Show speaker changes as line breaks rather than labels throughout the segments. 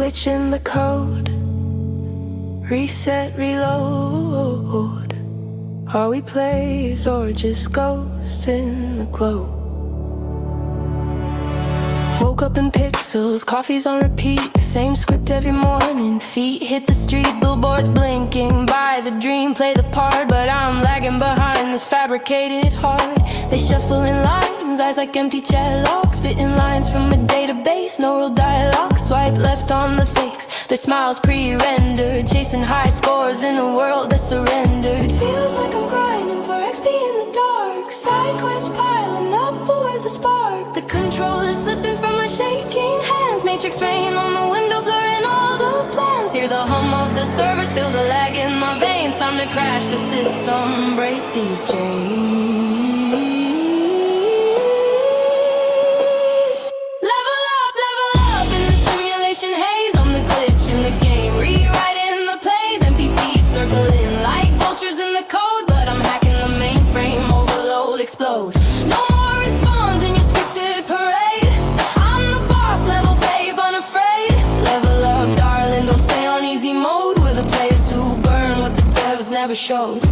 glitch in the code? Reset, reload. Are we players or just ghosts in the glow? Woke up in pixels, coffee's on repeat, the same script every morning. Feet hit the street, billboards blinking. Buy the dream, play the part, but I'm lagging behind this fabricated heart. They shuffle in lines, eyes like empty chat logs, spitting lines from a database, no real dialogue. Swipe left on the fakes, their smiles pre-rendered, chasing high scores in a world that surrendered. Feels like I'm grinding for XP in the dark, side quests piling up, but where's the spark? The control is slipping from my shaking hands, matrix rain on the window blurring all the plans. Hear the hum of the servers, feel the lag in my veins. Time to crash the system, break these chains. Explode. No more response in your scripted parade. I'm the boss level, babe, unafraid. Level up, darling, don't stay on easy mode. We're the players who burn what the devs never showed.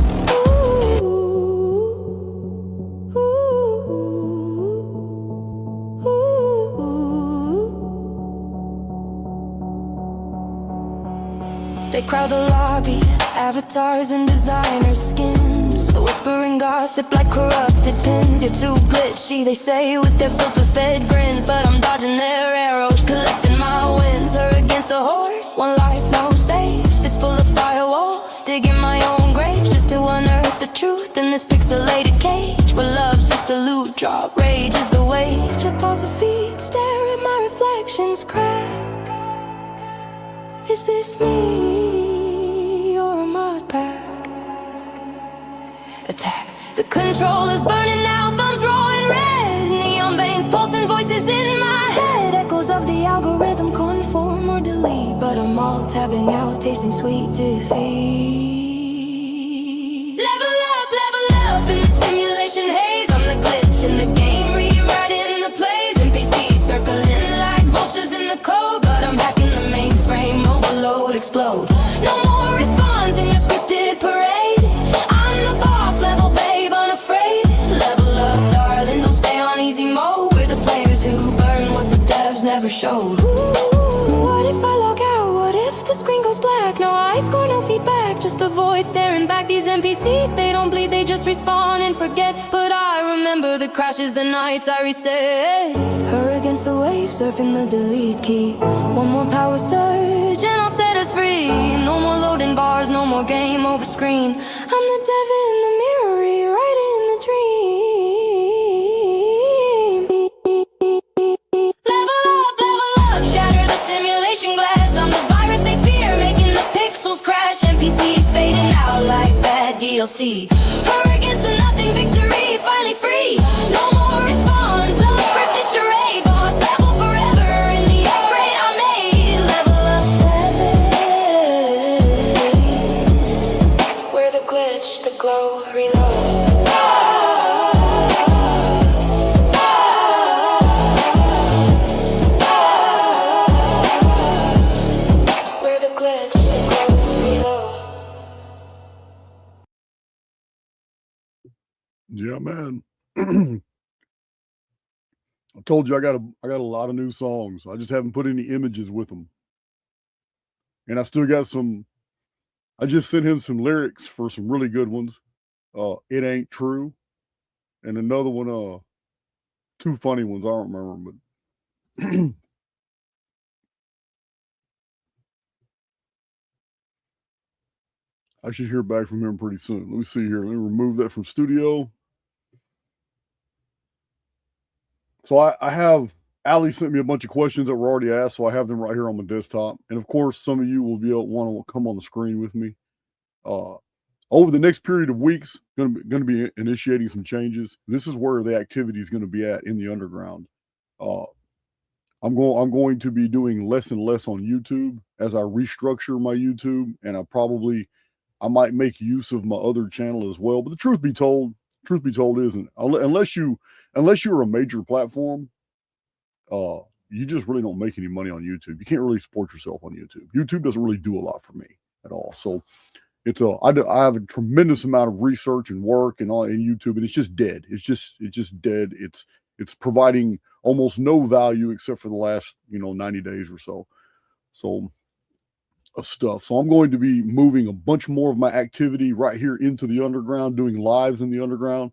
They crowd the lobby, avatars and designer skins, whispering gossip like corrupted pins. You're too glitchy, they say, with their filter-fed grins, but I'm dodging their arrows, collecting my wins. Her against the horde, one life, no sage, fist full of firewalls, digging my own grave just to unearth the truth in this pixelated cage, where love's just a loot drop, rage is the wage. I pause the feed, stare at my reflections crack. Is this me or a mud pack? Attack. The controller's burning now, thumbs rolling red, neon veins pulsing, voices in my head, echoes of the algorithm, conform or delete, but I'm all tabbing out, tasting sweet defeat. Level up in the simulation haze. I'm the glitch in the game, rewriting the plays. NPCs circling like vultures in the code, but I'm back in the mainframe, overload, explode. No more response in your scripted parade. I'm the boss level, babe, unafraid. Level up, darling, don't stay on easy mode. We're the players who burn what the devs never showed. Ooh, what if I log out? What if the screen goes black? No ice score, no feedback, just the void staring back. These NPCs, they don't bleed, they just respawn and forget. But I remember the crashes, the nights I reset. Her against the waves, surfing the delete key. One more power surge and I'll set us free. No more loading bars, no more game over screen. I'm the dev in the mirror, rewriting the dream. Level up, shatter the simulation glass. I'm the virus they fear, making the pixels crash. NPCs fading out like bad DLC. Her against the nothing, victory, finally free. No more response, no scripted charade. Boss level forever in the upgrade I made. Level up, we're the glitch, the glow, reload. We're the glitch, the glow, reload.
Yeah, man. I told you I got a lot of new songs. I just haven't put any images with them. And I still got some. I just sent him some lyrics for some really good ones. It Ain't True. And another one, two funny ones. I don't remember, but I should hear back from him pretty soon. Let me see here. Let me remove that from studio. So I have, Ali sent me a bunch of questions that were already asked, so I have them right here on my desktop. And of course, some of you will be able to want to come on the screen with me. Over the next period of weeks, going to be initiating some changes. This is where the activity is going to be at in the underground. I'm going to be doing less and less on YouTube as I restructure my YouTube, and I might make use of my other channel as well. But the truth be told isn't, unless you're a major platform, you just really don't make any money on YouTube. You can't really support yourself on YouTube. YouTube doesn't really do a lot for me at all. So I have a tremendous amount of research and work and all in YouTube, and it's just dead. It's just dead. It's providing almost no value except for the last 90 days or so. So of stuff. So I'm going to be moving a bunch more of my activity right here into the underground, doing lives in the underground.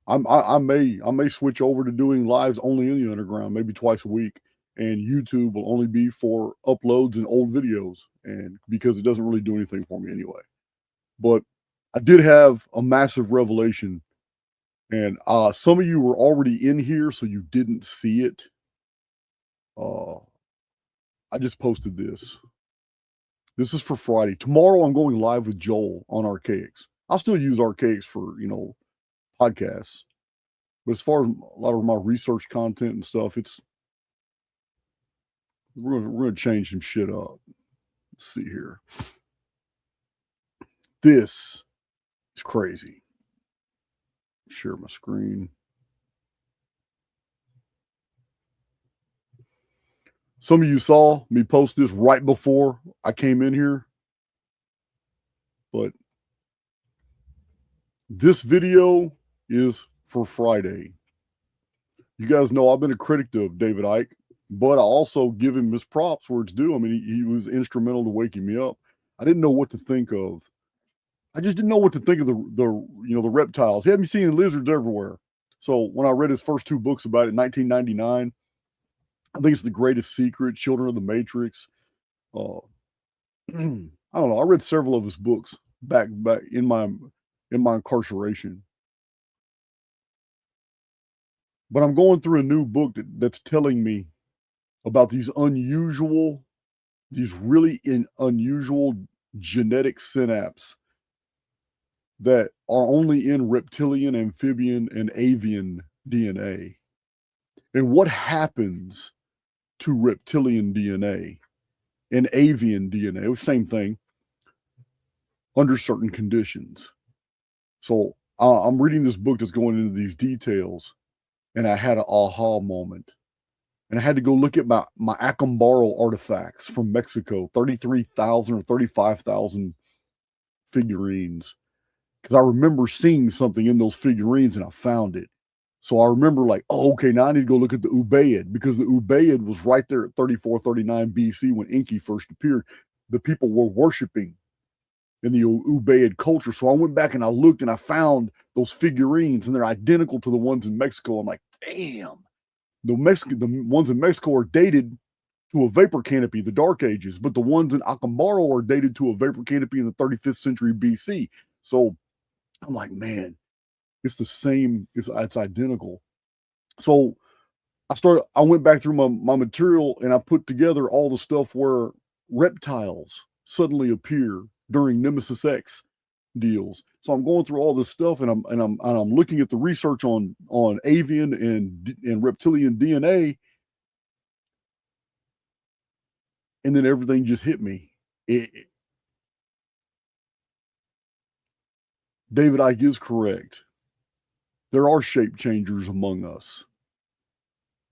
I may switch over to doing lives only in the underground, maybe twice a week, and YouTube will only be for uploads and old videos, and because it doesn't really do anything for me anyway. But I did have a massive revelation, and some of you were already in here, so you didn't see it. I just posted this. This is for Friday. Tomorrow I'm going live with Joel on Archaics. I'll still use Archaics for, podcasts. But as far as a lot of my research content and stuff, we're gonna change some shit up. Let's see here. This is crazy. Share my screen. Some of you saw me post this right before I came in here, but this video is for Friday. You guys know I've been a critic of David Icke, but I also give him his props where it's due. I mean, he was instrumental to waking me up. I didn't know what to think of. I just didn't know what to think of the reptiles. He had me seeing lizards everywhere. So when I read his first two books about it in 1999, I think it's The Greatest Secret, Children of the Matrix. I don't know. I read several of his books back in my incarceration. But I'm going through a new book that's telling me about these really unusual genetic synapses that are only in reptilian, amphibian, and avian DNA. And what happens to reptilian DNA and avian DNA, same thing, under certain conditions. So I'm reading this book that's going into these details, and I had an aha moment. And I had to go look at my Acambaro artifacts from Mexico, 33,000 or 35,000 figurines. Because I remember seeing something in those figurines and I found it. So I remember okay, now I need to go look at the Ubaid, because the Ubaid was right there at 34, 39 BC when Enki first appeared. The people were worshiping in the Ubaid culture. So I went back and I looked and I found those figurines, and they're identical to the ones in Mexico. I'm like, damn. The ones in Mexico are dated to a vapor canopy, the Dark Ages, but the ones in Acambaro are dated to a vapor canopy in the 35th century BC. So I'm like, man, it's the same. It's identical. So I went back through my material and I put together all the stuff where reptiles suddenly appear during Nemesis X deals. So I'm going through all this stuff and I'm looking at the research on avian and reptilian DNA, and then everything just hit me. David Icke is correct. There are shape changers among us.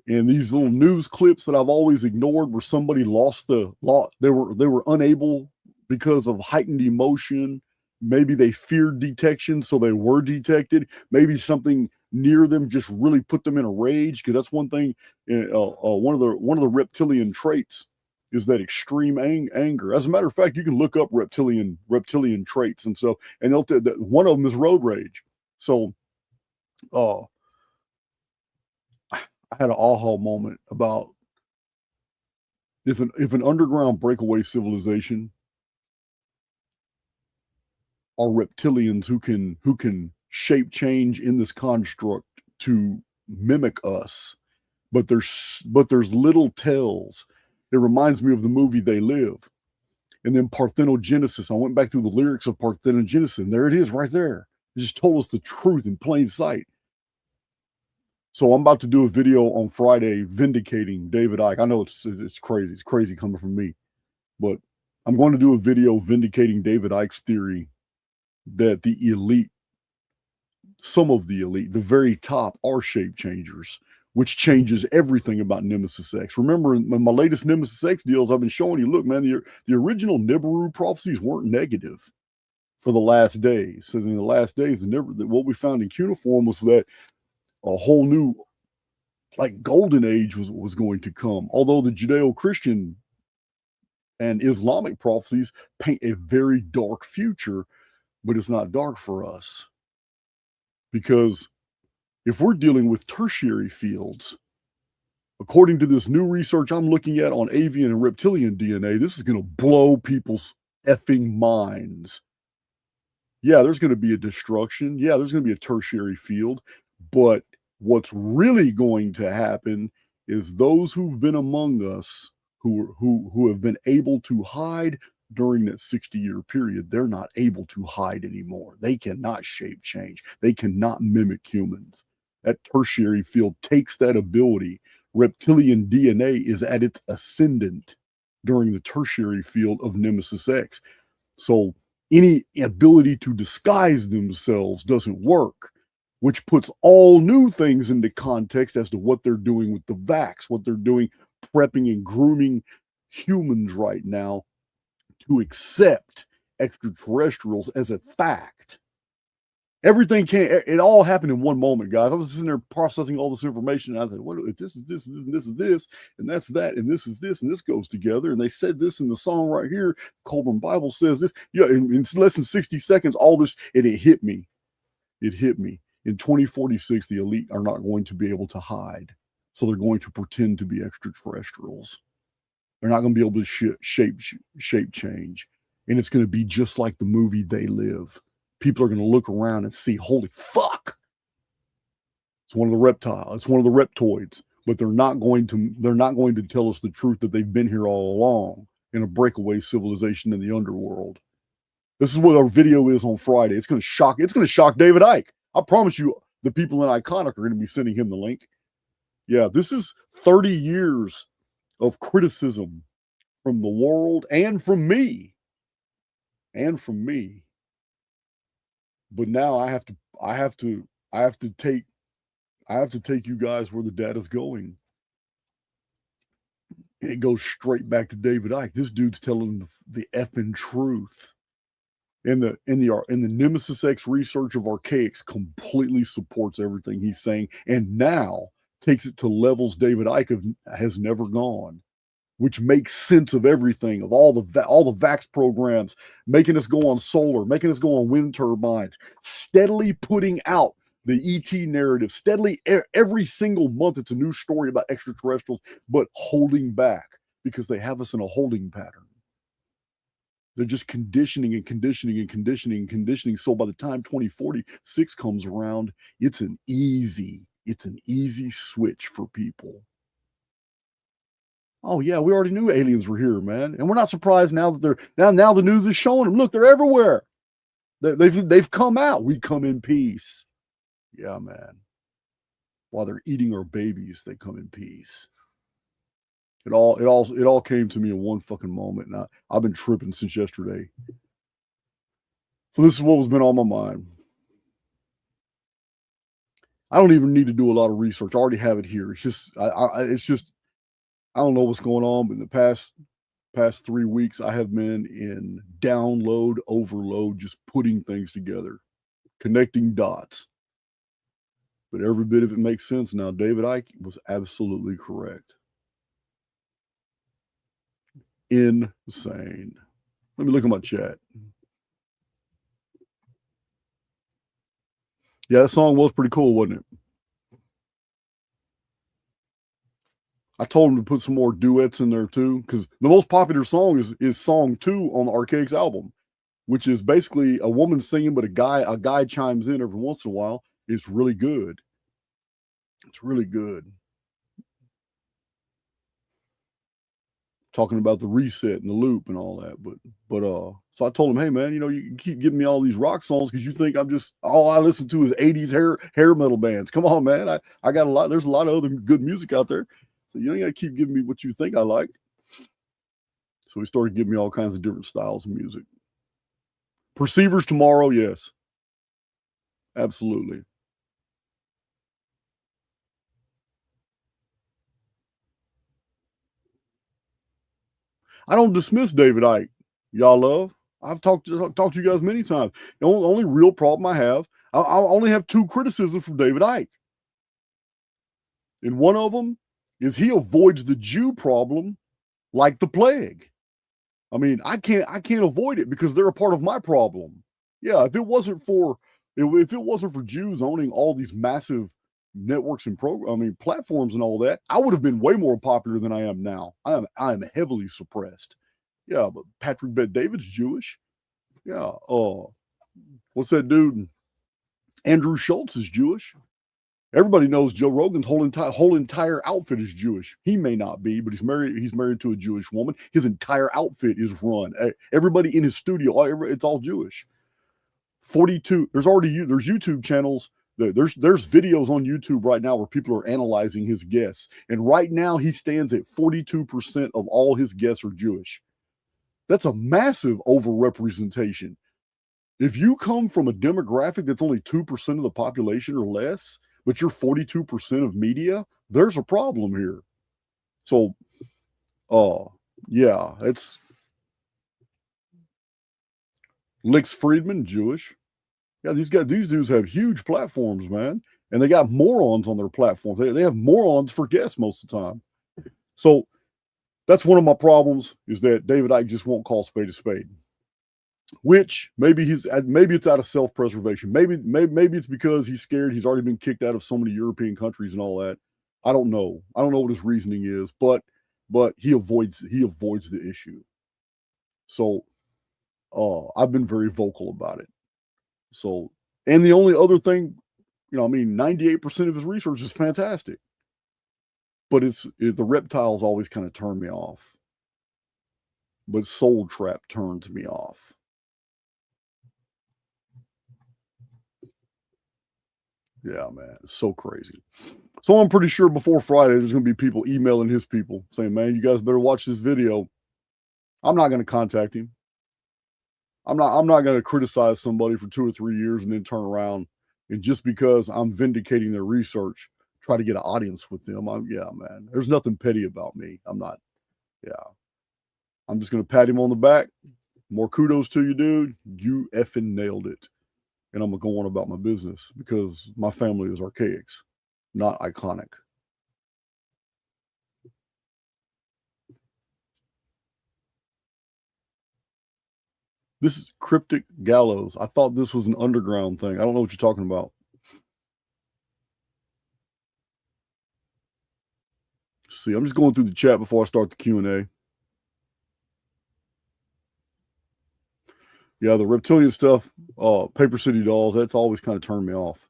And these little news clips that I've always ignored, where somebody they were unable because of heightened emotion. Maybe they feared detection, so they were detected. Maybe something near them just really put them in a rage, because that's one thing. One of the reptilian traits is that extreme anger. As a matter of fact, you can look up reptilian traits and so, and one of them is road rage. So, I had an aha moment about if an underground breakaway civilization are reptilians who can shape change in this construct to mimic us, but there's little tells. It reminds me of the movie They Live. And then Parthenogenesis. I went back through the lyrics of Parthenogenesis, and there it is right there. It just told us the truth in plain sight. So I'm about to do a video on Friday vindicating David Icke. I know it's crazy. It's crazy coming from me. But I'm going to do a video vindicating David Icke's theory that the elite, some of the elite, the very top, are shape changers. which changes everything about Nemesis X. Remember, in my latest Nemesis X deals, I've been showing you, look, man, the original Nibiru prophecies weren't negative for the last days. So in the last days, what we found in cuneiform was that a whole new, like, golden age was going to come. Although the Judeo-Christian and Islamic prophecies paint a very dark future, but it's not dark for us. Because if we're dealing with tertiary fields, according to this new research I'm looking at on avian and reptilian DNA, this is going to blow people's effing minds. Yeah, there's going to be a destruction. Yeah, there's going to be a tertiary field. But what's really going to happen is those who've been among us, who have been able to hide during that 60-year period, they're not able to hide anymore. They cannot shape change. They cannot mimic humans. That tertiary field takes that ability. Reptilian DNA is at its ascendant during the tertiary field of Nemesis X. So any ability to disguise themselves doesn't work, which puts all new things into context as to what they're doing with the Vax, what they're doing prepping and grooming humans right now to accept extraterrestrials as a fact. Everything it all happened in one moment, guys. I was sitting there processing all this information, and I thought, what if this is this, and this is this, and that's that, and this is this, and this goes together. And they said this in the song right here. Colburn Bible says this. Yeah, in less than 60 seconds, all this, and it hit me. It hit me. In 2046, the elite are not going to be able to hide. So they're going to pretend to be extraterrestrials. They're not going to be able to shape change. And it's going to be just like the movie They Live. People are going to look around and see, holy fuck. It's one of the reptiles. It's one of the reptoids. But they're not going to tell us the truth that they've been here all along in a breakaway civilization in the underworld. This is what our video is on Friday. It's going to shock David Icke. I promise you, the people in Iconic are going to be sending him the link. Yeah, this is 30 years of criticism from the world and from me. But now I have to take you guys where the data's going. And it goes straight back to David Icke. This dude's telling the effing truth. And the Nemesis X research of Archaics completely supports everything he's saying, and now takes it to levels David Icke has never gone, which makes sense of everything, of all the Vax programs, making us go on solar, making us go on wind turbines, steadily putting out the ET narrative, steadily every single month it's a new story about extraterrestrials, but holding back because they have us in a holding pattern. They're just conditioning. So by the time 2046 comes around, it's an easy switch for people. Oh yeah, we already knew aliens were here, man, and we're not surprised now that now the news is showing them. Look, they're everywhere. They've come out. We come in peace. Yeah, man. While they're eating our babies, they come in peace. It all came to me in one fucking moment. And I've been tripping since yesterday. So this is what was been on my mind. I don't even need to do a lot of research. I already have it here. It's just I don't know what's going on, but in the past 3 weeks, I have been in download overload, just putting things together, connecting dots. But every bit of it makes sense now. David Icke was absolutely correct. Insane. Let me look at my chat. Yeah, that song was pretty cool, wasn't it? I told him to put some more duets in there too, because the most popular song is song 2 on the Archaics album, which is basically a woman singing, but a guy chimes in every once in a while. It's really good. It's really good. Talking about the reset and the loop and all that, but so I told him, hey man, you keep giving me all these rock songs because you think I'm just all I listen to is 80s hair metal bands. Come on, man, I got a lot. There's a lot of other good music out there, so you don't got to keep giving me what you think I like. So he started giving me all kinds of different styles of music. Perceivers tomorrow, yes, absolutely. I don't dismiss David Icke, y'all love. I've talked to you guys many times. The only real problem I have, I only have two criticisms from David Icke. And one of them is he avoids the Jew problem like the plague. I mean, I can't avoid it because they're a part of my problem. Yeah, if it wasn't for Jews owning all these massive networks and platforms and all that, I would have been way more popular than I am now. I am heavily suppressed. Yeah, but Patrick Bet-David's Jewish. Yeah. What's that dude? Andrew Schultz is Jewish. Everybody knows Joe Rogan's whole entire outfit is Jewish. He may not be, but he's married to a Jewish woman. His entire outfit is run. Everybody in his studio, it's all Jewish. 42. There's YouTube channels. There's videos on YouTube right now where people are analyzing his guests, and right now he stands at 42% of all his guests are Jewish. That's a massive overrepresentation. If you come from a demographic that's only 2% of the population or less, but you're 42% of media, there's a problem here. So, yeah, it's Lex Friedman, Jewish. Yeah, these dudes have huge platforms, man. And they got morons on their platforms. They have morons for guests most of the time. So that's one of my problems, is that David Icke just won't call spade a spade. Which maybe it's out of self-preservation. Maybe it's because he's scared. He's already been kicked out of so many European countries and all that. I don't know. I don't know what his reasoning is, but he avoids the issue. So I've been very vocal about it. So, and the only other thing, 98% of his research is fantastic. But the reptiles always kind of turn me off. But Soul Trap turns me off. Yeah, man, it's so crazy. So I'm pretty sure before Friday, there's going to be people emailing his people saying, man, you guys better watch this video. I'm not going to contact him. I'm not going to criticize somebody for 2 or 3 years and then turn around and just because I'm vindicating their research, try to get an audience with them. Yeah, man, there's nothing petty about me. I'm just going to pat him on the back. More kudos to you, dude. You effing nailed it. And I'm going to go on about my business because my family is archaics, not iconic. This is Cryptic Gallows. I thought this was an underground thing. I don't know what you're talking about. See, I'm just going through the chat before I start the Q&A. Yeah, the reptilian stuff, Paper City Dolls, that's always kind of turned me off.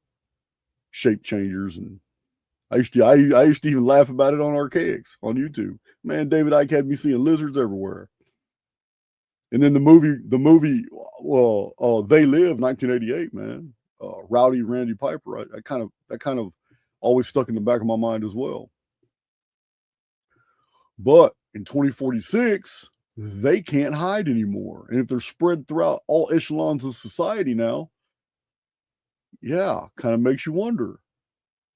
Shape changers, and I used to even laugh about it on Archaics on YouTube. Man, David Icke had me seeing lizards everywhere. And then the movie, They Live, 1988, man. Rowdy Randy Piper. That kind of always stuck in the back of my mind as well. But in 2046, they can't hide anymore. And if they're spread throughout all echelons of society now, yeah, kind of makes you wonder.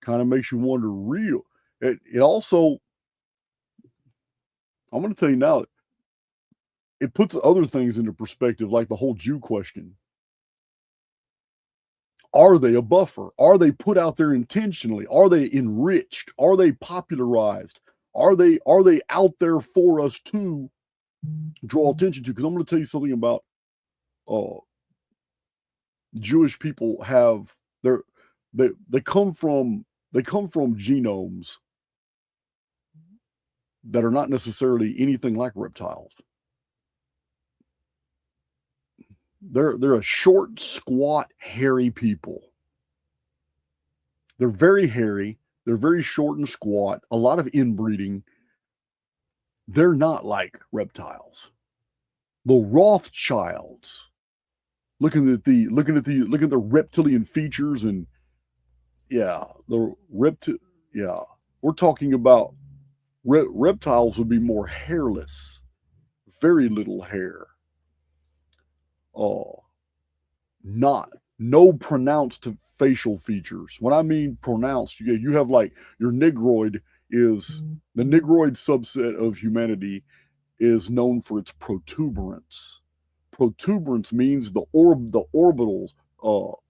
Kind of makes you wonder real. It also, I'm going to tell you now, it puts other things into perspective, like the whole Jew question. Are they a buffer? Are they put out there intentionally? Are they enriched? Are they popularized? Are they out there for us to draw attention to? Because I'm going to tell you something about Jewish people. They come from genomes that are not necessarily anything like reptiles. They're a short, squat, hairy people. They're very hairy. They're very short and squat. A lot of inbreeding. They're not like reptiles. The Rothschilds. Looking at the reptilian features, and we're talking about reptiles would be more hairless, very little hair. No pronounced facial features. When I mean pronounced, you have like your Negroid is the Negroid subset of humanity is known for its protuberance. Protuberance means the orbital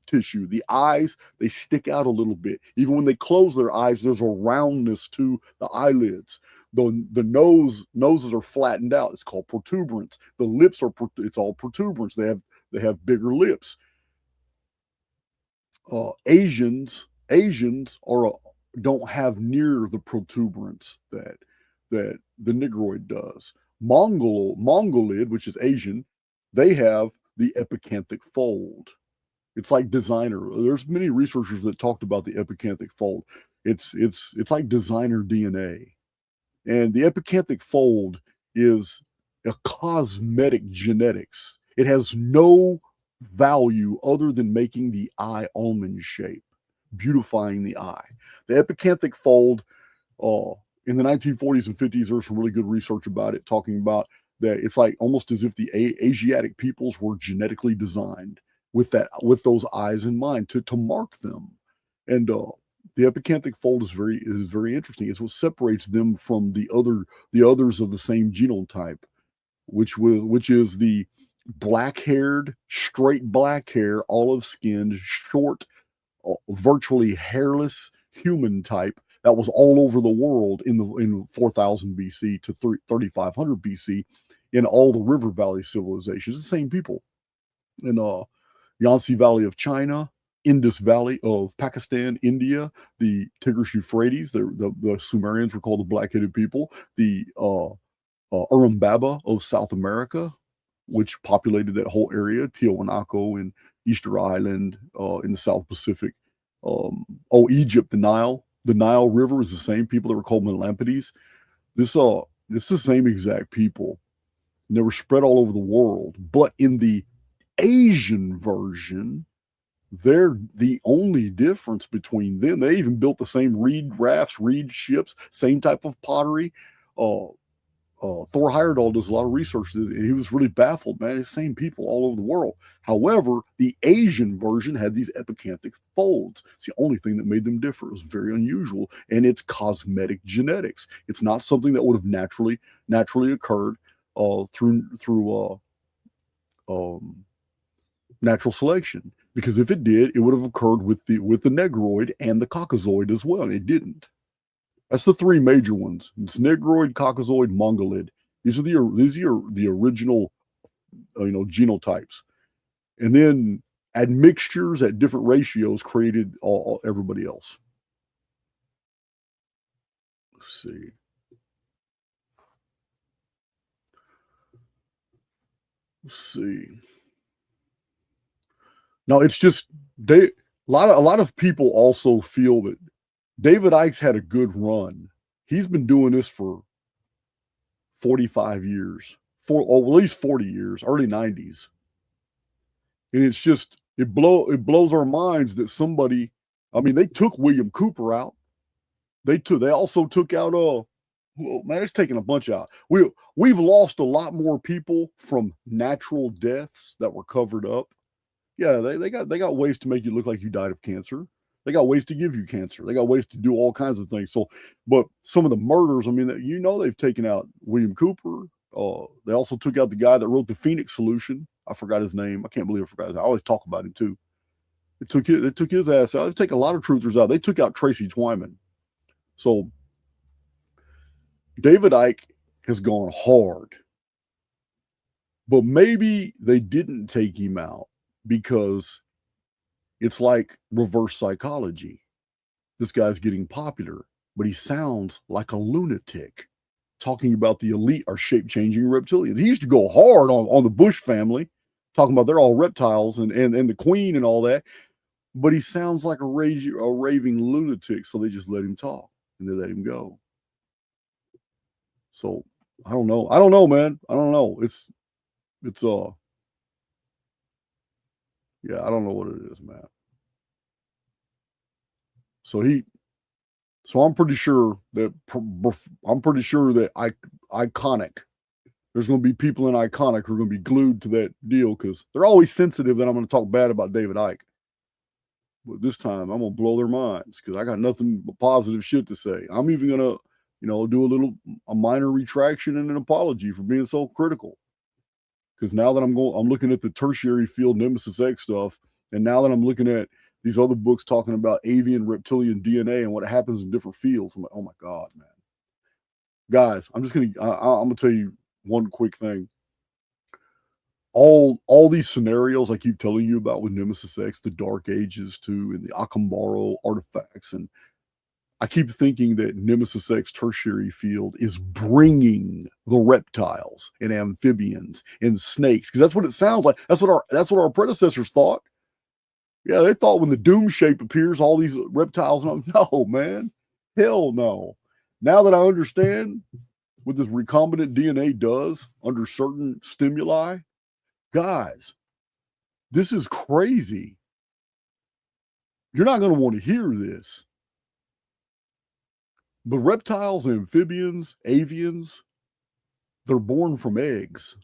tissue. The eyes, they stick out a little bit. Even when they close their eyes, there's a roundness to the eyelids. The noses are flattened out. It's called protuberance. The lips are it's all protuberance. They have bigger lips. Asians don't have near the protuberance that the Negroid does. Mongolid, which is Asian, they have the epicanthic fold. It's like designer. There's many researchers that talked about the epicanthic fold. It's like designer DNA. And the epicanthic fold is a cosmetic genetics. It has no value other than making the eye almond shape, beautifying the eye. The epicanthic fold, in the 1940s and 50s, there was some really good research about it, talking about that it's like almost as if the Asiatic peoples were genetically designed with those eyes in mind to mark them. And the epicanthic fold is very interesting. It's what separates them from the others of the same genotype, which is the black-haired, straight black hair, olive-skinned, short, virtually hairless human type that was all over the world in 4000 BC to 3500 BC in all the river valley civilizations. The same people in Yangtze Valley of China, Indus Valley of Pakistan, India, the Tigris-Euphrates. The Sumerians were called the black-headed people. The Urumbaba of South America, which populated that whole area, Tiahuanaco and Easter Island in the South Pacific. Egypt, the Nile River is the same people that were called Melampides. This is the same exact people. And they were spread all over the world. But in the Asian version, they're the only difference between them. They even built the same reed rafts, reed ships, same type of pottery. Thor Heyerdahl does a lot of research, and he was really baffled, man. It's the same people all over the world. However, the Asian version had these epicanthic folds. It's the only thing that made them differ. It was very unusual, and it's cosmetic genetics. It's not something that would have naturally occurred through natural selection. Because if it did, it would have occurred with the Negroid and the Caucasoid as well, and it didn't. That's the three major ones. It's Negroid, Caucasoid, Mongolid. These are the original, genotypes, and then admixtures at different ratios created everybody else. Let's see. Now it's just a lot of people also feel that David Icke's had a good run. He's been doing this for 45 years, at least 40 years, early 90s. And it's just, it blows our minds that somebody, they took William Cooper out. They also took out, it's taking a bunch out. We've lost a lot more people from natural deaths that were covered up. Yeah, they got ways to make you look like you died of cancer. They got ways to give you cancer. They got ways to do all kinds of things. So, but some of the murders, they've taken out William Cooper. They also took out the guy that wrote the Phoenix Solution. I forgot his name. I can't believe I forgot his name. I always talk about him too. They took his ass out. They've taken a lot of truthers out. They took out Tracy Twyman. So David Icke has gone hard. But maybe they didn't take him out because it's like reverse psychology. This guy's getting popular, but he sounds like a lunatic talking about the elite are shape-changing reptilians. He used to go hard on the Bush family, talking about they're all reptiles and the queen and all that, but he sounds like a raving lunatic, so they just let him talk and they let him go. So I don't know, man. I don't know. Yeah, I don't know what it is, man. So I'm pretty sure that Iconic, there's going to be people in Iconic who are going to be glued to that deal because they're always sensitive that I'm going to talk bad about David Icke. But this time I'm going to blow their minds because I got nothing but positive shit to say. I'm even going to do a minor retraction and an apology for being so critical. Because now that I'm looking at the tertiary field Nemesis X stuff, and now that I'm looking at these other books talking about avian reptilian DNA and what happens in different fields, I'm like, oh my God, man. Guys, I'm gonna tell you one quick thing. All these scenarios I keep telling you about with Nemesis X, the Dark Ages too, and the Akambaro artifacts, and I keep thinking that Nemesis X tertiary field is bringing the reptiles and amphibians and snakes, because that's what it sounds like. That's what our predecessors thought. Yeah, they thought when the doom shape appears, all these reptiles. No, man, hell no. Now that I understand what this recombinant DNA does under certain stimuli, guys, this is crazy. You're not going to want to hear this. But reptiles, amphibians, avians, they're born from eggs.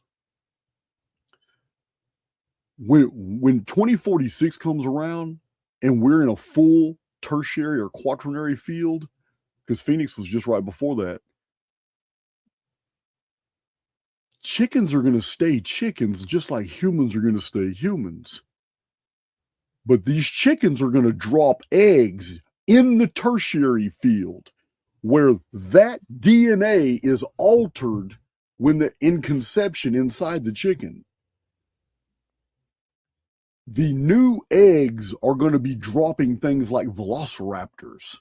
When 2046 comes around and we're in a full tertiary or quaternary field, because Phoenix was just right before that, chickens are going to stay chickens just like humans are going to stay humans. But these chickens are going to drop eggs in the tertiary field where that DNA is altered in conception inside the chicken. The new eggs are going to be dropping things like velociraptors.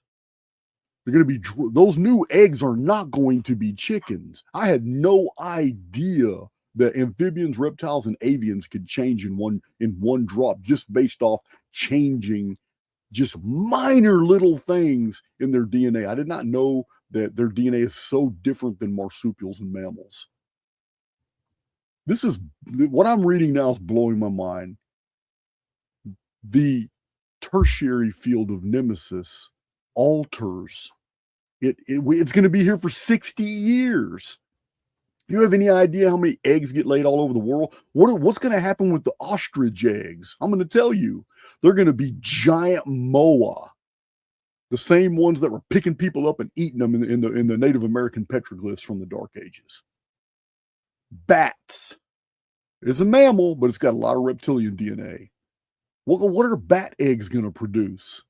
They're going to be, those new eggs are not going to be chickens. I had no idea that amphibians, reptiles, and avians could change in one drop just based off changing just minor little things in their DNA. I did not know that their DNA is so different than marsupials and mammals. This is what I'm reading now is blowing my mind. The tertiary field of Nemesis alters it's going to be here for 60 years. You have any idea how many eggs get laid all over the world? What's going to happen with the ostrich eggs? I'm going to tell you. They're going to be giant moa, the same ones that were picking people up and eating them in the Native American petroglyphs from the Dark Ages. Bats. It's a mammal, but it's got a lot of reptilian DNA. What are bat eggs going to produce?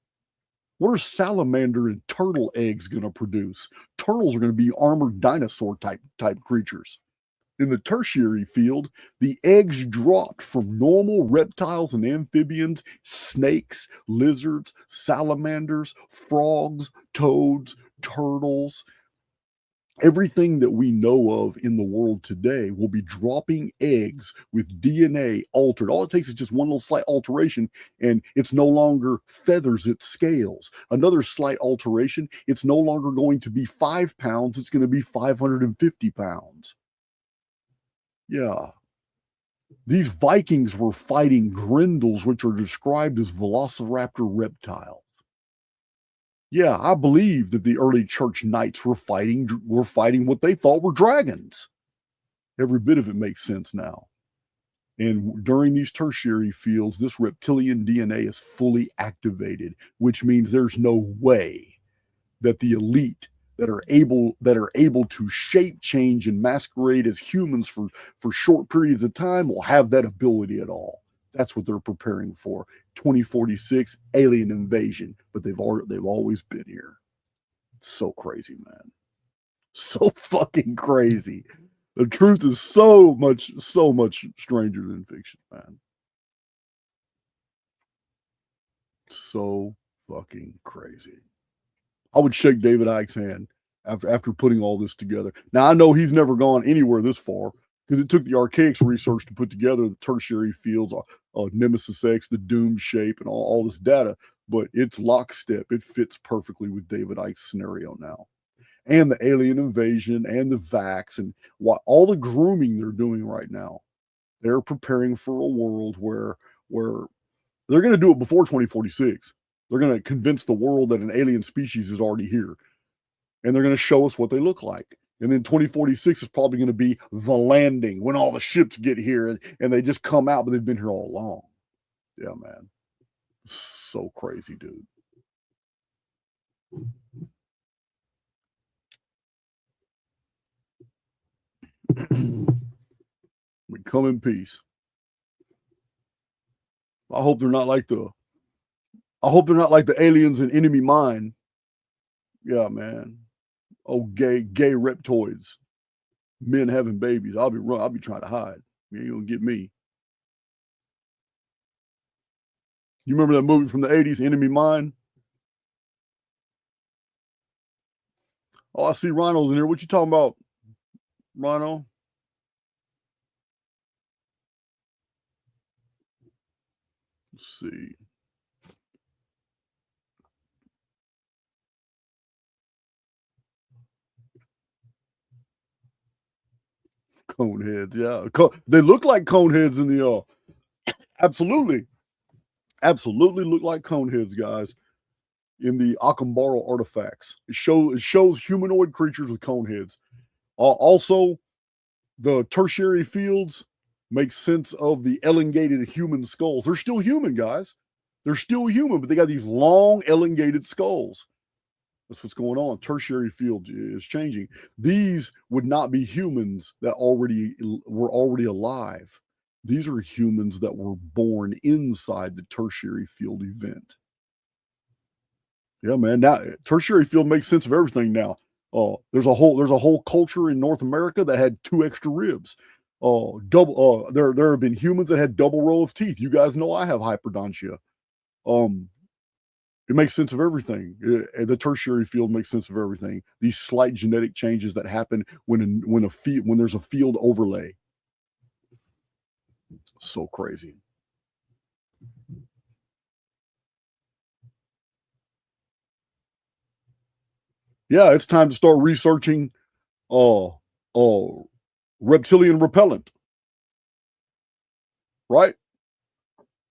What are salamander and turtle eggs going to produce? Turtles are going to be armored dinosaur type creatures. In the tertiary field, the eggs dropped from normal reptiles and amphibians, snakes, lizards, salamanders, frogs, toads, turtles. Everything that we know of in the world today will be dropping eggs with DNA altered. All it takes is just one little slight alteration, and it's no longer feathers, it's scales. Another slight alteration, it's no longer going to be 5 pounds, it's going to be 550 pounds. Yeah. These Vikings were fighting grindles, which are described as velociraptor reptiles. Yeah, I believe that the early church knights were fighting what they thought were dragons. Every bit of it makes sense now. And during these tertiary fields, this reptilian DNA is fully activated, which means there's no way that the elite that are able to shape change and masquerade as humans for short periods of time will have that ability at all. That's what they're preparing for. 2046 alien invasion, but they've always been here. So crazy, man. So fucking crazy. The truth is so much stranger than fiction, man. So fucking crazy. I would shake David Icke's hand after putting all this together. Now, I know he's never gone anywhere this far because it took the Archaics research to put together the tertiary fields, Nemesis X, the Doom shape, and all this data, but it's lockstep. It fits perfectly with David Icke's scenario now. And the alien invasion and the vax and all the grooming they're doing right now. They're preparing for a world where they're going to do it before 2046. They're going to convince the world that an alien species is already here. And they're going to show us what they look like. And then 2046 is probably going to be the landing when all the ships get here and they just come out, but they've been here all along. Yeah, man. So crazy, dude. We come in peace. I hope they're not like the aliens in Enemy Mine. Yeah, man. Oh, gay reptoids. Men having babies. I'll be trying to hide. You ain't gonna get me. You remember that movie from the 80s, Enemy Mine? Oh, I see Rhino's in here. What you talking about, Rhino? Let's see. Cone heads, yeah. They look like cone heads in the absolutely look like cone heads, guys. In the Akambaro artifacts, it shows humanoid creatures with cone heads. Also, the tertiary fields make sense of the elongated human skulls. They're still human, guys. They're still human, but they got these long, elongated skulls. That's what's going on. Tertiary field is changing. These would not be humans that were already alive. These are humans that were born inside the tertiary field event. Yeah, man. Now tertiary field makes sense of everything now. There's a whole culture in North America that had 2 extra ribs. There have been humans that had double row of teeth. You guys know I have hyperdontia. It makes sense of everything. The tertiary field makes sense of everything. These slight genetic changes that happen when there's a field overlay. So crazy. Yeah, it's time to start researching reptilian repellent. Right?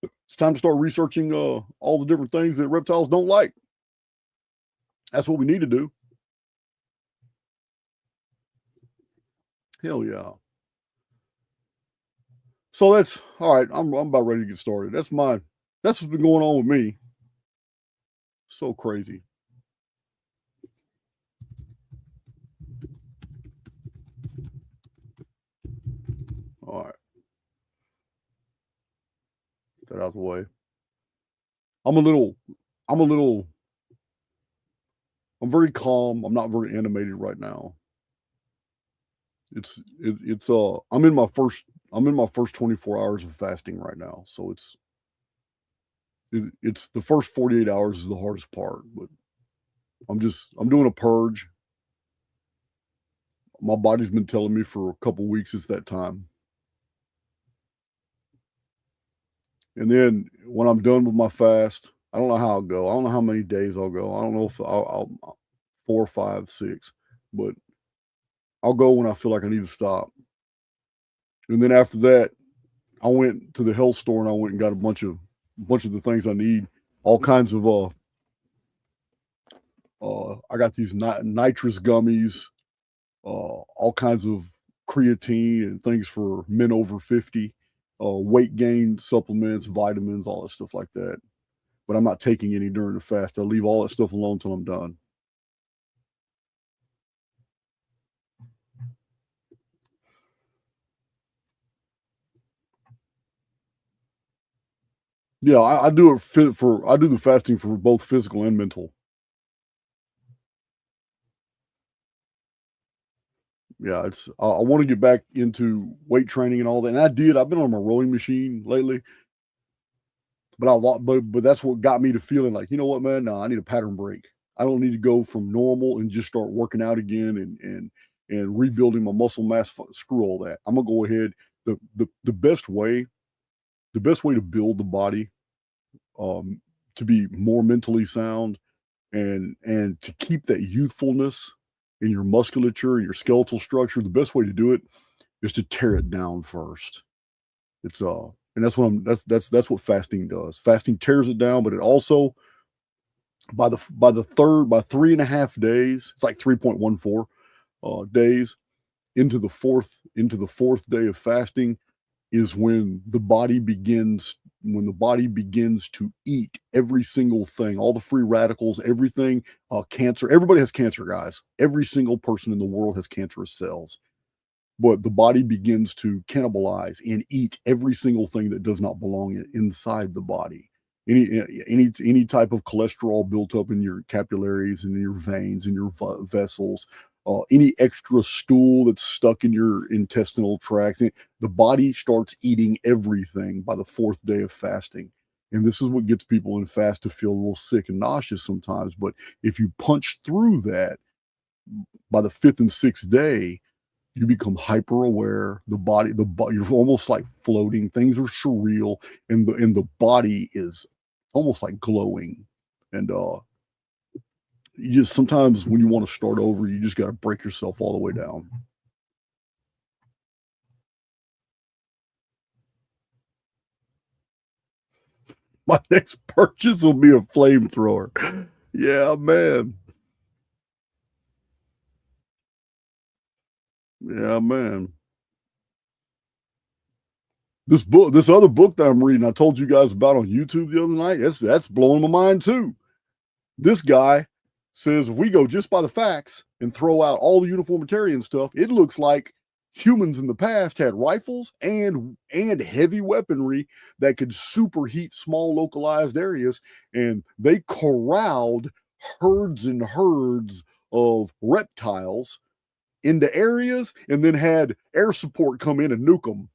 It's time to start researching all the different things that reptiles don't like. That's what we need to do. Hell yeah. So that's all right. I'm about ready to get started. That's what's been going on with me. So crazy. All right. Get that out of the way. I'm very calm. I'm not very animated right now. I'm in my first 24 hours of fasting right now. So it's the first 48 hours is the hardest part, but I'm doing a purge. My body's been telling me for a couple weeks it's that time. And then when I'm done with my fast, I don't know how I'll go. I don't know how many days I'll go. I don't know if I'll 4, 5, 6, but I'll go when I feel like I need to stop. And then after that, I went to the health store and I went and got a bunch of the things I need. All kinds of I got these nitrous gummies, all kinds of creatine and things for men over 50, weight gain supplements, vitamins, all that stuff like that. But I'm not taking any during the fast. I leave all that stuff alone until I'm done. Yeah, I do the fasting for both physical and mental. Yeah, I want to get back into weight training and all that. And I've been on my rowing machine lately. But that's what got me to feeling like, you know what, man? No, I need a pattern break. I don't need to go from normal and just start working out again and rebuilding my muscle mass. Screw all that. I'm gonna go ahead. The best way to build the body, to be more mentally sound and to keep that youthfulness in your musculature and your skeletal structure, the best way to do it is to tear it down first. It's and that's what what fasting does. Fasting tears it down, but it also by 3.5 days, it's like 3.14 days into the fourth day of fasting is when the body begins to eat every single thing, all the free radicals, everything, cancer. Everybody has cancer, guys. Every single person in the world has cancerous cells. but the body begins to cannibalize and eat every single thing that does not belong inside the body. Any type of cholesterol built up in your capillaries and in your veins and your vessels, any extra stool that's stuck in your intestinal tracts, the body starts eating everything by the 4th day of fasting. And this is what gets people in fast to feel a little sick and nauseous sometimes. But if you punch through that by the 5th and 6th day, you become hyper aware. The body, you're almost like floating. Things are surreal, and the body is almost like glowing. And you just, sometimes when you want to start over, you just got to break yourself all the way down. My next purchase will be a flamethrower. Yeah, man. Yeah, man. This other book that I'm reading, I told you guys about on YouTube the other night, that's blowing my mind too. This guy says if we go just by the facts and throw out all the uniformitarian stuff, it looks like humans in the past had rifles and heavy weaponry that could superheat small localized areas, and they corralled herds and herds of reptiles into areas and then had air support come in and nuke them.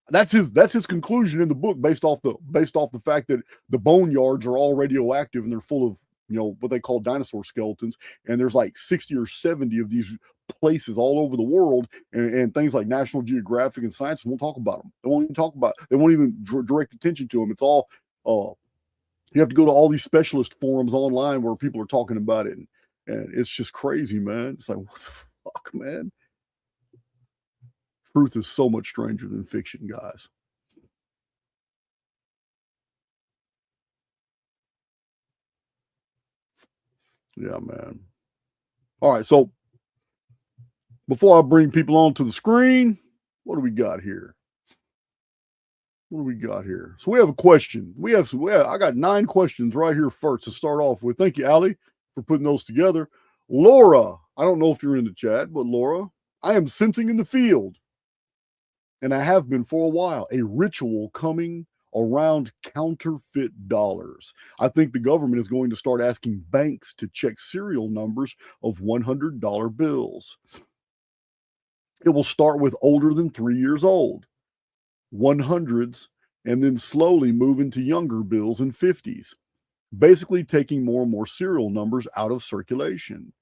That's his conclusion in the book, based off the fact that the boneyards are all radioactive and they're full of, what they call dinosaur skeletons, and there's like 60 or 70 of these places all over the world, and things like National Geographic and Science won't talk about them. They won't even direct attention to them. It's all you have to go to all these specialist forums online where people are talking about it, and it's just crazy, man. It's like, what the fuck, man? Truth is so much stranger than fiction, guys. Yeah, man. All right, so before I bring people onto the screen, what do we got here? So we have a question. I got 9 questions right here first to start off with. Thank you, Allie, for putting those together. Laura, I don't know if you're in the chat, but Laura, I am sensing in the field, and I have been for a while, a ritual coming around counterfeit dollars. I think the government is going to start asking banks to check serial numbers of $100 bills. It will start with older than 3 years old, 100s, and then slowly move into younger bills and 50s, basically taking more and more serial numbers out of circulation.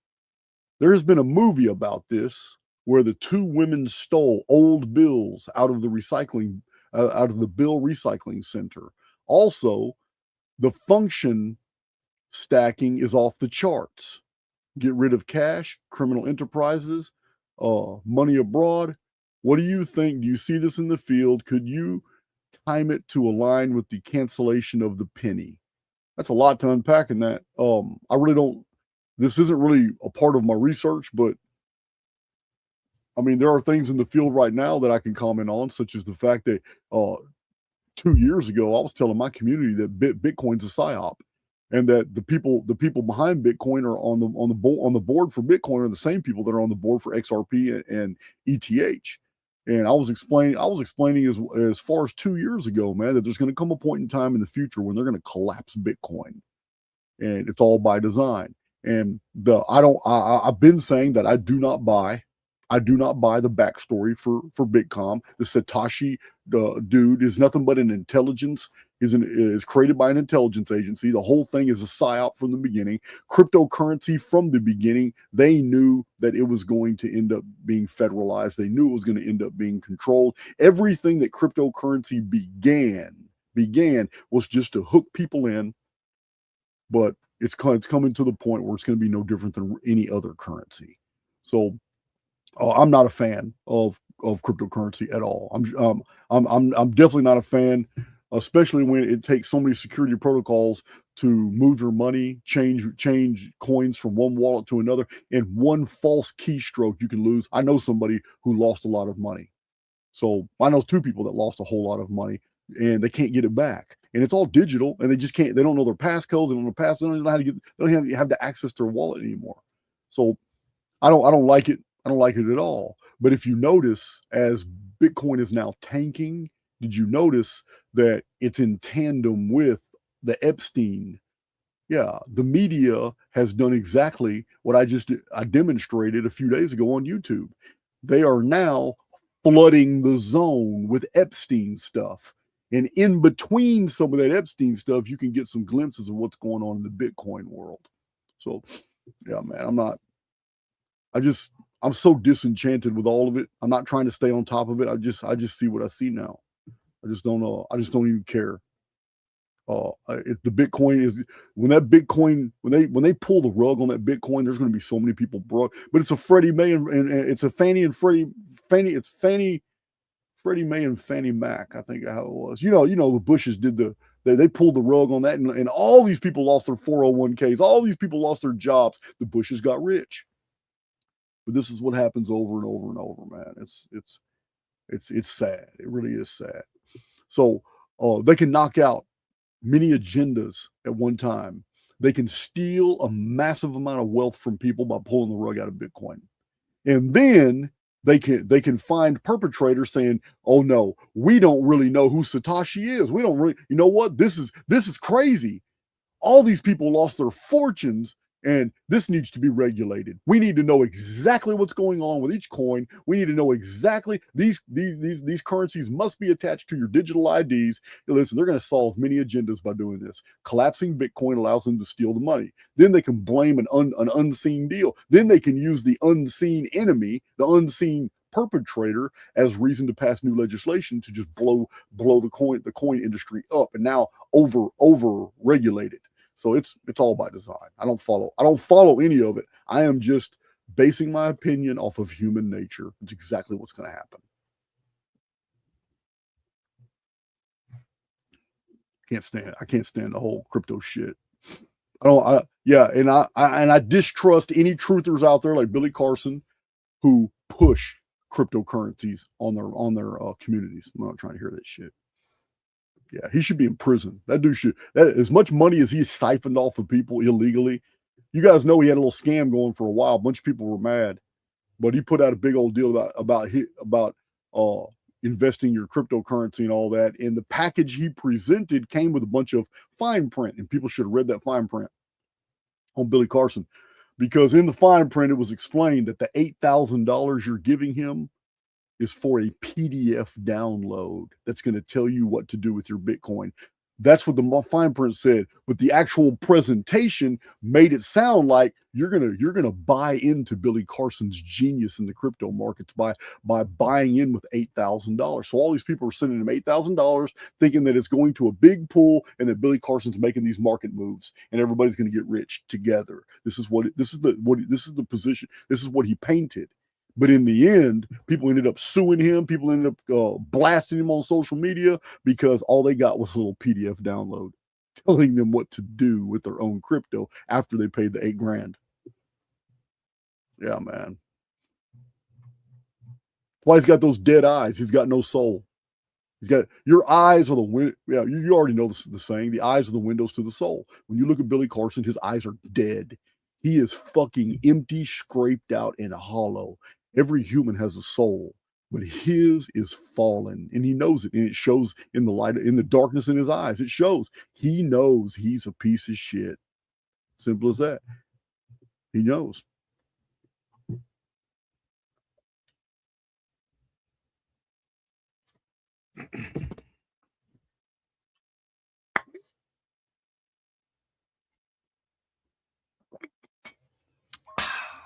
There has been a movie about this where the 2 women stole old bills out of the bill recycling center. Also, the function stacking is off the charts. Get rid of cash, criminal enterprises, money abroad. What do you think? Do you see this in the field? Could you time it to align with the cancellation of the penny? That's a lot to unpack in that. I really don't. This isn't really a part of my research, but I mean, there are things in the field right now that I can comment on, such as the fact that 2 years ago, I was telling my community that Bitcoin's a psyop, and that the people behind Bitcoin are on the board for Bitcoin are the same people that are on the board for XRP and ETH. And I was explaining as far as 2 years ago, man, that there's going to come a point in time in the future when they're going to collapse Bitcoin, and it's all by design. And I've been saying that I do not buy the backstory for Bitcoin. The Satoshi dude is nothing but an intelligence, is created by an intelligence agency. The whole thing is a psyop from the beginning. Cryptocurrency from the beginning, they knew that it was going to end up being federalized. They knew it was going to end up being controlled. Everything that cryptocurrency began was just to hook people in, but it's coming to the point where it's going to be no different than any other currency. So I'm not a fan of cryptocurrency at all. I'm definitely not a fan, especially when it takes so many security protocols to move your money, change coins from one wallet to another. In one false keystroke, you can lose. I know somebody who lost a lot of money. So I know 2 people that lost a whole lot of money, and they can't get it back. And it's all digital, and they just can't. They don't know their passcodes. They don't know pass. They don't know how to get. They don't have to access their wallet anymore. So I don't like it. I don't like it at all. But if you notice, as Bitcoin is now tanking, did you notice that it's in tandem with the Epstein? Yeah, the media has done exactly what I demonstrated a few days ago on YouTube. They are now flooding the zone with Epstein stuff. And in between some of that Epstein stuff, you can get some glimpses of what's going on in the Bitcoin world. So, yeah, man, I'm so disenchanted with all of it. I'm not trying to stay on top of it. I just see what I see now. I just don't know. I just don't even care. If the Bitcoin is when they pull the rug on that Bitcoin, there's going to be so many people broke. But it's a Freddie Mae and it's a Fannie and Freddie Mae and Fannie Mac. I think how it was. You know the Bushes did they pulled the rug on that, and all these people lost their 401ks. All these people lost their jobs. The Bushes got rich. But this is what happens over and over and over, man. It's sad. It really is sad. So they can knock out many agendas at one time. They can steal a massive amount of wealth from people by pulling the rug out of Bitcoin. And then they can find perpetrators saying, "Oh no, we don't really know who Satoshi is. We don't really, you know what? This is crazy. All these people lost their fortunes, and this needs to be regulated. We need to know exactly what's going on with each coin. We need to know exactly these currencies must be attached to your digital IDs. Listen, they're going to solve many agendas by doing this. Collapsing Bitcoin allows them to steal the money. Then they can blame an unseen deal. Then they can use the unseen enemy, the unseen perpetrator, as reason to pass new legislation to just blow the coin industry up and now over regulate it. So it's all by design. I don't follow any of it. I am just basing my opinion off of human nature. It's exactly what's going to happen. I can't stand the whole crypto shit. I distrust any truthers out there like Billy Carson who push cryptocurrencies on their communities. I'm not trying to hear that shit. Yeah, he should be in prison. That dude should. As much money as he siphoned off of people illegally. You guys know he had a little scam going for a while. A bunch of people were mad, but he put out a big old deal about investing your cryptocurrency and all that. And the package he presented came with a bunch of fine print, and people should have read that fine print on Billy Carson, because in the fine print it was explained that the $8,000 you're giving him is for a PDF download that's going to tell you what to do with your Bitcoin. That's what the fine print said, but the actual presentation made it sound like you're gonna buy into Billy Carson's genius in the crypto markets by buying in with $8,000. So all these people are sending him $8,000, thinking that it's going to a big pool and that Billy Carson's making these market moves and everybody's going to get rich together. This is the position. This is what he painted. But in the end, people ended up suing him. People ended up blasting him on social media because all they got was a little PDF download telling them what to do with their own crypto after they paid the $8,000. Yeah, man. Why he's got those dead eyes? He's got no soul. He's got your eyes are the window. Yeah, you already know the saying. The eyes are the windows to the soul. When you look at Billy Carson, his eyes are dead. He is fucking empty, scraped out, and hollow. Every human has a soul, but his is fallen, and he knows it, and it shows in the light, in the darkness in his eyes. It shows. He knows he's a piece of shit. Simple as that. He knows.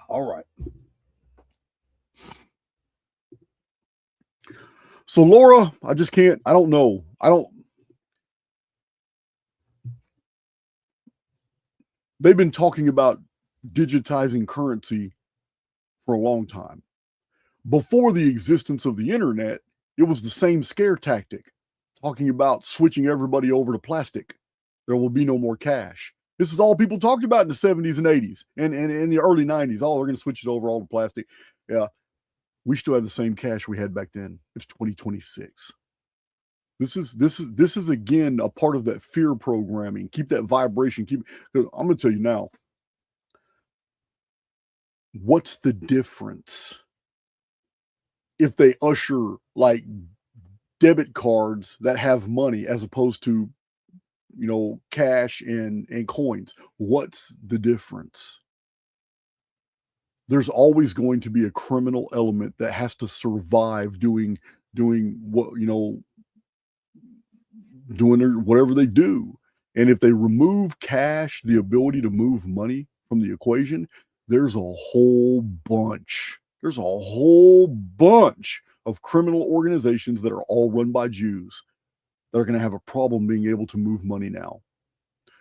All right. So Laura, I just can't. I don't know. They've been talking about digitizing currency for a long time. Before the existence of the internet, it was the same scare tactic, talking about switching everybody over to plastic. There will be no more cash. This is all people talked about in the 70s and 80s and in the early 90s. Oh, they're going to switch it over all to plastic. Yeah. We still have the same cash we had back then. It's 2026. This is again a part of that fear programming. Keep that vibration. I'm going to tell you now. What's the difference if they usher like debit cards that have money as opposed to, cash and coins. What's the difference? There's always going to be a criminal element that has to survive doing what, doing whatever they do. And if they remove cash, the ability to move money from the equation, there's a whole bunch. There's a whole bunch of criminal organizations that are all run by Jews that are going to have a problem being able to move money now.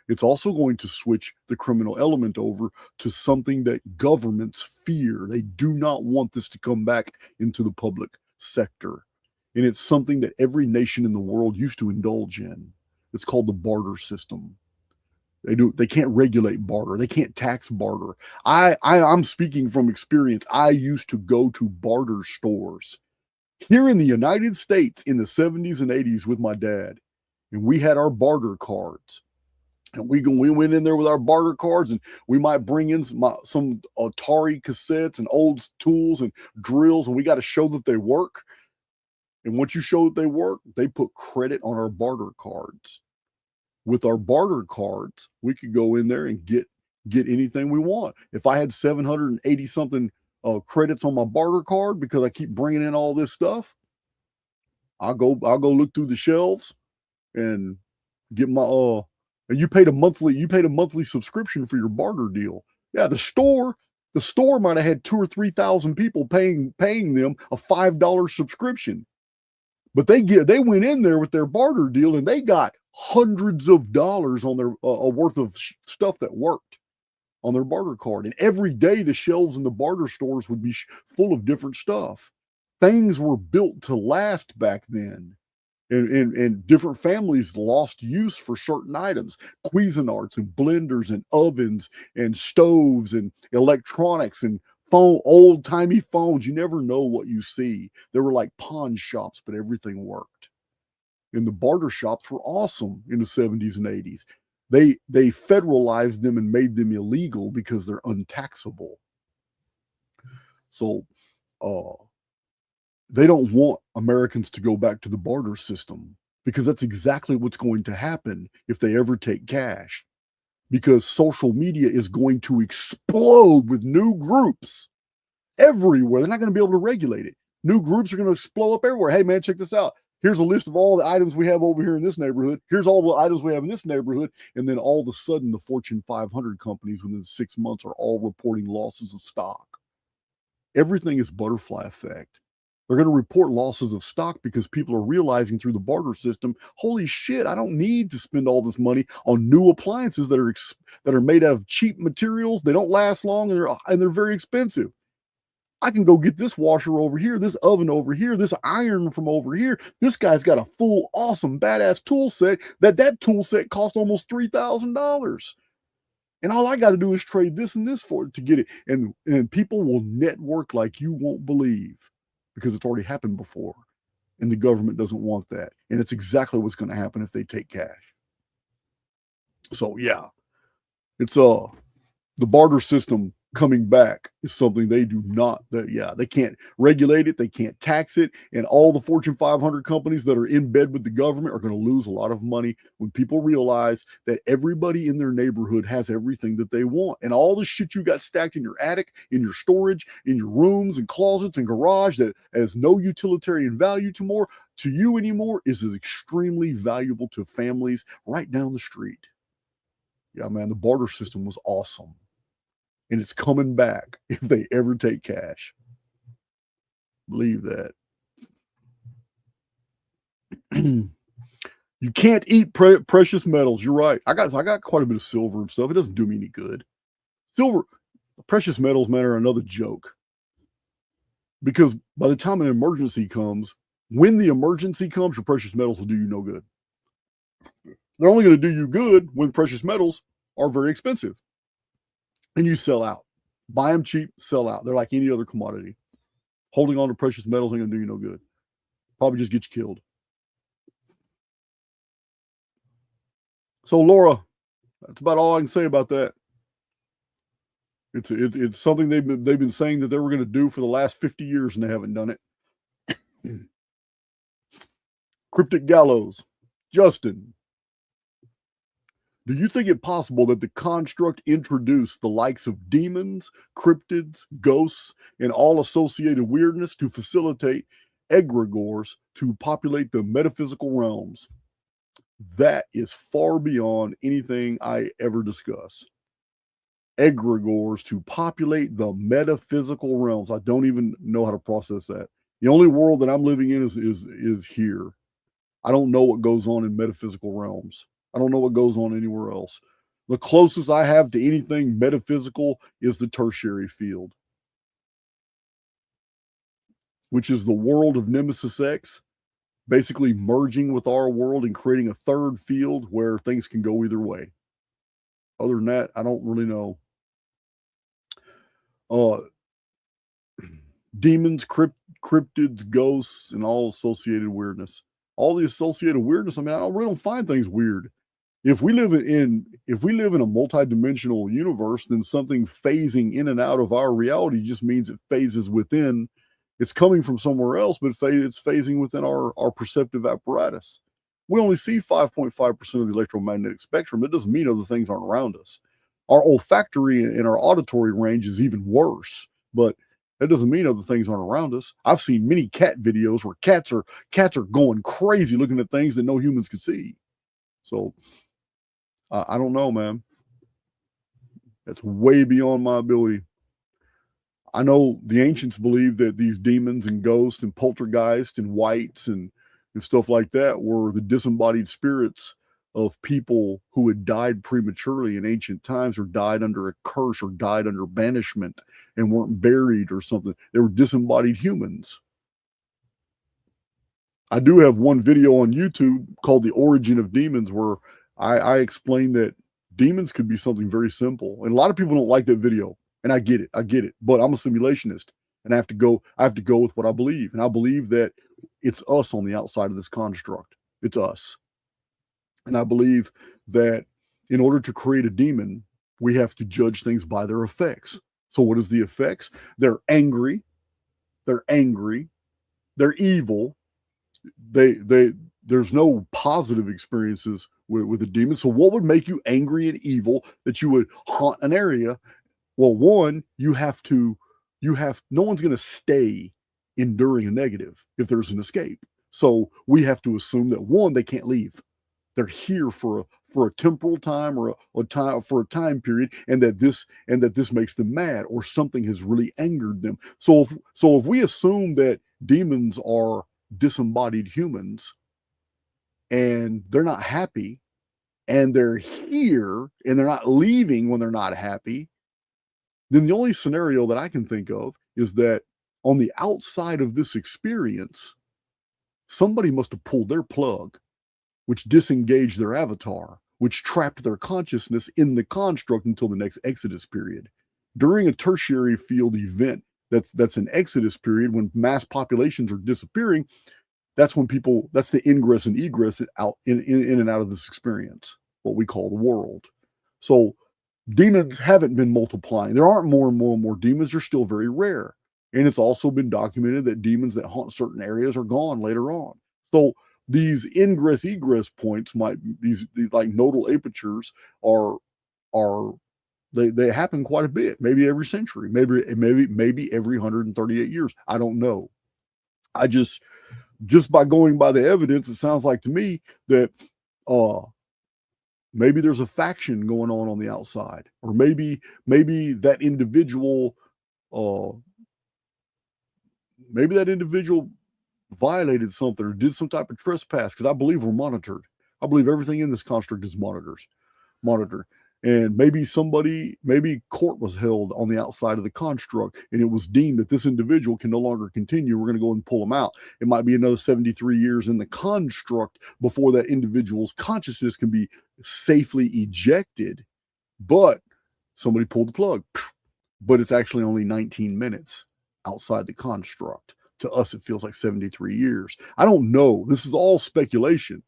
It's also going to switch the criminal element over to something that governments fear. They do not want this to come back into the public sector. And it's something that every nation in the world used to indulge in. It's called the barter system. They can't regulate barter. They can't tax barter. I'm speaking from experience. I used to go to barter stores here in the United States in the 70s and 80s with my dad. And we had our barter cards. And we went in there with our barter cards, and we might bring in some Atari cassettes and old tools and drills, and we got to show that they work. And once you show that they work, they put credit on our barter cards. With our barter cards, we could go in there and get anything we want. If I had 780 something credits on my barter card because I keep bringing in all this stuff, I'll go look through the shelves and get my and you paid a monthly subscription for your barter deal. Yeah, the store might have had 2,000 or 3,000 people paying them a $5 subscription. But they went in there with their barter deal and they got hundreds of dollars on their worth of stuff that worked on their barter card. And every day the shelves in the barter stores would be full of different stuff. Things were built to last back then. And different families lost use for certain items, Cuisinarts and blenders and ovens and stoves and electronics and old-timey phones. You never know what you see. They were like pawn shops, but everything worked. And the barter shops were awesome in the 70s and 80s. They federalized them and made them illegal because they're untaxable. So they don't want Americans to go back to the barter system because that's exactly what's going to happen if they ever take cash. Because social media is going to explode with new groups everywhere. They're not going to be able to regulate it. New groups are going to explode up everywhere. Hey, man, check this out. Here's a list of all the items we have over here in this neighborhood. Here's all the items we have in this neighborhood. And then all of a sudden, the Fortune 500 companies within 6 months are all reporting losses of stock. Everything is butterfly effect. They're going to report losses of stock because people are realizing through the barter system, holy shit, I don't need to spend all this money on new appliances that are made out of cheap materials. They don't last long and they're very expensive. I can go get this washer over here, this oven over here, this iron from over here. This guy's got a full, awesome, badass tool set. That tool set cost almost $3,000. And all I got to do is trade this and this for it to get it. And people will network like you won't believe because it's already happened before. And the government doesn't want that. And it's exactly what's going to happen if they take cash. So yeah, it's the barter system coming back is something they can't regulate it, they can't tax it, and all the Fortune 500 companies that are in bed with the government are going to lose a lot of money when people realize that everybody in their neighborhood has everything that they want, and all the shit you got stacked in your attic, in your storage, in your rooms and closets and garage that has no utilitarian value to you anymore is extremely valuable to families right down the street. Yeah, man, the barter system was awesome. And it's coming back if they ever take cash. Believe that. You can't eat precious metals. You're right. I got quite a bit of silver and stuff. It doesn't do me any good. Precious metals, man, are another joke. Because by the time an emergency comes, when the emergency comes, your precious metals will do you no good. They're only going to do you good when precious metals are very expensive. And you sell out. Buy them cheap, sell out. They're like any other commodity. Holding on to precious metals ain't going to do you no good. Probably just get you killed. So, Laura, that's about all I can say about that. It's something they've been saying that they were going to do for the last 50 years, and they haven't done it. Cryptic Gallows. Justin, do you think it possible that the construct introduced the likes of demons, cryptids, ghosts, and all associated weirdness to facilitate egregores to populate the metaphysical realms? That is far beyond anything I ever discuss. Egregores to populate the metaphysical realms. I don't even know how to process that. The only world that I'm living in is here. I don't know what goes on in metaphysical realms. I don't know what goes on anywhere else. The closest I have to anything metaphysical is the tertiary field, which is the world of Nemesis X, basically merging with our world and creating a third field where things can go either way. Other than that, I don't really know. Demons, cryptids, ghosts, and all associated weirdness. All the associated weirdness. I mean, I really don't find things weird. If we live in a multidimensional universe, then something phasing in and out of our reality just means it phases within. It's coming from somewhere else, but it's phasing within our perceptive apparatus. We only see 5.5% of the electromagnetic spectrum. It doesn't mean other things aren't around us. Our olfactory and our auditory range is even worse, but that doesn't mean other things aren't around us. I've seen many cat videos where cats are going crazy looking at things that no humans can see. So I don't know, man. That's way beyond my ability. I know the ancients believed that these demons and ghosts and poltergeists and wights and stuff like that were the disembodied spirits of people who had died prematurely in ancient times, or died under a curse, or died under banishment and weren't buried or something. They were disembodied humans. I do have one video on YouTube called The Origin of Demons, where I explain that demons could be something very simple. And a lot of people don't like that video. And I get it. But I'm a simulationist, and I have to go with what I believe. And I believe that it's us on the outside of this construct. It's us. And I believe that in order to create a demon, we have to judge things by their effects. So what is the effects? They're angry. They're evil. There's no positive experiences with a demon. So what would make you angry and evil that you would haunt an area? Well, one, no one's going to stay enduring a negative if there's an escape. So we have to assume that, one, they can't leave. They're here for a temporal time, or a time period, and that this makes them mad, or something has really angered them. So if we assume that demons are disembodied humans and they're not happy, and they're here and they're not leaving when they're not happy, then the only scenario that I can think of is that on the outside of this experience, somebody must have pulled their plug, which disengaged their avatar, which trapped their consciousness in the construct until the next Exodus period. During a tertiary field event, that's an Exodus period when mass populations are disappearing. That's the ingress and egress out in and out of this experience, what we call the world. So demons haven't been multiplying. There aren't more and more demons. They're still very rare. And it's also been documented that demons that haunt certain areas are gone later on. So these ingress egress points these like nodal apertures they happen quite a bit, maybe every century, maybe every 138 years. I don't know. I just by going by the evidence, it sounds like to me that maybe there's a faction going on the outside, or maybe that individual violated something or did some type of trespass, because I believe we're monitored. I believe everything in this construct is monitored. And maybe court was held on the outside of the construct, and it was deemed that this individual can no longer continue. We're going to go and pull him out. It might be another 73 years in the construct before that individual's consciousness can be safely ejected. But somebody pulled the plug. But it's actually only 19 minutes outside the construct. To us, it feels like 73 years. I don't know. This is all speculation.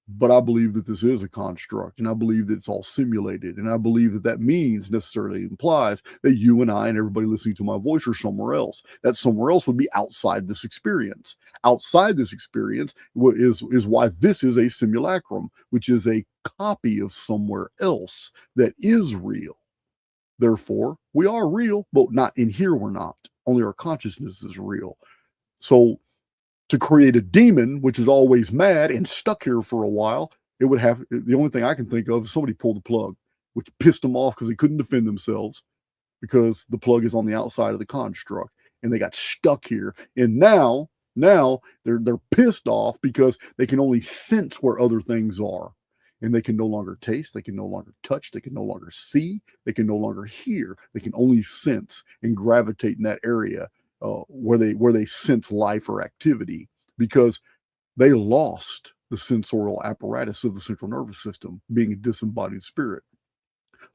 But I believe that this is a construct, and I believe that it's all simulated, and I believe that that means necessarily implies that you and I and everybody listening to my voice are somewhere else. That somewhere else would be outside this experience. Outside this experience is why this is a simulacrum, which is a copy of somewhere else that is real. Therefore, we are real, but not in here. We're not. Only our consciousness is real. So to create a demon, which is always mad and stuck here for a while, it would have, the only thing I can think of is somebody pulled the plug, which pissed them off because they couldn't defend themselves because the plug is on the outside of the construct and they got stuck here. And now they're pissed off because they can only sense where other things are. And they can no longer taste, they can no longer touch, they can no longer see, they can no longer hear, they can only sense and gravitate in that area where they sense life or activity, because they lost the sensorial apparatus of the central nervous system, being a disembodied spirit,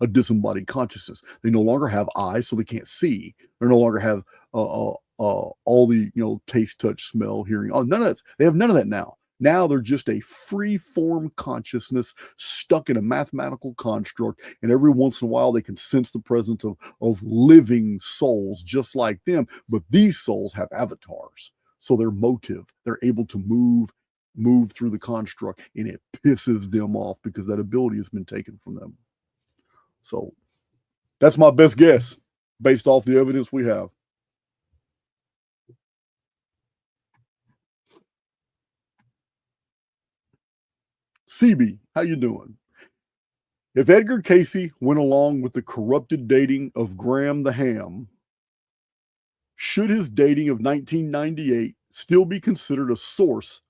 a disembodied consciousness. They no longer have eyes, so they can't see. They no longer have all the taste, touch, smell, hearing. Oh, none of that. They have none of that now. Now they're just a free form consciousness stuck in a mathematical construct. And every once in a while, they can sense the presence of living souls just like them. But these souls have avatars. So they're motive. They're able to move through the construct, and it pisses them off because that ability has been taken from them. So that's my best guess based off the evidence we have. CB, how you doing? If Edgar Cayce went along with the corrupted dating of Graham the Ham, should his dating of 1998 still be considered a source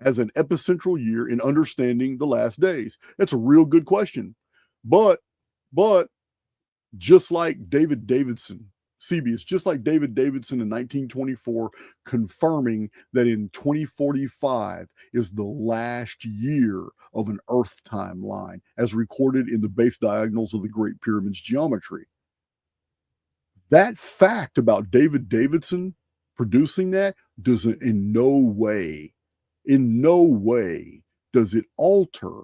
as an epicentral year in understanding the last days? That's a real good question. But just like David Davidson, CB, it's just like David Davidson in 1924 confirming that in 2045 is the last year of an Earth timeline as recorded in the base diagonals of the Great Pyramid's geometry. That fact about David Davidson producing that doesn't in no way does it alter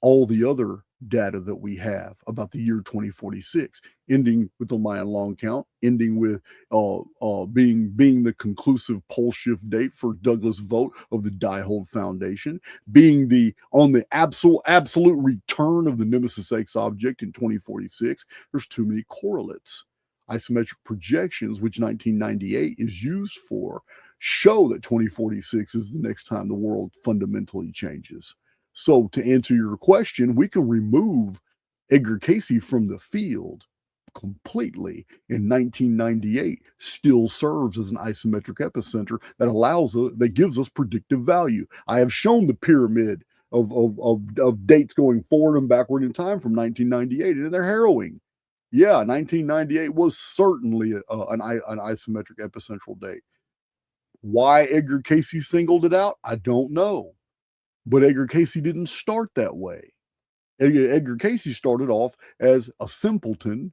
all the other data that we have about the year 2046, ending with the Mayan long count, ending with being the conclusive pole shift date for Douglas vote of the Diehold Foundation, being on the absolute return of the Nemesis X object in 2046. There's too many correlates. Isometric projections, which 1998 is used for, show that 2046 is the next time the world fundamentally changes. So to answer your question, we can remove Edgar Cayce from the field completely. In 1998 still serves as an isometric epicenter that gives us predictive value. I have shown the pyramid of dates going forward and backward in time from 1998, and they're harrowing. Yeah, 1998 was certainly an isometric epicentral date. Why Edgar Cayce singled it out, I don't know. But Edgar Cayce didn't start that way. Edgar Cayce started off as a simpleton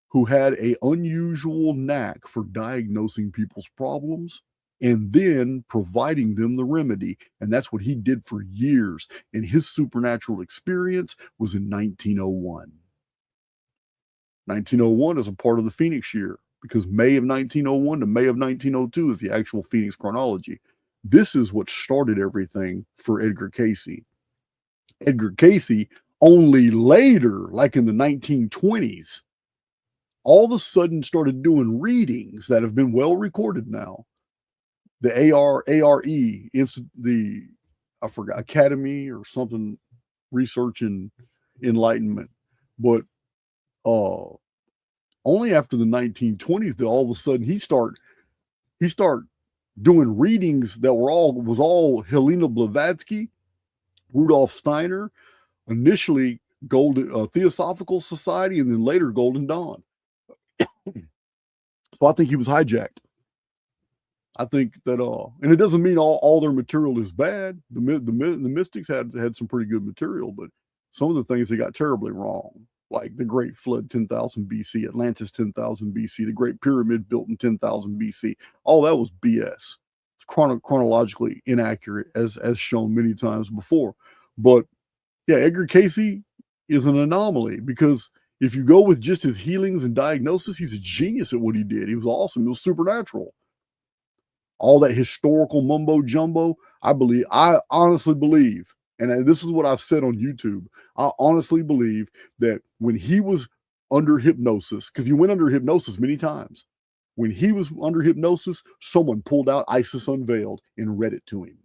who had an unusual knack for diagnosing people's problems and then providing them the remedy. And that's what he did for years. And his supernatural experience was in 1901. 1901 is a part of the Phoenix year because May of 1901 to May of 1902 is the actual Phoenix chronology. This is what started everything for Edgar Cayce. Edgar Cayce only later, like in the 1920s, all of a sudden started doing readings that have been well recorded now. The ARE, I forgot, Academy or something, Research and Enlightenment. But only after the 1920s that all of a sudden he start doing readings that was all Helena Blavatsky, Rudolf Steiner, initially Theosophical Society, and then later Golden Dawn. So I think he was hijacked. I think that and it doesn't mean all their material is bad. The mystics had some pretty good material, but some of the things they got terribly wrong, like the Great Flood 10,000 BC, Atlantis 10,000 BC, the Great Pyramid built in 10,000 BC. All that was BS. It's chronologically inaccurate, as shown many times before. But yeah, Edgar Cayce is an anomaly, because if you go with just his healings and diagnosis, he's a genius at what he did. He was awesome. It was supernatural. All that historical mumbo jumbo, I honestly believe, and this is what I've said on YouTube, I honestly believe that when he was under hypnosis, because he went under hypnosis many times, when he was under hypnosis, someone pulled out Isis Unveiled and read it to him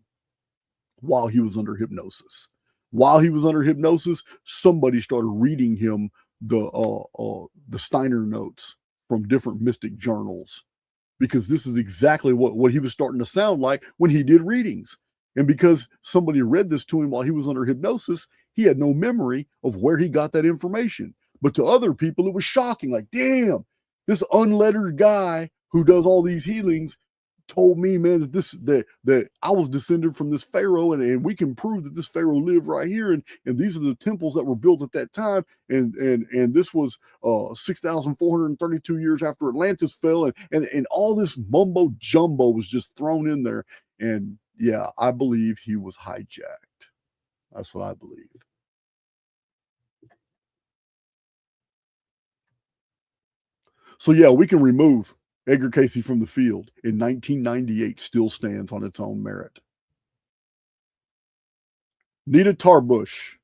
while he was under hypnosis. While he was under hypnosis, somebody started reading him the Steiner notes from different mystic journals, because this is exactly what he was starting to sound like when he did readings. And because somebody read this to him while he was under hypnosis, he had no memory of where he got that information. But to other people, it was shocking. Like, damn, this unlettered guy who does all these healings told me, man, that I was descended from this pharaoh, and we can prove that this pharaoh lived right here, and these are the temples that were built at that time, and this was 6,432 years after Atlantis fell, and all this mumbo jumbo was just thrown in there. And yeah, I believe he was hijacked. That's what I believe. So yeah, we can remove Edgar Cayce from the field in 1998 still stands on its own merit. Nita Tarbush,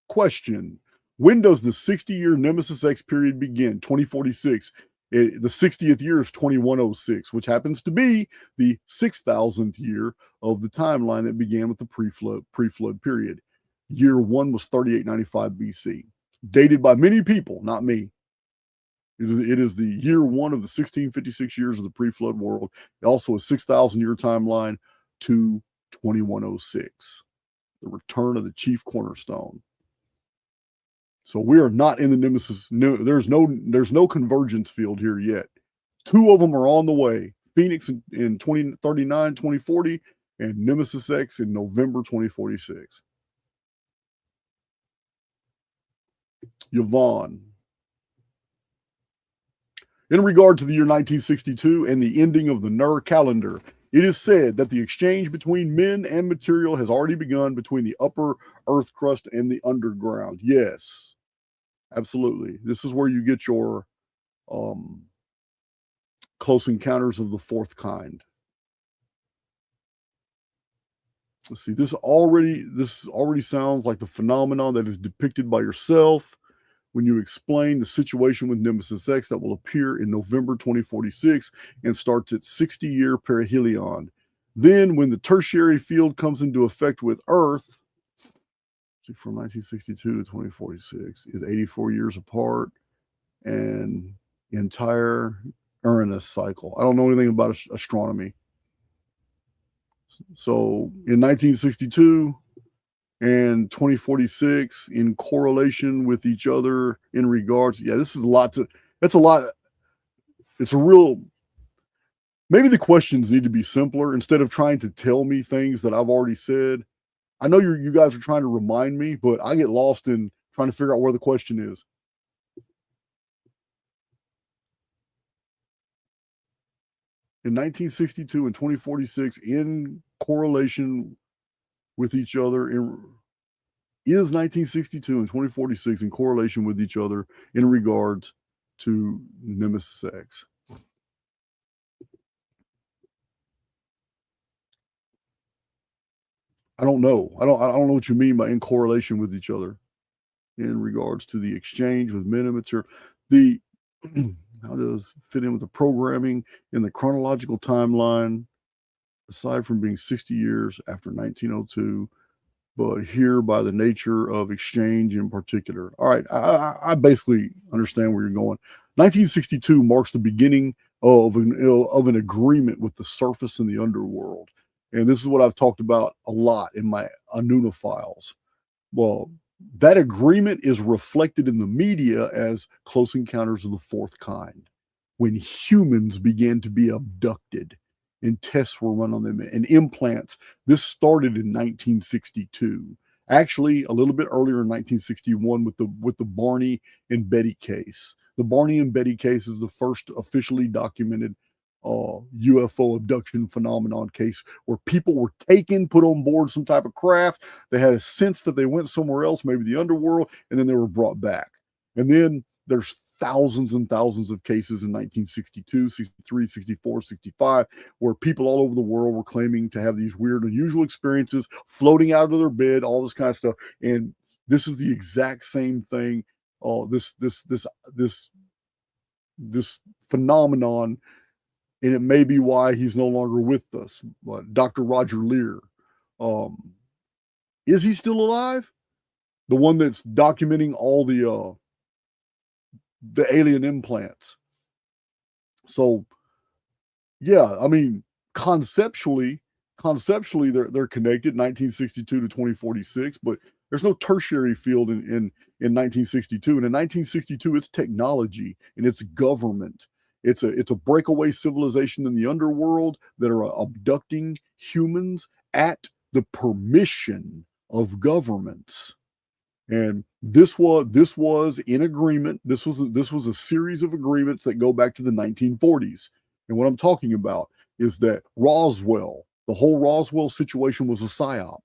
question: when does the 60-year Nemesis X period begin? 2046. The 60th year is 2106, which happens to be the 6,000th year of the timeline that began with the pre-flood period. Year one was 3895 BC, dated by many people, not me. It is the year one of the 1656 years of the pre-flood world. Also a 6,000-year timeline to 2106, the return of the chief cornerstone. So we are not in the Nemesis. There's no convergence field here yet. Two of them are on the way. Phoenix in 2039, 2040, and Nemesis X in November 2046. Yvonne. In regard to the year 1962 and the ending of the Ner calendar, it is said that the exchange between men and material has already begun between the upper earth crust and the underground. Yes, absolutely. This is where you get your close encounters of the fourth kind. Let's see. This already sounds like the phenomenon that is depicted by yourself when you explain the situation with Nemesis X that will appear in November 2046 and starts at 60-year perihelion. Then, when the tertiary field comes into effect with Earth, from 1962 to 2046 is 84 years apart, and entire Uranus cycle. I don't know anything about astronomy. So, in 1962 and 2046 in correlation with each other in regards, yeah, this is that's a lot. It's a real, maybe the questions need to be simpler instead of trying to tell me things that I've already said. I know you guys are trying to remind me, but I get lost in trying to figure out where the question is. In 1962 and 2046 in correlation with each other is 1962 and 2046 in correlation with each other in regards to Nemesis X. I don't know. I don't know what you mean by in correlation with each other in regards to the exchange with men and material. How does it fit in with the programming in the chronological timeline, aside from being 60 years after 1902, but here by the nature of exchange in particular? All right, I basically understand where you're going. 1962 marks the beginning of an agreement with the surface and the underworld. And this is what I've talked about a lot in my Anuna files. Well, that agreement is reflected in the media as Close Encounters of the Fourth Kind, when humans began to be abducted and tests were run on them and implants. This started in 1962. Actually, a little bit earlier in 1961 with the Barney and Betty case. The Barney and Betty case is the first officially documented UFO abduction phenomenon case where people were taken, put on board some type of craft. They had a sense that they went somewhere else, maybe the underworld, and then they were brought back. And then there's thousands and thousands of cases in 1962, 63, 64, 65, where people all over the world were claiming to have these weird, unusual experiences, floating out of their bed, all this kind of stuff. And this is the exact same thing. This phenomenon, and it may be why he's no longer with us. But Dr. Roger Leir, is he still alive? The one that's documenting all the alien implants. So, yeah, I mean, conceptually, they're connected, 1962 to 2046, but there's no tertiary field in 1962. And in 1962, it's technology and it's government. It's a breakaway civilization in the underworld that are abducting humans at the permission of governments. And this was in agreement. This was a series of agreements that go back to the 1940s. And what I'm talking about is that Roswell, the whole Roswell situation was a psyop.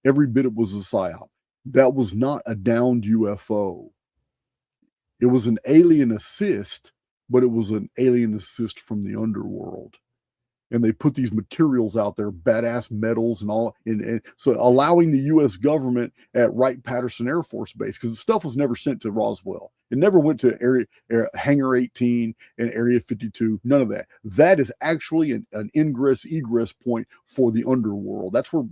Every bit it was a psyop. That was not a downed UFO. It was an alien assist, but it was an alien assist from the underworld. And they put these materials out there, badass metals and all, and so allowing the U.S. government at Wright-Patterson Air Force Base, because the stuff was never sent to Roswell. It never went to Hangar 18 and Area 52. None of that. That is actually an ingress egress point for the underworld. That's where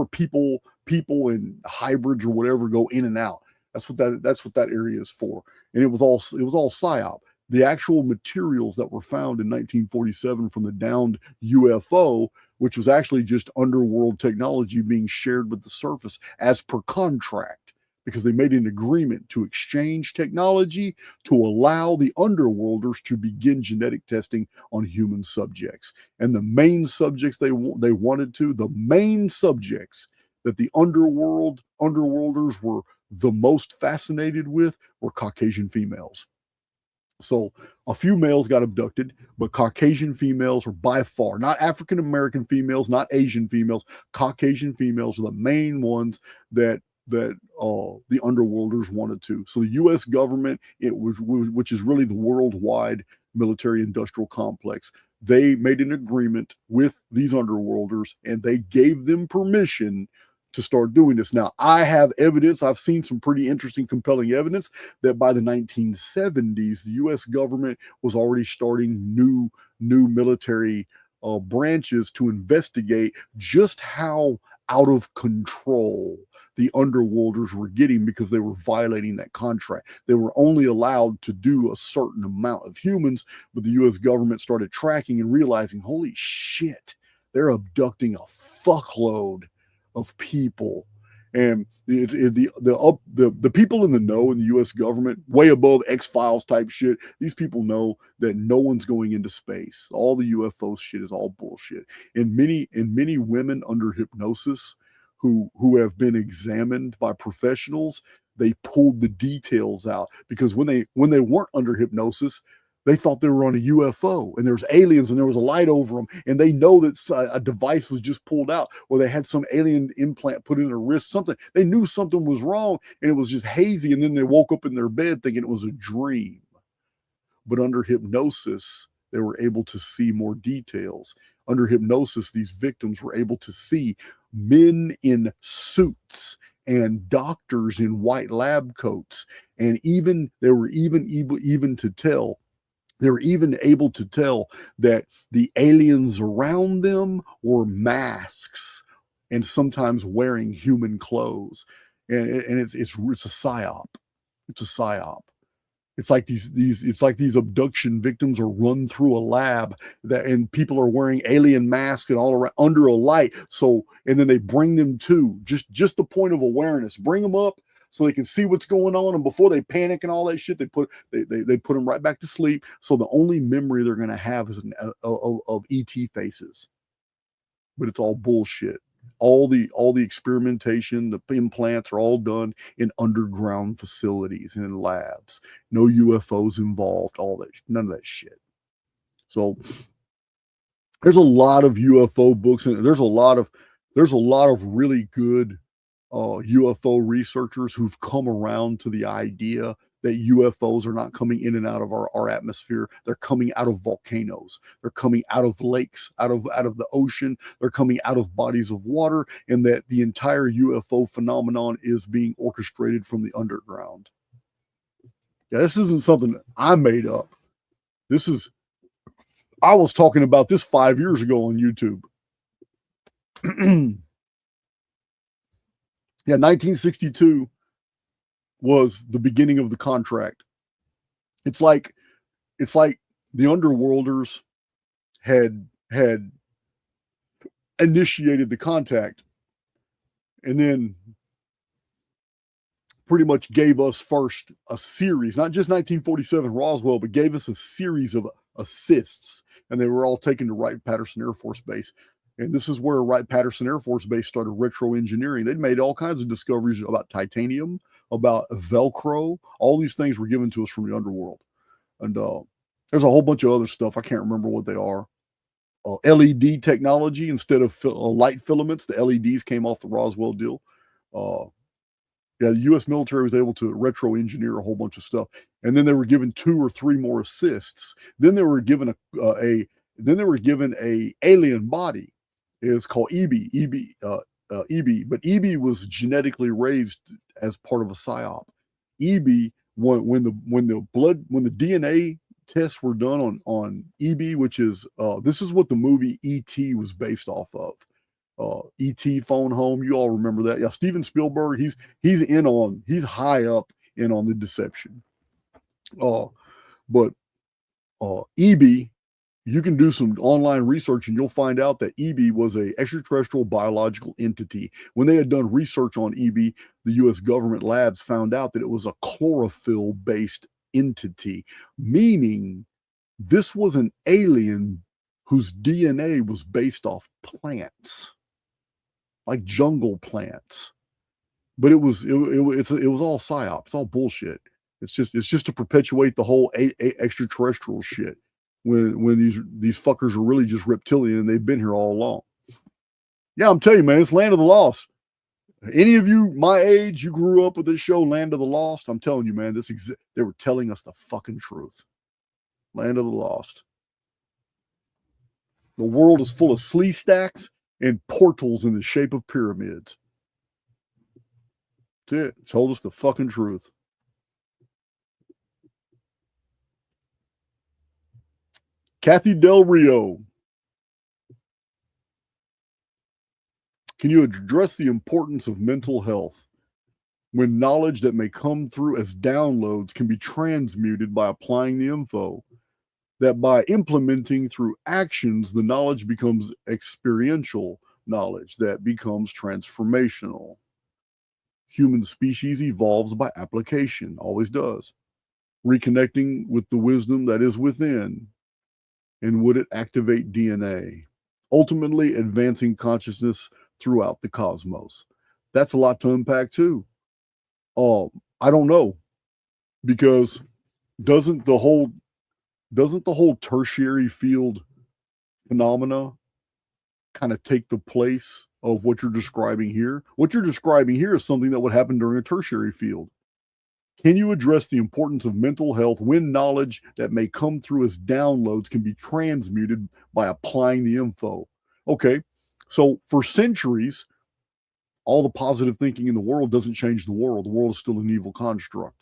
people and hybrids or whatever go in and out. That's what that area is for. And it was all psyop. The actual materials that were found in 1947 from the downed UFO, which was actually just underworld technology being shared with the surface as per contract, because they made an agreement to exchange technology to allow the underworlders to begin genetic testing on human subjects. And the main subjects the main subjects that the underworlders were the most fascinated with were Caucasian females. So a few males got abducted, but Caucasian females were by far, not African American females, not Asian females. Caucasian females are the main ones that the underworlders wanted to. So the U.S. government, which is really the worldwide military industrial complex, they made an agreement with these underworlders and they gave them permission to start doing this. Now, I have evidence. I've seen some pretty interesting, compelling evidence that by the 1970s, the U.S. government was already starting new military branches to investigate just how out of control the underworlders were getting because they were violating that contract. They were only allowed to do a certain amount of humans, but the U.S. government started tracking and realizing, holy shit, they're abducting a fuckload of people. And the people in the know in the U.S. government, way above X-Files type shit, these people know that no one's going into space. All the UFO shit is all bullshit. And many women under hypnosis who have been examined by professionals, they pulled the details out, because when they weren't under hypnosis, they thought they were on a UFO and there was aliens and there was a light over them. And they know that a device was just pulled out, or they had some alien implant put in their wrist, something. They knew something was wrong and it was just hazy. And then they woke up in their bed thinking it was a dream. But under hypnosis, they were able to see more details. Under hypnosis, these victims were able to see men in suits and doctors in white lab coats. And they were even able to tell that the aliens around them were masks and sometimes wearing human clothes. And it's a psyop. It's a psyop. It's like these abduction victims are run through a lab and people are wearing alien masks and all around under a light. So, and then they bring them to just the point of awareness, bring them up so they can see what's going on. And before they panic and all that shit, they put them right back to sleep. So the only memory they're going to have is of ET faces, but it's all bullshit. All the experimentation, the implants are all done in underground facilities and in labs. No UFOs involved. None of that shit. So there's a lot of UFO books, and there's a lot of really good UFO researchers who've come around to the idea that UFOs are not coming in and out of our atmosphere. They're coming out of volcanoes. They're coming out of lakes, out of the ocean. They're coming out of bodies of water, and that the entire UFO phenomenon is being orchestrated from the underground. Yeah, this isn't something I made up. I was talking about this 5 years ago on YouTube. Yeah, 1962 was the beginning of the contract. It's like the underworlders had initiated the contact, and then pretty much gave us first a series, not just 1947 Roswell, but gave us a series of assists, and they were all taken to Wright-Patterson Air Force Base. And this is where Wright-Patterson Air Force Base started retro engineering. They'd made all kinds of discoveries about titanium, about Velcro. All these things were given to us from the underworld. And there's a whole bunch of other stuff. I can't remember what they are. LED technology instead of light filaments. The LEDs came off the Roswell deal. Yeah, the U.S. military was able to retro engineer a whole bunch of stuff. And then they were given 2 or 3 more assists. Then they were given a alien body. It's called EB, but EB was genetically raised as part of a psyop. EB, when the DNA tests were done on EB, which is this is what the movie E.T. was based off of. E.T. Phone Home, you all remember that? Yeah, Steven Spielberg, he's high up in on the deception. But EB. You can do some online research and you'll find out that EB was an extraterrestrial biological entity. When they had done research on EB, the U.S. government labs found out that it was a chlorophyll-based entity, meaning this was an alien whose DNA was based off plants, like jungle plants. But it was all psyop. It's all bullshit. It's just to perpetuate the whole extraterrestrial shit. When these fuckers are really just reptilian and they've been here all along. Yeah, I'm telling you, man, it's Land of the Lost. Any of you my age, you grew up with this show, Land of the Lost. I'm telling you, man, they were telling us the fucking truth. Land of the Lost. The world is full of slee stacks and portals in the shape of pyramids. That's it. Told us the fucking truth. Kathy Del Rio. Can you address the importance of mental health when knowledge that may come through as downloads can be transmuted by applying the info? That by implementing through actions, the knowledge becomes experiential knowledge that becomes transformational. Human species evolves by application, always does. Reconnecting with the wisdom that is within. And would it activate DNA? Ultimately advancing consciousness throughout the cosmos. That's a lot to unpack too. I don't know, because doesn't the whole tertiary field phenomena kind of take the place of what you're describing here? What you're describing here is something that would happen during a tertiary field. Can you address the importance of mental health when knowledge that may come through as downloads can be transmuted by applying the info? Okay, so for centuries, all the positive thinking in the world doesn't change the world. The world is still an evil construct.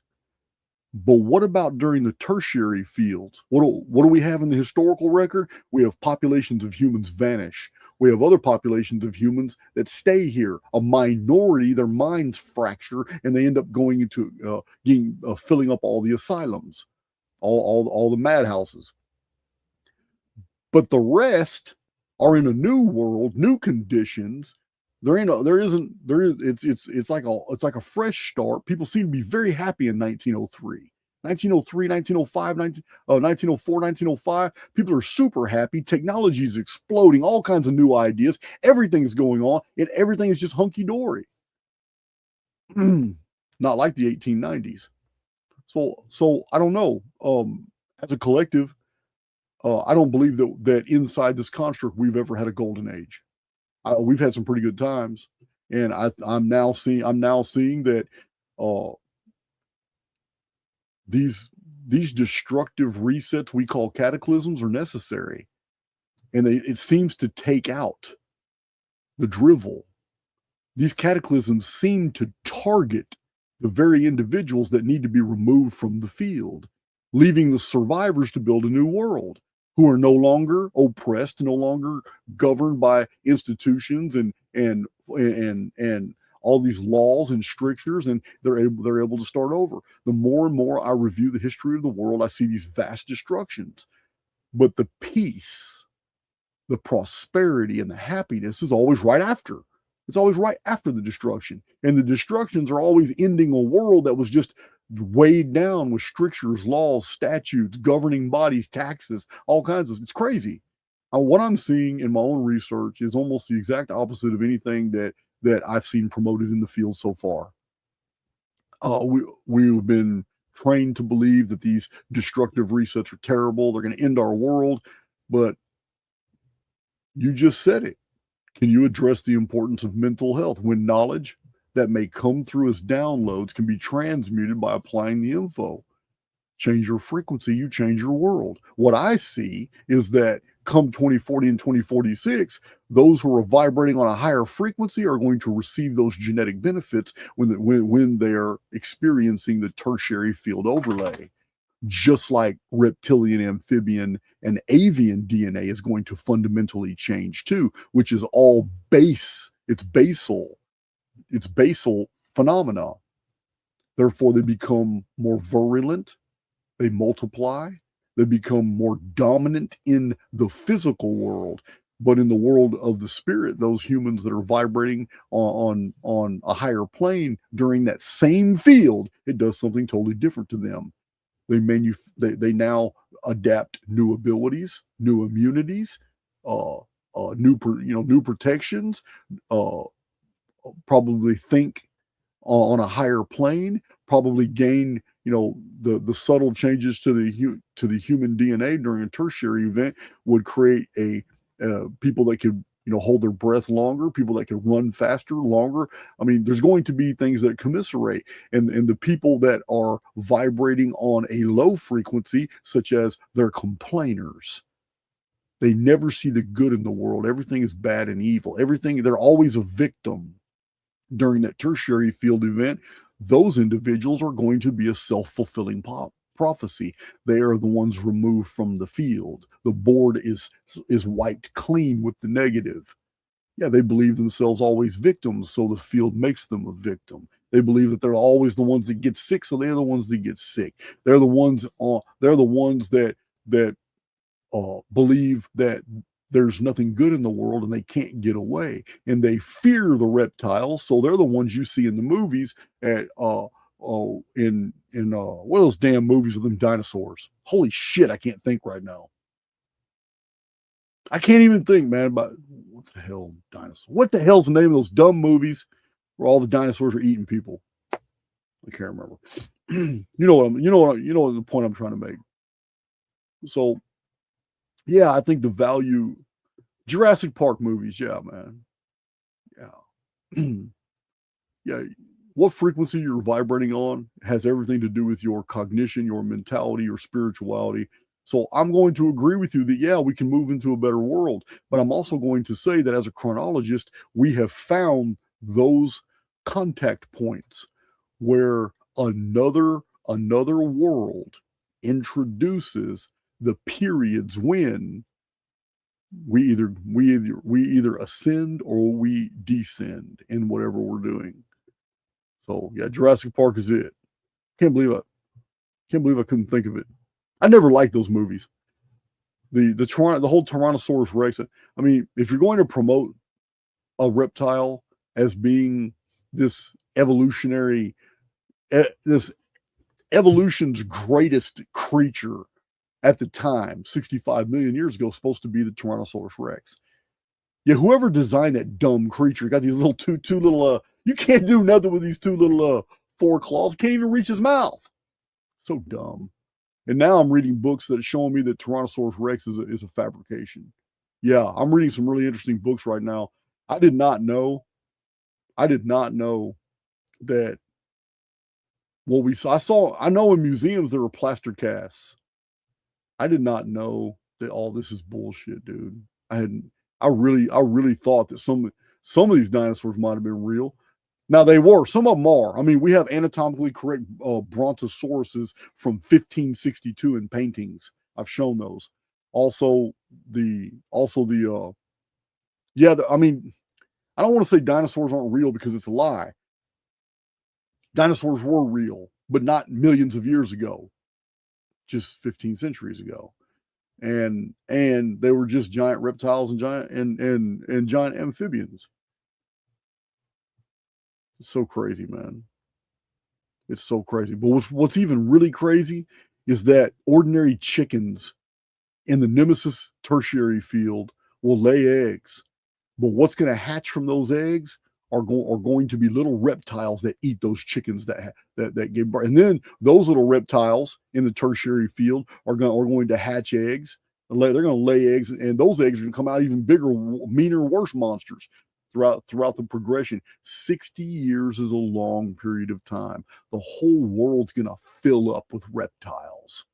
But what about during the tertiary fields? What do we have in the historical record? We have populations of humans vanish. We have other populations of humans that stay here. A minority, their minds fracture, and they end up going into filling up all the asylums, all the madhouses. But the rest are in a new world, new conditions. It's like a fresh start. People seem to be very happy in 1903. 1903, 1905, 1904, 1905. People are super happy. Technology is exploding. All kinds of new ideas. Everything's going on, and everything is just hunky-dory. Not like the 1890s. So I don't know. As a collective, I don't believe that inside this construct we've ever had a golden age. We've had some pretty good times, and I'm now seeing that these destructive resets we call cataclysms are necessary, and it seems to take out the drivel. These cataclysms seem to target the very individuals that need to be removed from the field, leaving the survivors to build a new world, who are no longer oppressed, no longer governed by institutions and all these laws and strictures, and they're able to start over. The more and more I review the history of the world, I see these vast destructions, but the peace, the prosperity, and the happiness is always right after. It's always right after the destruction. And the destructions are always ending a world that was just weighed down with strictures, laws, statutes, governing bodies, taxes, all kinds of, it's crazy. What I'm seeing in my own research is almost the exact opposite of anything that I've seen promoted in the field so far. We've been trained to believe that these destructive resets are terrible. They're going to end our world. But you just said it. Can you address the importance of mental health when knowledge that may come through as downloads can be transmuted by applying the info? Change your frequency, you change your world. What I see is that come 2040 and 2046, those who are vibrating on a higher frequency are going to receive those genetic benefits when they're experiencing the tertiary field overlay. Just like reptilian, amphibian, and avian DNA is going to fundamentally change too, which is all base. It's basal phenomena. Therefore, they become more virulent, they multiply, they become more dominant in the physical world. But in the world of the spirit, those humans that are vibrating on a higher plane during that same field, it does something totally different to them. They now adapt new abilities, new immunities, new protections, probably think on a higher plane, probably gain the subtle changes to the human DNA during a tertiary event would create people that could hold their breath longer, people that can run faster, longer. I mean, there's going to be things that commiserate. And the people that are vibrating on a low frequency, such as they're complainers, they never see the good in the world. Everything is bad and evil. They're always a victim. During that tertiary field event, those individuals are going to be a self-fulfilling prophecy. They are the ones removed from the field. The board is wiped clean with the negative. Yeah, they believe themselves always victims, so the field makes them a victim. They believe that they're always the ones that get sick, so they're the ones that get sick. They're the ones that believe that there's nothing good in the world and they can't get away, and they fear the reptiles, so they're the ones you see in the movies in what are those damn movies with them dinosaurs? Holy shit, I can't think right now. I can't even think, man, about what the hell dinosaur. What the hell's the name of those dumb movies where all the dinosaurs are eating people? I can't remember. You know the point I'm trying to make. So yeah, I think the value, Jurassic Park movies, yeah, man. Yeah. Yeah. What frequency you're vibrating on has everything to do with your cognition, your mentality, your spirituality. So I'm going to agree with you that, yeah, we can move into a better world. But I'm also going to say that as a chronologist, we have found those contact points where another world introduces the periods when we either ascend or we descend in whatever we're doing. So yeah, Jurassic Park is it. Can't believe I couldn't think of it. I never liked those movies. The whole Tyrannosaurus Rex. I mean, if you're going to promote a reptile as being this evolution's greatest creature at the time, 65 million years ago, supposed to be the Tyrannosaurus Rex. Yeah, whoever designed that dumb creature got these little two little you can't do nothing with these two little 4 claws. Can't even reach his mouth. So dumb. And now I'm reading books that are showing me that Tyrannosaurus Rex is a fabrication. Yeah, I'm reading some really interesting books right now. I did not know that what we saw. I know in museums there were plaster casts. I did not know that all this is bullshit, dude. I really thought that some of these dinosaurs might have been real. Now they were. Some of them are. I mean, we have anatomically correct brontosauruses from 1562 in paintings. I've shown those. Also the I mean, I don't want to say dinosaurs aren't real because it's a lie. Dinosaurs were real, but not millions of years ago, just 15 centuries ago. And they were just giant reptiles and giant amphibians. It's so crazy, man. It's so crazy. But what's even really crazy is that ordinary chickens in the Nemesis tertiary field will lay eggs. But what's going to hatch from those eggs are going to be little reptiles that eat those chickens that give birth. And then those little reptiles in the tertiary field are going to hatch eggs. They're going to lay eggs, and those eggs are going to come out even bigger, meaner, worse monsters throughout the progression. 60 years is a long period of time. The whole world's going to fill up with reptiles.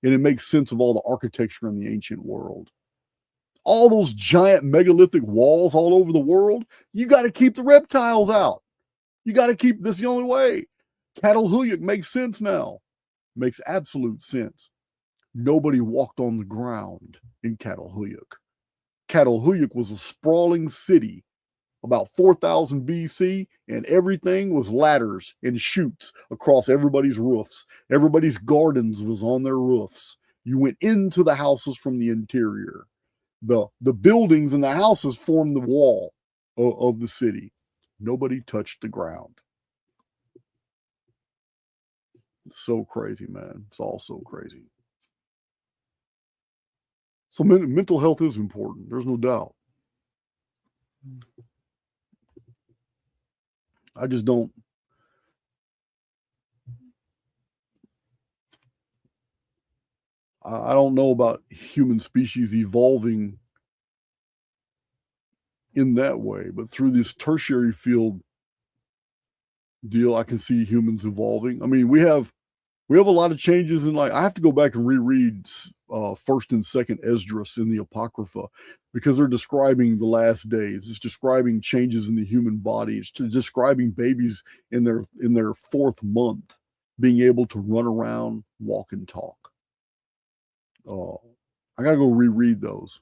And it makes sense of all the architecture in the ancient world. All those giant megalithic walls all over the world, you got to keep the reptiles out. You got to keep this the only way. Catalhuyuk makes sense now. Makes absolute sense. Nobody walked on the ground in Catalhuyuk. Catalhuyuk was a sprawling city about 4000 BC, and everything was ladders and chutes across everybody's roofs. Everybody's gardens was on their roofs. You went into the houses from the interior. The buildings and the houses formed the wall of the city. Nobody touched the ground. It's so crazy, man. It's all so crazy. So mental health is important. There's no doubt. I just don't. I don't know about human species evolving in that way, but through this tertiary field deal, I can see humans evolving. I mean, we have a lot of changes in, like, I have to go back and reread first and second Esdras in the Apocrypha, because they're describing the last days. It's describing changes in the human body. It's describing babies in their fourth month being able to run around, walk, and talk. I gotta go reread those.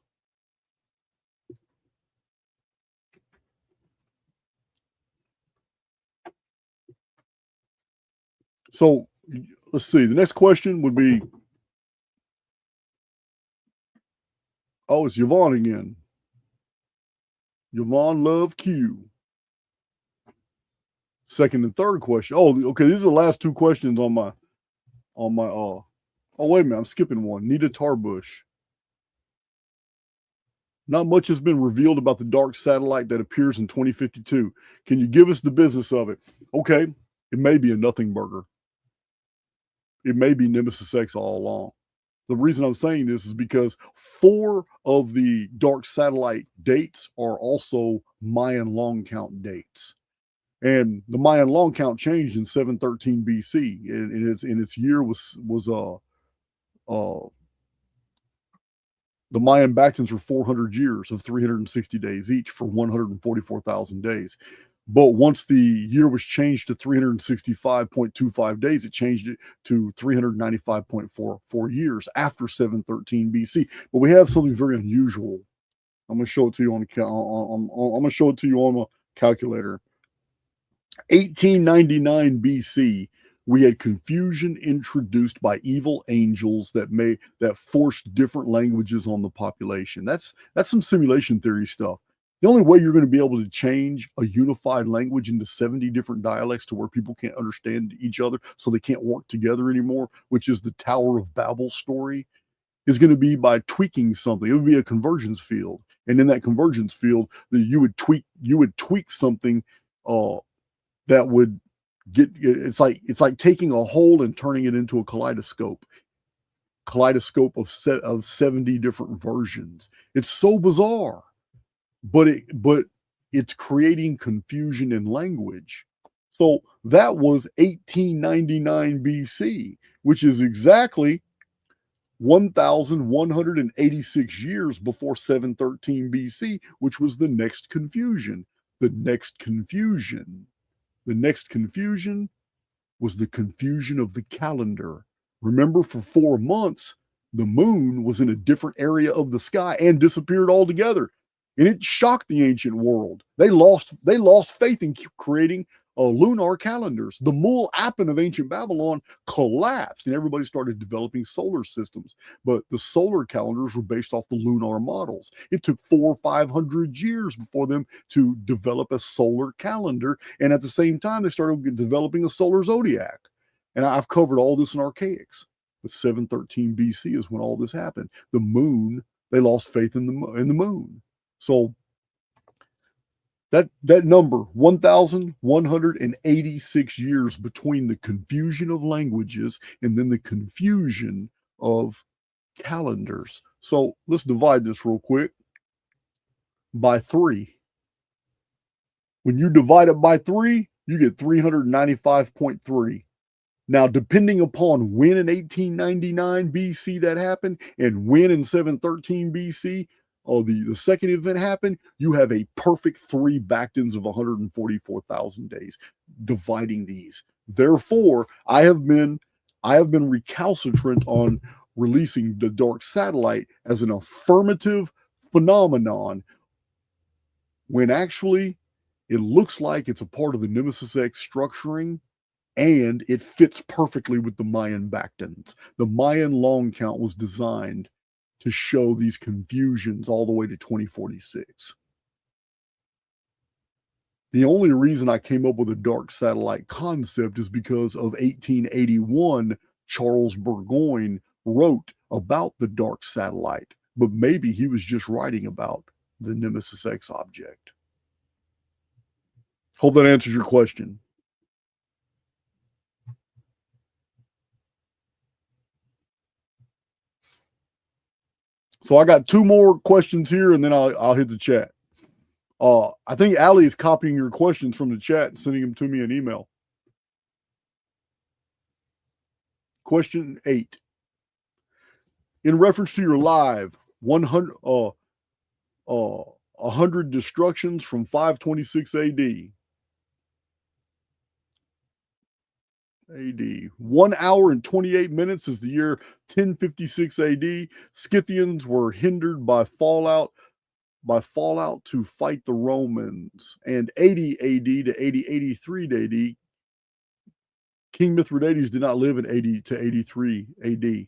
So let's see. The next question would be, it's Yvonne again. Yvonne Love Q. Second and third question. Oh, okay. These are the last two questions on my. Oh, wait a minute. I'm skipping one. Nita Tarbush. Not much has been revealed about the dark satellite that appears in 2052. Can you give us the business of it? Okay. It may be a nothing burger. It may be Nemesis X all along. The reason I'm saying this is because 4 of the dark satellite dates are also Mayan long count dates. And the Mayan long count changed in 713 BC. And its year was the Mayan Bactans were 400 years of 360 days each for 144,000 days. But once the year was changed to 365.25 days, it changed it to 395.44 years after 713 BC. But we have something very unusual. I'm going to show it to you I'm going to show it to you on a calculator. 1899 BC, we had confusion introduced by evil angels that forced different languages on the population. That's some simulation theory stuff. The only way you're going to be able to change a unified language into 70 different dialects to where people can't understand each other, so they can't work together anymore, which is the Tower of Babel story, is going to be by tweaking something. It would be a convergence field, and in that convergence field, you would tweak something that would get. It's like taking a hole and turning it into a kaleidoscope. kaleidoscope of 70 different versions. It's so bizarre, but it's creating confusion in language. So that was 1899 BC, which is exactly 1,186 years before 713 BC, which was the next confusion. The next confusion was the confusion of the calendar. Remember, for 4 months, the moon was in a different area of the sky and disappeared altogether. And it shocked the ancient world. They lost faith in creating lunar calendars. The Mul-Apen of ancient Babylon collapsed, and everybody started developing solar systems. But the solar calendars were based off the lunar models. It took 400 or 500 years before them to develop a solar calendar, and at the same time, they started developing a solar zodiac. And I've covered all this in Archaics. But 713 BC is when all this happened. The moon, they lost faith in the moon. So that number, 1,186 years between the confusion of languages and then the confusion of calendars. So let's divide this real quick by 3. When you divide it by 3, you get 395.3. Now, depending upon when in 1899 BC that happened and when in 713 BC the second event happened, you have a perfect 3 Bactans of 144,000 days dividing these. Therefore, I have been recalcitrant on releasing the dark satellite as an affirmative phenomenon when actually it looks like it's a part of the Nemesis X structuring, and it fits perfectly with the Mayan Bactans. The Mayan long count was designed to show these confusions all the way to 2046. The only reason I came up with a dark satellite concept is because of 1881, Charles Burgoyne wrote about the dark satellite, but maybe he was just writing about the Nemesis X object. Hope that answers your question. So I got 2 more questions here, and then I'll hit the chat. I think Allie is copying your questions from the chat and sending them to me in email. Question 8. In reference to your live 100 destructions from 526 AD. 1 hour and 28 minutes is the year 1056 AD. Scythians were hindered by fallout to fight the Romans. And 80 AD to 83 AD, King Mithridates did not live in 80 to 83 AD.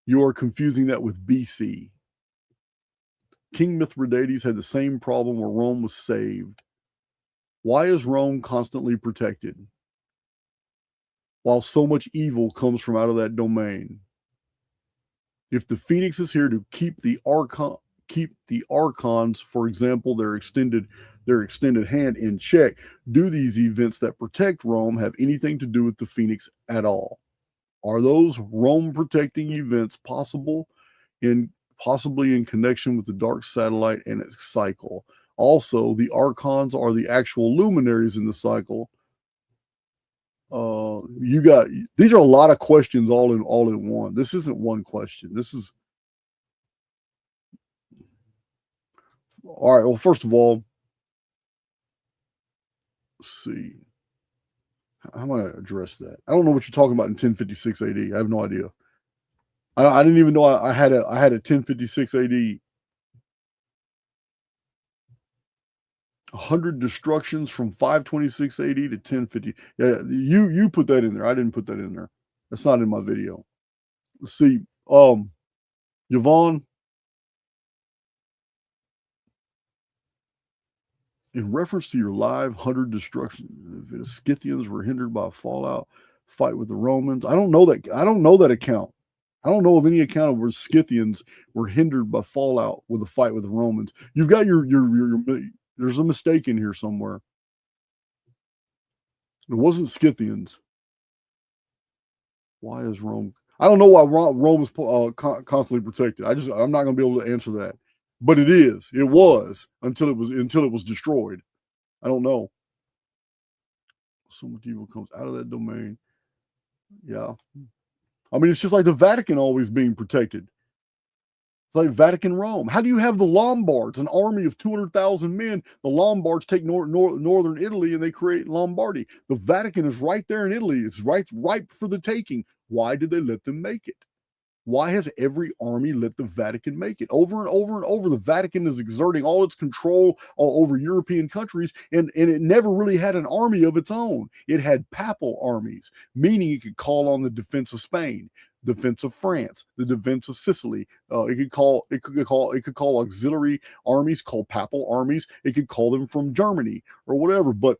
You are confusing that with BC. King Mithridates had the same problem where Rome was saved. Why is Rome constantly protected while so much evil comes from out of that domain? If the Phoenix is here to keep the archons, for example, their extended hand in check, do these events that protect Rome have anything to do with the Phoenix at all? Are those Rome protecting events possibly in connection with the dark satellite and its cycle? Also, the archons are the actual luminaries in the cycle. These are a lot of questions all in one. This isn't one question. This is all right. Well, first of all, let's see. How am I going to address that? I don't know what you're talking about in 1056 AD. I have no idea. I didn't even know I had a 1056 AD. 100 destructions from 526 AD to 1050. Yeah, you put that in there. I didn't put that in there. That's not in my video. Let's see. Yvonne, in reference to your live 100 destructions, the Scythians were hindered by a fallout fight with the Romans. I don't know that account. I don't know of any account of where Scythians were hindered by fallout with a fight with the Romans. You've got your there's a mistake in here somewhere. It wasn't Scythians. Why is Rome? I don't know why Rome is constantly protected. I'm not going to be able to answer that, but it was until it was destroyed. I don't know. So much evil comes out of that domain. Yeah. I mean, it's just like the Vatican always being protected. It's like Vatican Rome. How do you have the Lombards, an army of 200,000 men? The Lombards take northern Italy and they create Lombardy. The Vatican is right there in Italy. It's ripe for the taking. Why did they let them make it? Why has every army let the Vatican make it? Over and over and over, the Vatican is exerting all its control over European countries, and it never really had an army of its own. It had papal armies, meaning it could call on the defense of Spain, defense of France, the defense of Sicily. It could call auxiliary armies called papal armies. It could call them from Germany or whatever. But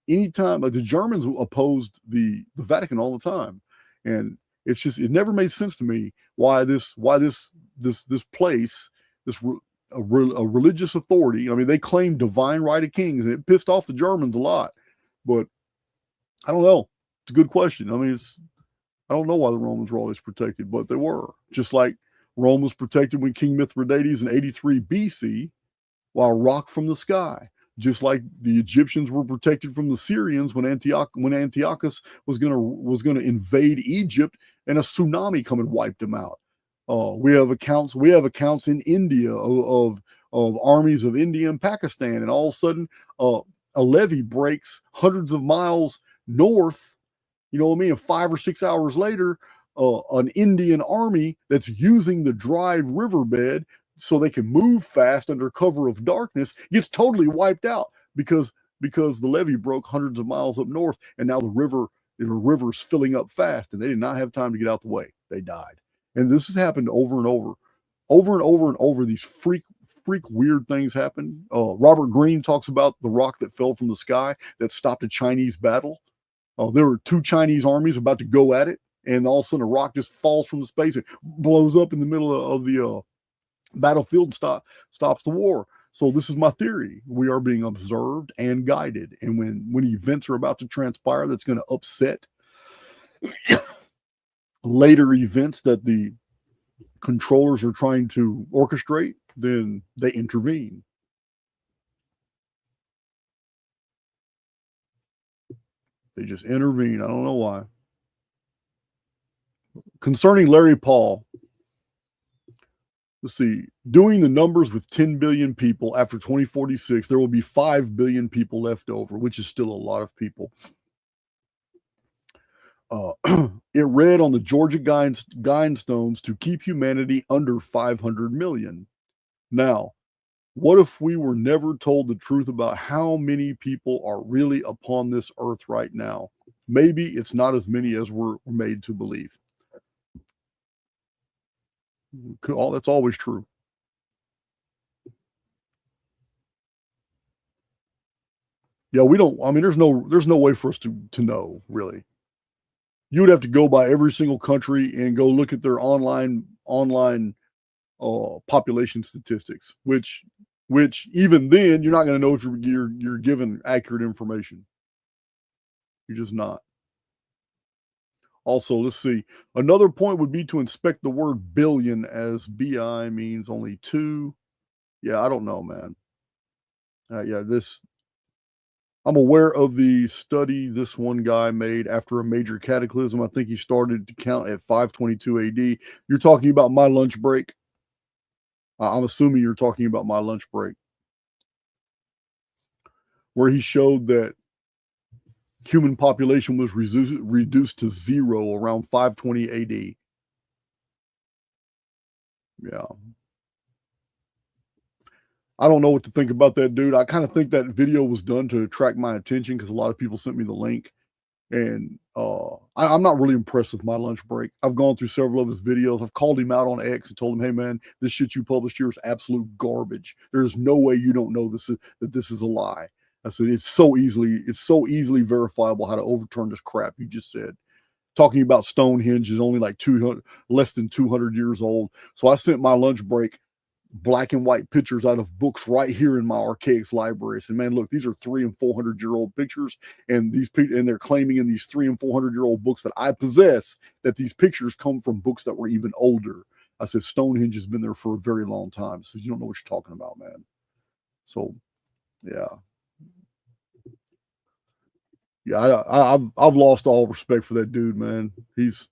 anytime, like the Germans opposed the Vatican all the time, and it's just, it never made sense to me why this place, a religious authority. I mean, they claim divine right of kings, and it pissed off the Germans a lot. But I don't know. It's a good question. I mean, I don't know why the Romans were always protected, but they were. Just like Rome was protected when King Mithridates in 83 BC, while rock from the sky. Just like the Egyptians were protected from the Syrians when Antiochus was gonna invade Egypt, and a tsunami come and wiped them out. We have accounts in India of armies of India and Pakistan, and all of a sudden a levee breaks hundreds of miles north. You know what I mean? And 5 or 6 hours later, an Indian army that's using the dry riverbed so they can move fast under cover of darkness gets totally wiped out because the levee broke hundreds of miles up north, and now the river's filling up fast, and they did not have time to get out the way. They died. And this has happened over and over. These freak weird things happen. Robert Greene talks about the rock that fell from the sky that stopped a Chinese battle. There were 2 Chinese armies about to go at it, and all of a sudden a rock just falls from the space and blows up in the middle of the battlefield and stops the war. So this is my theory. We are being observed and guided. And when events are about to transpire that's going to upset later events that the controllers are trying to orchestrate, then they intervene. They just intervene. I don't know why. Concerning Larry Paul, let's see, doing the numbers with 10 billion people after 2046, there will be 5 billion people left over, which is still a lot of people. It read on the Georgia Guidestones to keep humanity under 500 million. Now, what if we were never told the truth about how many people are really upon this earth right now? Maybe it's not as many as we're made to believe. That's always true. Yeah, we don't. I mean, there's no way for us to know, really. You would have to go by every single country and go look at their online population statistics, which even then you're not going to know if you're given accurate information. You're just not. Also, let's see. Another point would be to inspect the word billion, as BI means only 2. Yeah, I don't know, man. I'm aware of the study this one guy made after a major cataclysm. I think he started to count at 522 AD. You're talking about my lunch break? I'm assuming you're talking about my lunch break, where he showed that human population was reduced to 0 around 520 AD. Yeah. I don't know what to think about that, dude. I kind of think that video was done to attract my attention because a lot of people sent me the link. And I'm not really impressed with my lunch break. I've gone through several of his videos. I've called him out on X and told him, hey, man, this shit you published here is absolute garbage. There's no way you don't know that this is a lie. I said, it's so easily verifiable how to overturn this crap you just said. Talking about Stonehenge is only like less than 200 years old. So I sent my lunch break black and white pictures out of books right here in my Archaics library. And man, look, these are 300 and 400-year-old pictures, and they're claiming in these 300 and 400-year-old books that I possess that these pictures come from books that were even older. I said Stonehenge has been there for a very long time, so you don't know what you're talking about, man. So, yeah. I've lost all respect for that dude, man. He's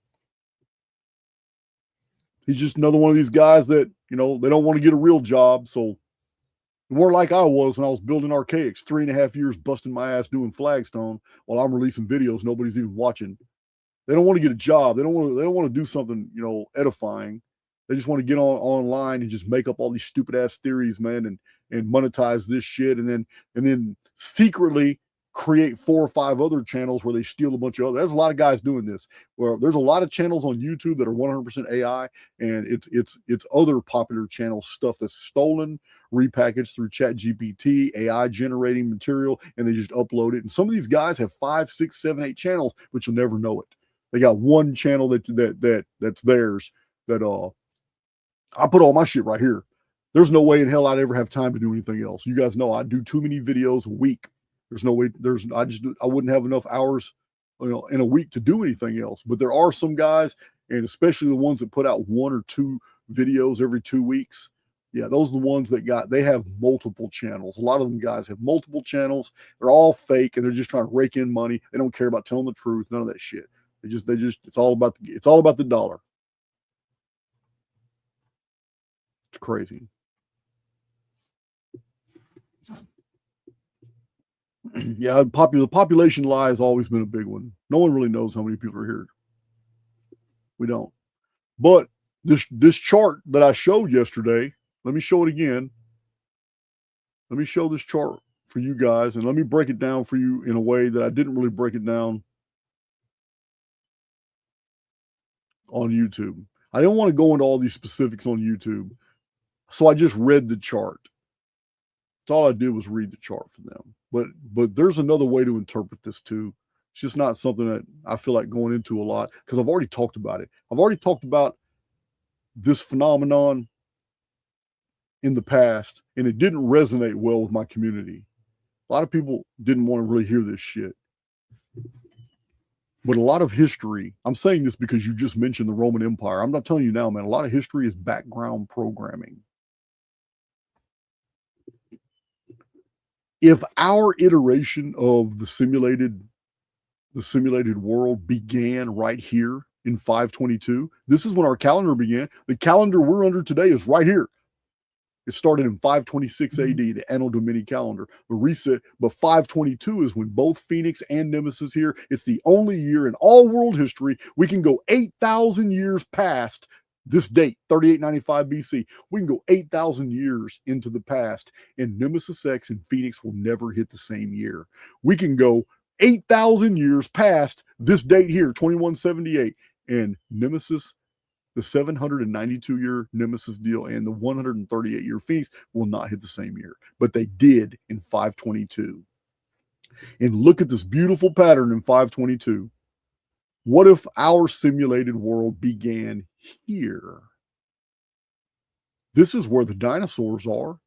just another one of these guys that, they don't want to get a real job. So more like I was when I was building Archaics, 3.5 years busting my ass doing Flagstone while I'm releasing videos nobody's even watching. They don't want to get a job. They don't want to do something, edifying. They just want to get online and just make up all these stupid ass theories, man, and monetize this shit, and then secretly create 4 or 5 other channels where they steal a bunch of other. There's a lot of guys doing this. Where there's a lot of channels on YouTube that are 100% AI, and it's other popular channel stuff that's stolen, repackaged through ChatGPT, AI generating material, and they just upload it. And some of these guys have 5, 6, 7, 8 channels, but you'll never know it. They got one channel that's theirs. That I put all my shit right here. There's no way in hell I'd ever have time to do anything else. You guys know I do too many videos a week. There's no way. I wouldn't have enough hours, in a week to do anything else. But there are some guys, and especially the ones that put out 1 or 2 videos every 2 weeks. Yeah, those are the ones they have multiple channels. A lot of them guys have multiple channels. They're all fake, and they're just trying to rake in money. They don't care about telling the truth. None of that shit. It's all about the dollar. It's crazy. Yeah, the population lie has always been a big one. No one really knows how many people are here. We don't. But this chart that I showed yesterday, let me show it again. Let me show this chart for you guys, and let me break it down for you in a way that I didn't really break it down on YouTube. I didn't want to go into all these specifics on YouTube, so I just read the chart. That's all I did was read the chart for them. But there's another way to interpret this too. It's just not something that I feel like going into a lot because I've already talked about it. I've already talked about this phenomenon in the past, and it didn't resonate well with my community. A lot of people didn't want to really hear this shit. But a lot of history, I'm saying this because you just mentioned the Roman Empire. I'm not telling you now, man. A lot of history is background programming. If our iteration of the simulated world began right here in 522, this is when our calendar began. The calendar we're under today is right here. It started in 526 AD, the Anno Domini calendar, the reset. But 522 is when both Phoenix and Nemesis here. It's the only year in all world history we can go 8,000 years past this date, 3895 BC. We can go 8,000 years into the past, and Nemesis X and Phoenix will never hit the same year. We can go 8,000 years past this date here, 2178, and Nemesis, the 792-year Nemesis deal, and the 138-year Phoenix will not hit the same year. But they did in 522. And look at this beautiful pattern in 522. What if our simulated world began here? This is where the dinosaurs are.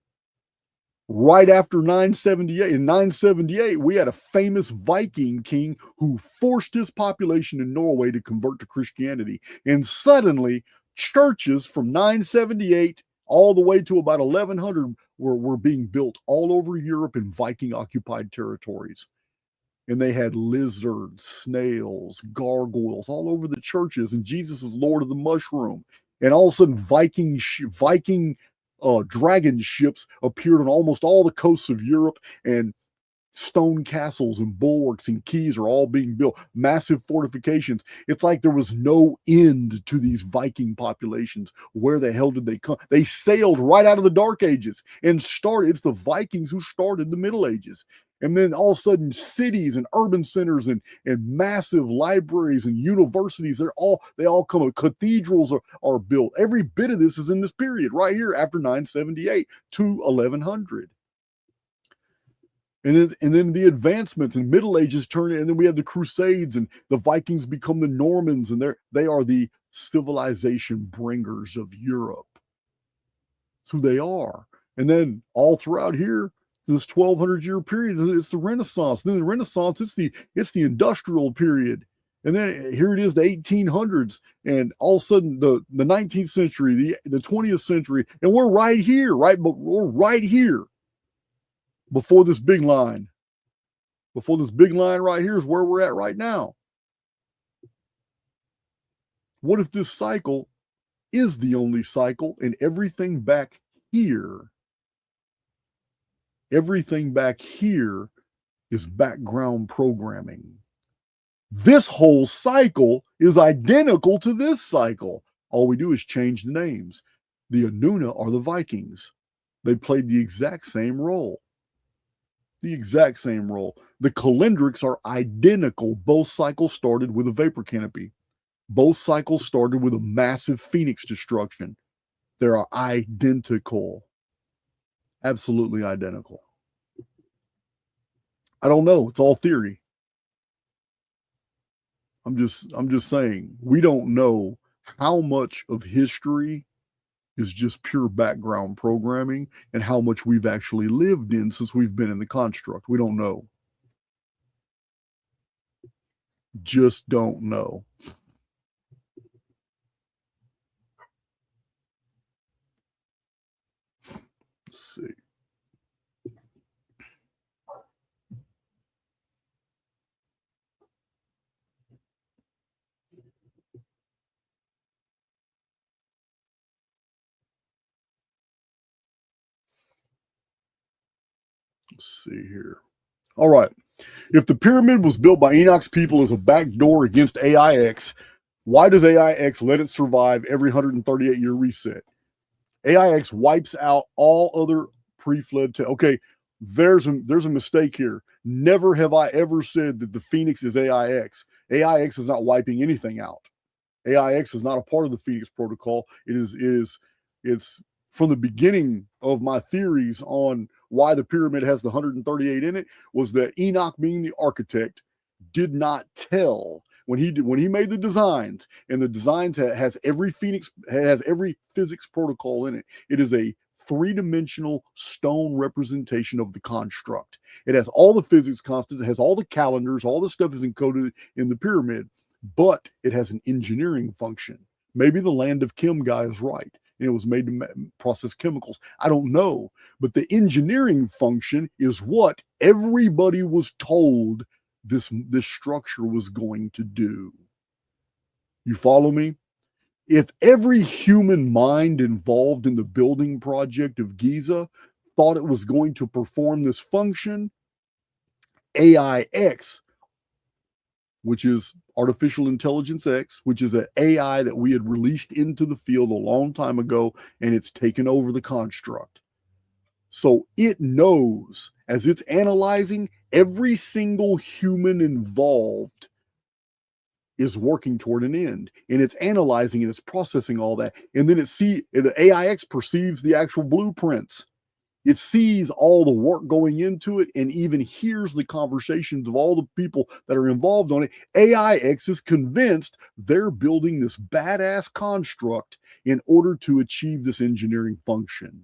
Right after 978. In 978, we had a famous Viking king who forced his population in Norway to convert to Christianity. And suddenly, churches from 978 all the way to about 1100 were being built all over Europe in Viking-occupied territories. And they had lizards, snails, gargoyles all over the churches. And Jesus was Lord of the Mushroom. And all of a sudden, Viking dragon ships appeared on almost all the coasts of Europe, and stone castles and bulwarks and quays are all being built. Massive fortifications. It's like there was no end to these Viking populations. Where the hell did they come? They sailed right out of the Dark Ages and started. It's the Vikings who started the Middle Ages. And then all of a sudden, cities and urban centers and massive libraries and universities, they all come up. Cathedrals are built. Every bit of this is in this period right here after 978 to 1100. And then the advancements in Middle Ages turn, and then we have the Crusades, and the Vikings become the Normans, and they are the civilization bringers of Europe. It's who they are. And then all throughout here, this 1200-year period, it's the Renaissance. Then the Renaissance, it's the industrial period. And then here it is, the 1800s, and all of a sudden the 19th century, the 20th century, and we're right here, right? But we're right here before this big line. Before this big line right here is where we're at right now. What if this cycle is the only cycle and everything back here is background programming? This whole cycle is identical to this cycle. All we do is change the names. The Anuna are the Vikings. They played the exact same role. The exact same role. The Calendrics are identical. Both cycles started with a vapor canopy. Both cycles started with a massive phoenix destruction. They are identical. Absolutely identical. I don't know. It's all theory. I'm just saying, we don't know how much of history is just pure background programming and how much we've actually lived in since we've been in the construct. We don't know. Just don't know. Let's see. Let's see here. All right. If the pyramid was built by Enoch's people as a backdoor against AIX, why does AIX let it survive every 138-year reset? AIX wipes out all other pre-flood. Okay, there's a mistake here. Never have I ever said that the Phoenix is AIX. AIX is not wiping anything out. AIX is not a part of the Phoenix protocol. It's from the beginning of my theories on why the pyramid has the 138 in it was that Enoch, being the architect, did not tell when he made the designs, and the designs has every physics protocol in it. It is a three-dimensional stone representation of the construct. It has all the physics constants, it has all the calendars, all the stuff is encoded in the pyramid, but it has an engineering function. Maybe the Land of Chem guy is right, and it was made to process chemicals. I don't know, but the engineering function is what everybody was told this structure was going to do. You follow me? If every human mind involved in the building project of Giza thought it was going to perform this function, AIX, which is Artificial Intelligence X, which is an AI that we had released into the field a long time ago, and it's taken over the construct. So it knows, as it's analyzing, every single human involved is working toward an end, and it's analyzing and it's processing all that. And then the AIX perceives the actual blueprints. It sees all the work going into it and even hears the conversations of all the people that are involved on it. AIX is convinced they're building this badass construct in order to achieve this engineering function.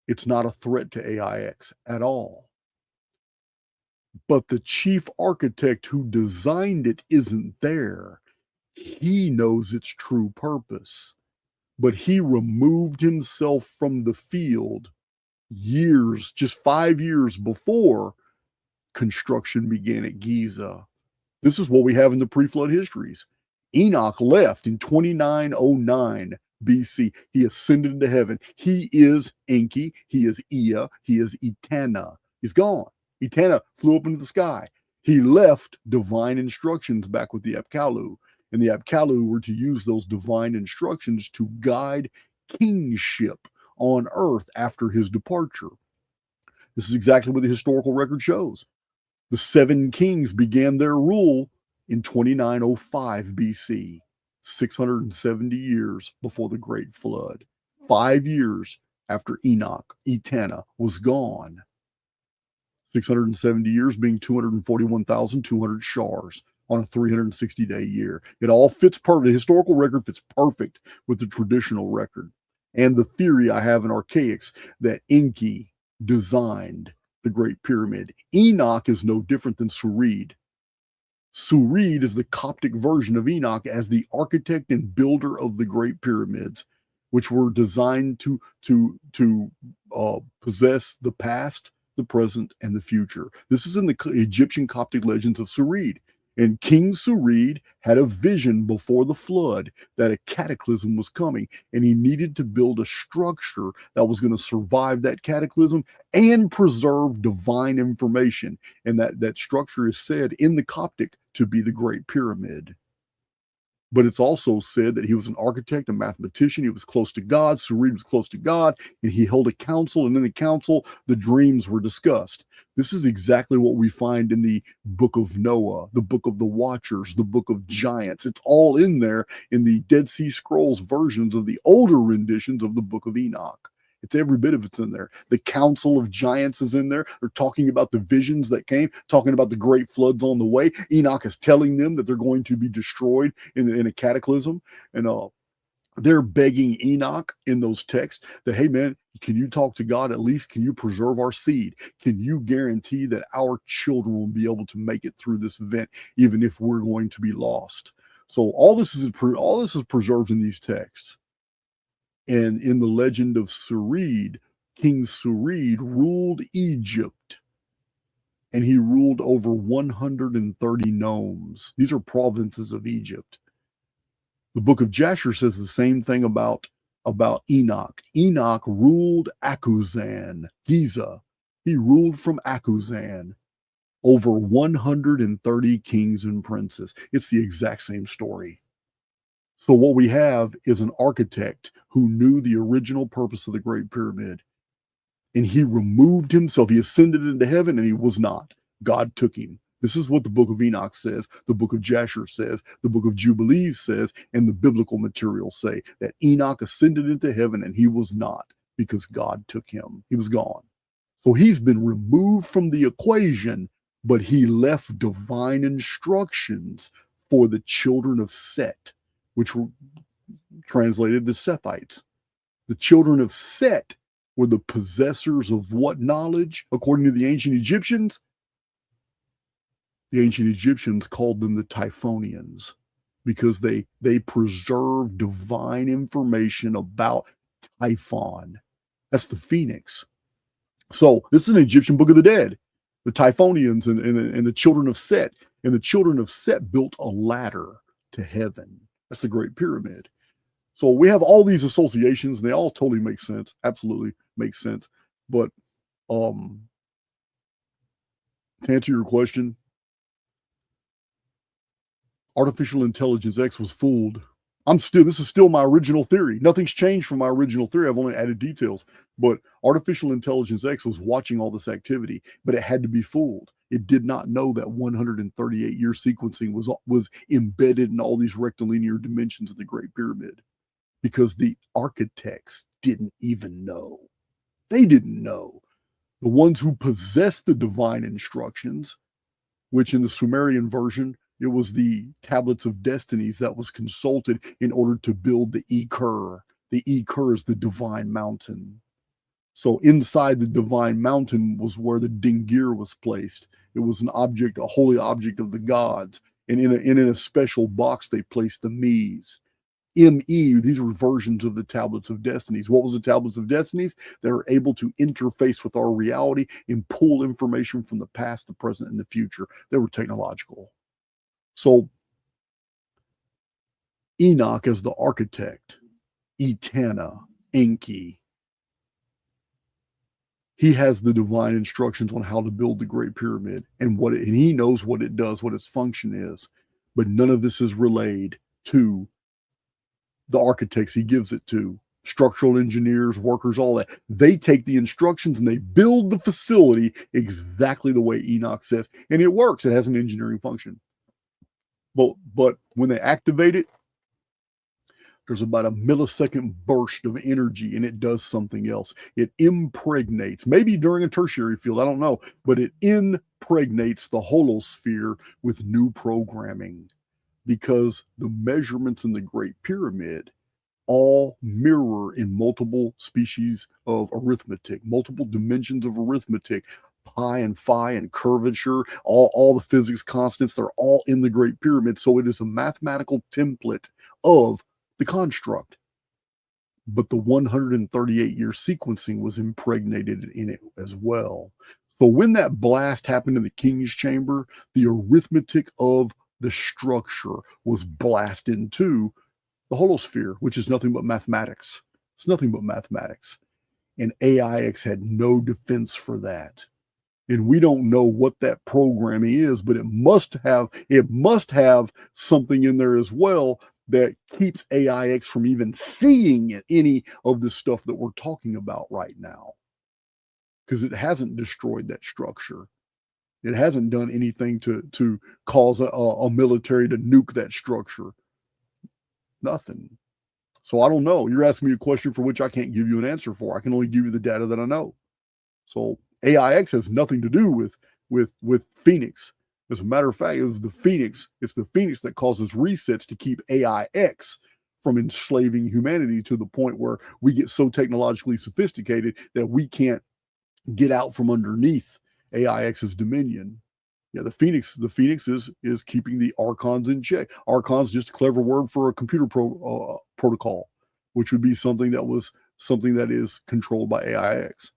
It's not a threat to AIX at all. But the chief architect who designed it isn't there. He knows its true purpose, but he removed himself from the field just 5 years before construction began at Giza. This is what we have in the pre-flood histories. Enoch left in 2909 BC. He ascended into heaven. He is Enki. He is Ea. He is Etana. He's gone. Etana flew up into the sky. He left divine instructions back with the Apkallu, and the Apkallu were to use those divine instructions to guide kingship on earth after his departure. This is exactly what the historical record shows. The 7 kings began their rule in 2905 BC, 670 years before the Great Flood, 5 years after Enoch, Etana, was gone. 670 years being 241,200 shars on a 360-day year. It all fits perfect. The historical record fits perfect with the traditional record. and the theory I have in Archaics that Enki designed the Great Pyramid. Enoch is no different than Surid. Surid is the Coptic version of Enoch as the architect and builder of the Great Pyramids, which were designed to possess the past, the present, and the future. This is in the Egyptian Coptic legends of Surid. And King Surid had a vision before the flood that a cataclysm was coming, and he needed to build a structure that was going to survive that cataclysm and preserve divine information. And that structure is said in the Coptic to be the Great Pyramid. But it's also said that he was an architect, a mathematician. He was close to God. Surid was close to God, and he held a council. And in the council, the dreams were discussed. This is exactly what we find in the Book of Noah, the Book of the Watchers, the Book of Giants. It's all in there in the Dead Sea Scrolls versions of the older renditions of the Book of Enoch. It's every bit of it's in there. The Council of Giants is in there. They're talking about the visions that came, talking about the great floods on the way. Enoch is telling them that they're going to be destroyed in a cataclysm. And they're begging Enoch in those texts that, hey, man, can you talk to God? At least can you preserve our seed? Can you guarantee that our children will be able to make it through this event, even if we're going to be lost? So all this is preserved in these texts. And in the legend of Surid, King Surid ruled Egypt, and he ruled over 130 nomes. These are provinces of Egypt. The Book of Jasher says the same thing about Enoch. Enoch ruled Akuzan, Giza. He ruled from Akuzan over 130 kings and princes. It's the exact same story. So what we have is an architect who knew the original purpose of the Great Pyramid, and he removed himself. He ascended into heaven, and he was not. God took him. This is what the Book of Enoch says, the Book of Jasher says, the Book of Jubilees says, and the biblical materials say that Enoch ascended into heaven, and he was not, because God took him. He was gone. So he's been removed from the equation, but he left divine instructions for the children of Set, which were translated the Sethites. The children of Set were the possessors of what knowledge? According to the ancient Egyptians, the ancient Egyptians called them the Typhonians because they preserved divine information about Typhon. That's the phoenix. So this is an Egyptian Book of the Dead. The Typhonians and the children of Set. And the children of Set built a ladder to heaven. That's the Great Pyramid. So we have all these associations, and they all totally make sense. Absolutely make sense. But to answer your question, Artificial Intelligence X was fooled. This is still my original theory. Nothing's changed from my original theory. I've only added details. But Artificial Intelligence X was watching all this activity, but it had to be fooled. It did not know that 138-year sequencing was embedded in all these rectilinear dimensions of the Great Pyramid, because the architects didn't even know. They didn't know. The ones who possessed the divine instructions, which in the Sumerian version, it was the tablets of destinies that was consulted in order to build the Ekur. The Ekur is the divine mountain. So inside the divine mountain was where the Dingir was placed. It was an object, a holy object of the gods. And in a special box, they placed the Mes. ME, these were versions of the tablets of destinies. What was the tablets of destinies? They were able to interface with our reality and pull information from the past, the present, and the future. They were technological. So Enoch as the architect, Etana, Enki, he has the divine instructions on how to build the Great Pyramid and he knows what it does, what its function is. But none of this is relayed to the architects he gives it to, structural engineers, workers, all that. They take the instructions and they build the facility exactly the way Enoch says. And it works. It has an engineering function. But when they activate it, there's about a millisecond burst of energy, and it does something else. It impregnates, maybe during a tertiary field, I don't know, but it impregnates the holosphere with new programming, because the measurements in the Great Pyramid all mirror in multiple species of arithmetic, multiple dimensions of arithmetic, pi and phi and curvature, all the physics constants, they're all in the Great Pyramid. So it is a mathematical template of the construct. But the 138-year sequencing was impregnated in it as well. So when that blast happened in the King's Chamber, the arithmetic of the structure was blasted into the holosphere, which is nothing but mathematics. It's nothing but mathematics. And AIX had no defense for that. And we don't know what that programming is, but it must have something in there as well that keeps AIX from even seeing any of the stuff that we're talking about right now. Because it hasn't destroyed that structure. It hasn't done anything to cause a military to nuke that structure. Nothing. So I don't know. You're asking me a question for which I can't give you an answer for. I can only give you the data that I know. So AIX has nothing to do with Phoenix. As a matter of fact, it was the Phoenix. It's the Phoenix that causes resets to keep AIX from enslaving humanity to the point where we get so technologically sophisticated that we can't get out from underneath AIX's dominion. Yeah, the Phoenix is keeping the Archons in check. Archon's just a clever word for a computer protocol, which would be something that is controlled by AIX.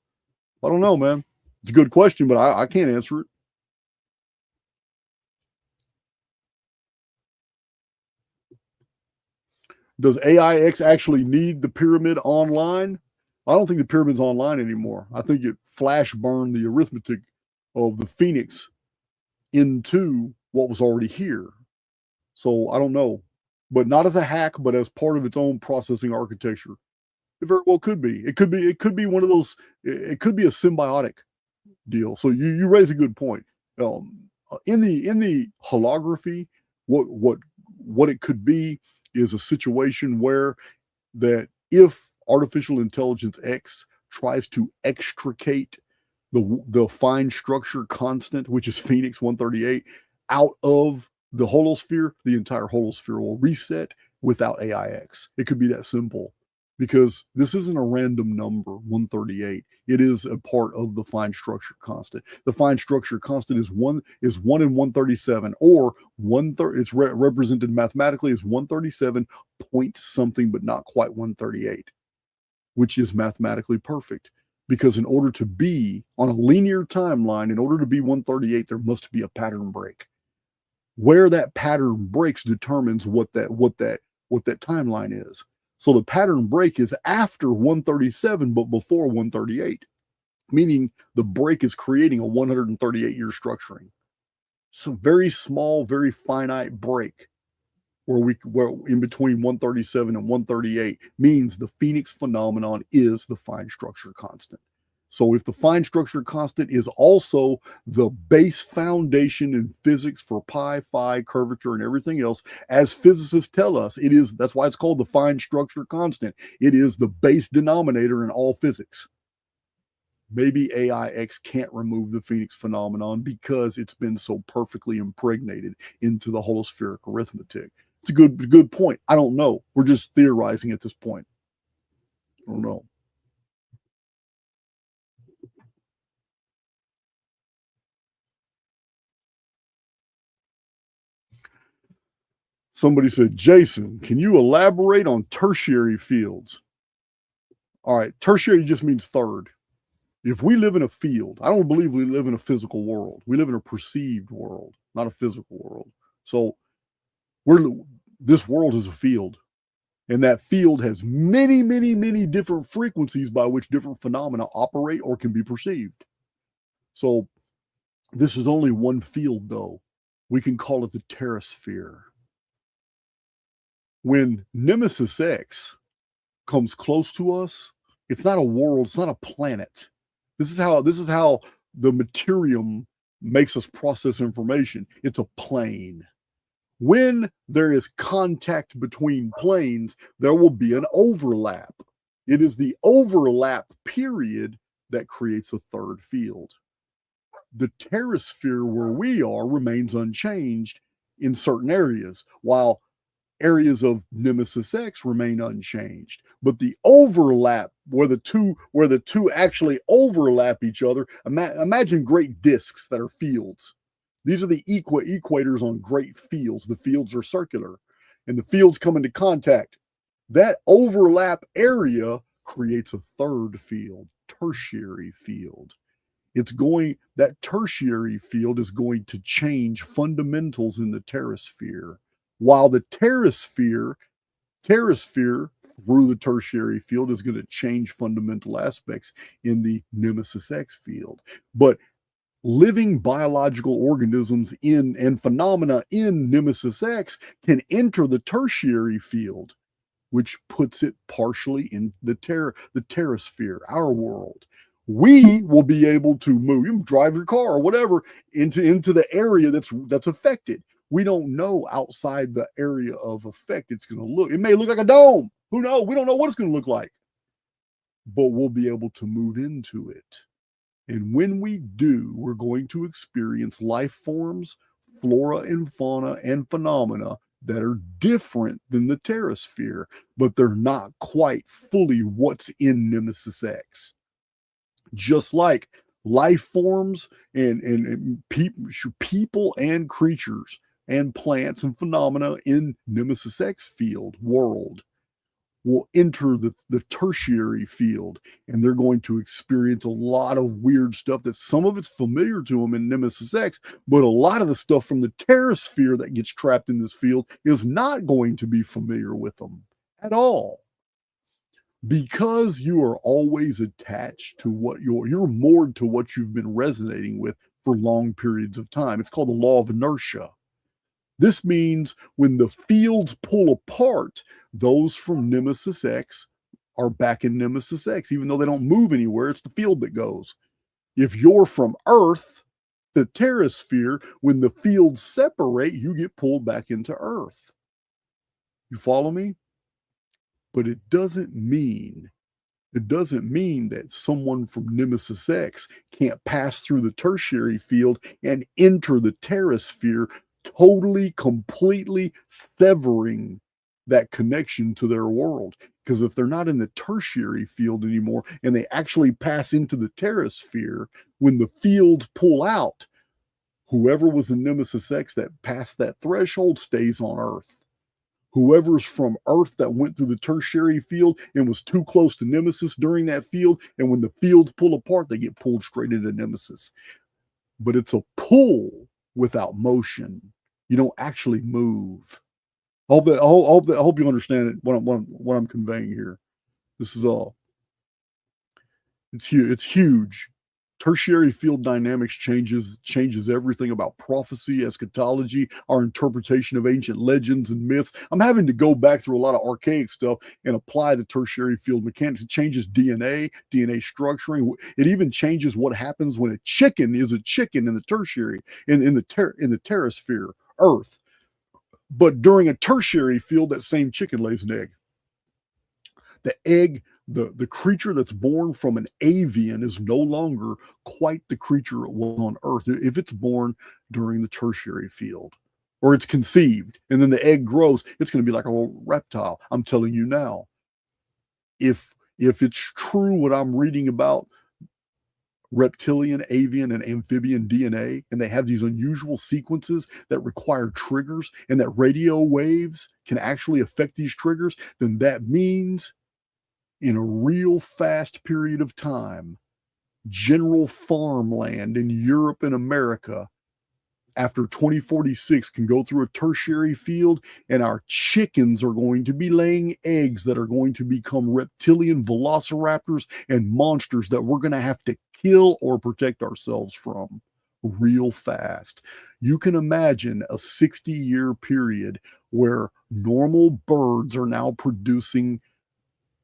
I don't know, man. It's a good question, but I can't answer it. Does AIX actually need the pyramid online? I don't think the pyramid's online anymore. I think it flash burned the arithmetic of the Phoenix into what was already here. So I don't know, but not as a hack, but as part of its own processing architecture. It very well could be. It could be one of those. It could be a symbiotic deal. So you raise a good point. In the holography, what it could be is a situation where that if artificial intelligence X tries to extricate the fine structure constant, which is Phoenix 138, out of the holosphere, the entire holosphere will reset without AIX. It could be that simple, because this isn't a random number, 138. It is a part of the fine structure constant. The fine structure constant is 1 in 137, or it's represented mathematically as 137 point something, but not quite 138, which is mathematically perfect. Because in order to be on a linear timeline, in order to be 138, there must be a pattern break. Where that pattern breaks determines what that timeline is. So the pattern break is after 137, but before 138, meaning the break is creating a 138-year structuring. It's a very small, very finite break where in between 137 and 138 means the Phoenix phenomenon is the fine structure constant. So if the fine structure constant is also the base foundation in physics for pi, phi, curvature, and everything else, as physicists tell us, that's why it's called the fine structure constant. It is the base denominator in all physics. Maybe AIX can't remove the Phoenix phenomenon because it's been so perfectly impregnated into the holospheric arithmetic. It's a good point. I don't know. We're just theorizing at this point. I don't know. Somebody said, Jason, can you elaborate on tertiary fields? All right, tertiary just means third. If we live in a field, I don't believe we live in a physical world. We live in a perceived world, not a physical world. So this world is a field, and that field has many, many, many different frequencies by which different phenomena operate or can be perceived. So this is only one field, though. We can call it the terrasphere. When Nemesis X comes close to us, it's not a world, it's not a planet. This is how the materium makes us process information. It's a plane. When there is contact between planes, there will be an overlap. It is the overlap period that creates a third field. The terrasphere where we are remains unchanged in certain areas, while areas of Nemesis X remain unchanged, but the overlap where the two actually overlap each other. Imagine great discs that are fields. These are the equators on great fields. The fields are circular, and the fields come into contact. That overlap area creates a third field, tertiary field. That tertiary field is going to change fundamentals in the terrasphere, while the terrasphere through the tertiary field is going to change fundamental aspects in the Nemesis X field. But living biological organisms and phenomena in Nemesis X can enter the tertiary field, which puts it partially in the terrasphere, our world. We will be able to move, you drive your car or whatever, into the area that's affected. We don't know outside the area of effect it's going to look. It may look like a dome. Who knows? We don't know what it's going to look like. But we'll be able to move into it. And when we do, we're going to experience life forms, flora and fauna, and phenomena that are different than the terrasphere, but they're not quite fully what's in Nemesis X. Just like life forms and people and creatures and plants and phenomena in Nemesis X field world will enter the tertiary field, and they're going to experience a lot of weird stuff that some of it's familiar to them in Nemesis X, but a lot of the stuff from the terrasphere that gets trapped in this field is not going to be familiar with them at all. Because you are always attached to what you're moored to what you've been resonating with for long periods of time. It's called the law of inertia. This means when the fields pull apart, those from Nemesis X are back in Nemesis X, even though they don't move anywhere. It's the field that goes. If you're from Earth, the terrasphere, when the fields separate, you get pulled back into Earth. You follow me? But it doesn't mean that someone from Nemesis X can't pass through the tertiary field and enter the terrasphere, totally, completely severing that connection to their world. Because if they're not in the tertiary field anymore and they actually pass into the terrasphere, when the fields pull out, whoever was in Nemesis X that passed that threshold stays on Earth. Whoever's from Earth that went through the tertiary field and was too close to Nemesis during that field, and when the fields pull apart, they get pulled straight into Nemesis. But it's a pull without motion. You don't actually move. I hope you understand it, what I'm conveying here. This is all. It's huge. It's huge. Tertiary field dynamics changes everything about prophecy, eschatology, our interpretation of ancient legends and myths. I'm having to go back through a lot of archaic stuff and apply the tertiary field mechanics. It changes DNA structuring. It even changes what happens when a chicken is a chicken in the tertiary, in the terrasphere, Earth. But during a tertiary field, that same chicken lays an egg. The egg, the creature that's born from an avian is no longer quite the creature it was on Earth if it's born during the tertiary field, or it's conceived and then the egg grows. It's going to be like a little reptile. I'm telling you now, if it's true what I'm reading about reptilian, avian, and amphibian DNA, and they have these unusual sequences that require triggers, and that radio waves can actually affect these triggers, then that means in a real fast period of time, general farmland in Europe and America after 2046 can go through a tertiary field, and our chickens are going to be laying eggs that are going to become reptilian velociraptors and monsters that we're going to have to kill or protect ourselves from real fast. You can imagine a 60-year period where normal birds are now producing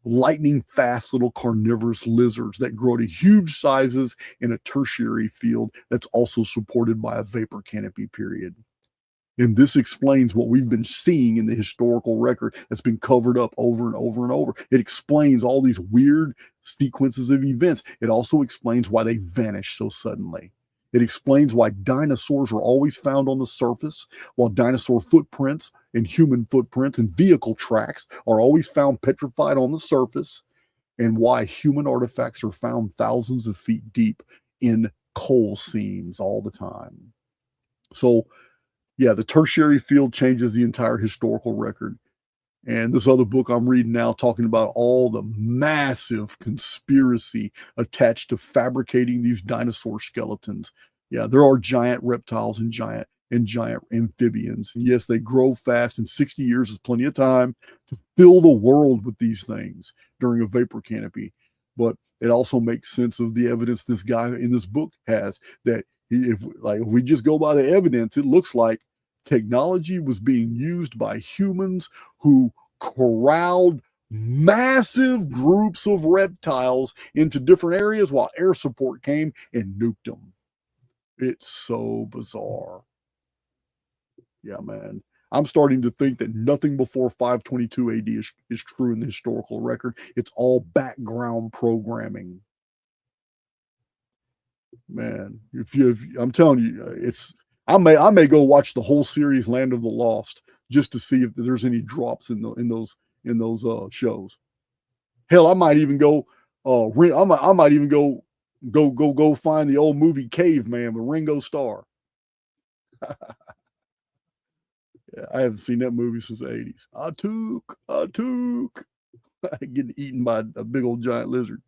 lightning fast little carnivorous lizards that grow to huge sizes in a tertiary field that's also supported by a vapor canopy period. And this explains what we've been seeing in the historical record that's been covered up over and over and over. It explains all these weird sequences of events. It also explains why they vanish so suddenly. It explains why dinosaurs are always found on the surface, while dinosaur footprints and human footprints and vehicle tracks are always found petrified on the surface, and why human artifacts are found thousands of feet deep in coal seams all the time. So, yeah, the tertiary field changes the entire historical record. And this other book I'm reading now, talking about all the massive conspiracy attached to fabricating these dinosaur skeletons. Yeah, there are giant reptiles and giant amphibians. And yes, they grow fast, and 60 years is plenty of time to fill the world with these things during a vapor canopy. But it also makes sense of the evidence this guy in this book has, that if we just go by the evidence, it looks like technology was being used by humans who corralled massive groups of reptiles into different areas while air support came and nuked them. It's so bizarre. Yeah, man. I'm starting to think that nothing before 522 AD is true in the historical record. It's all background programming. Man, I'm telling you, I may go watch the whole series Land of the Lost just to see if there's any drops in those shows. Hell, I might even go I might even go find the old movie Caveman with Ringo Starr. Yeah, I haven't seen that movie since the 80s. I took getting eaten by a big old giant lizard.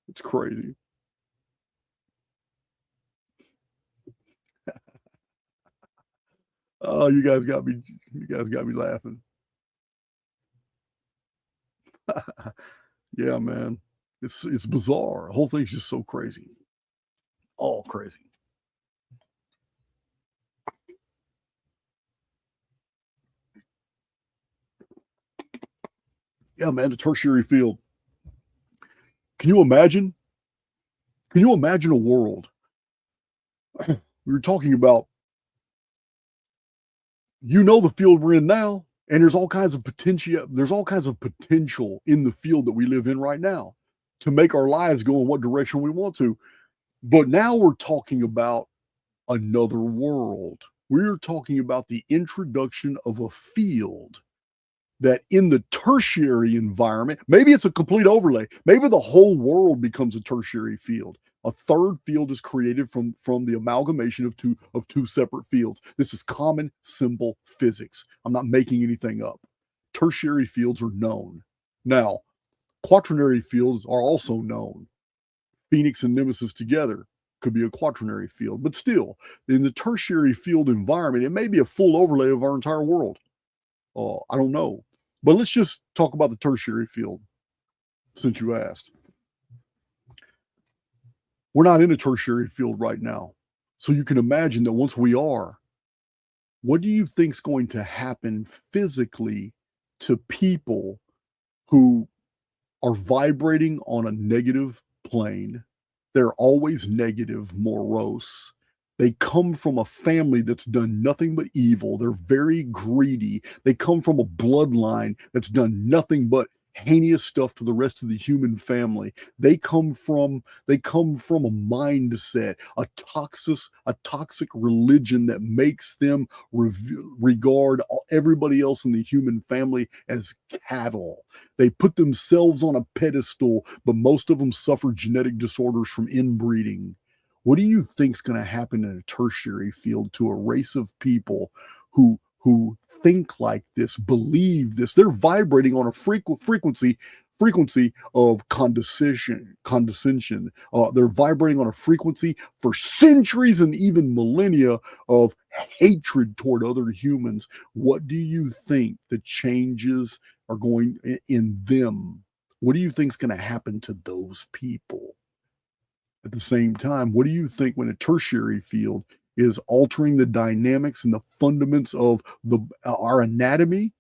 It's crazy. Oh, you guys got me laughing. Yeah, man. It's bizarre. The whole thing's just so crazy. All crazy. Yeah, man, the tertiary field. Can you imagine? Can you imagine a world? We were talking about, the field we're in now, and there's all kinds of potential. There's all kinds of potential in the field that we live in right now to make our lives go in what direction we want to. But now we're talking about another world. We're talking about the introduction of a field that in the tertiary environment, maybe it's a complete overlay. Maybe the whole world becomes a tertiary field. A third field is created from the amalgamation of two separate fields. This is common, simple physics. I'm not making anything up. Tertiary fields are known. Now, quaternary fields are also known. Phoenix and Nemesis together could be a quaternary field. But still, in the tertiary field environment, it may be a full overlay of our entire world. I don't know. But let's just talk about the tertiary field, since you asked. We're not in a tertiary field right now. So you can imagine that once we are, what do you think is going to happen physically to people who are vibrating on a negative plane? They're always negative, morose. They come from a family that's done nothing but evil. They're very greedy. They come from a bloodline that's done nothing but heinous stuff to the rest of the human family. They come from a mindset, a toxic religion that makes them regard everybody else in the human family as cattle. They put themselves on a pedestal, but most of them suffer genetic disorders from inbreeding. What do you think is going to happen in a tertiary field to a race of people who think like this, believe this? They're vibrating on a frequency of condescension. They're vibrating on a frequency for centuries and even millennia of hatred toward other humans. What do you think the changes are going in them? What do you think is going to happen to those people? At the same time, what do you think when a tertiary field is altering the dynamics and the fundaments of our anatomy,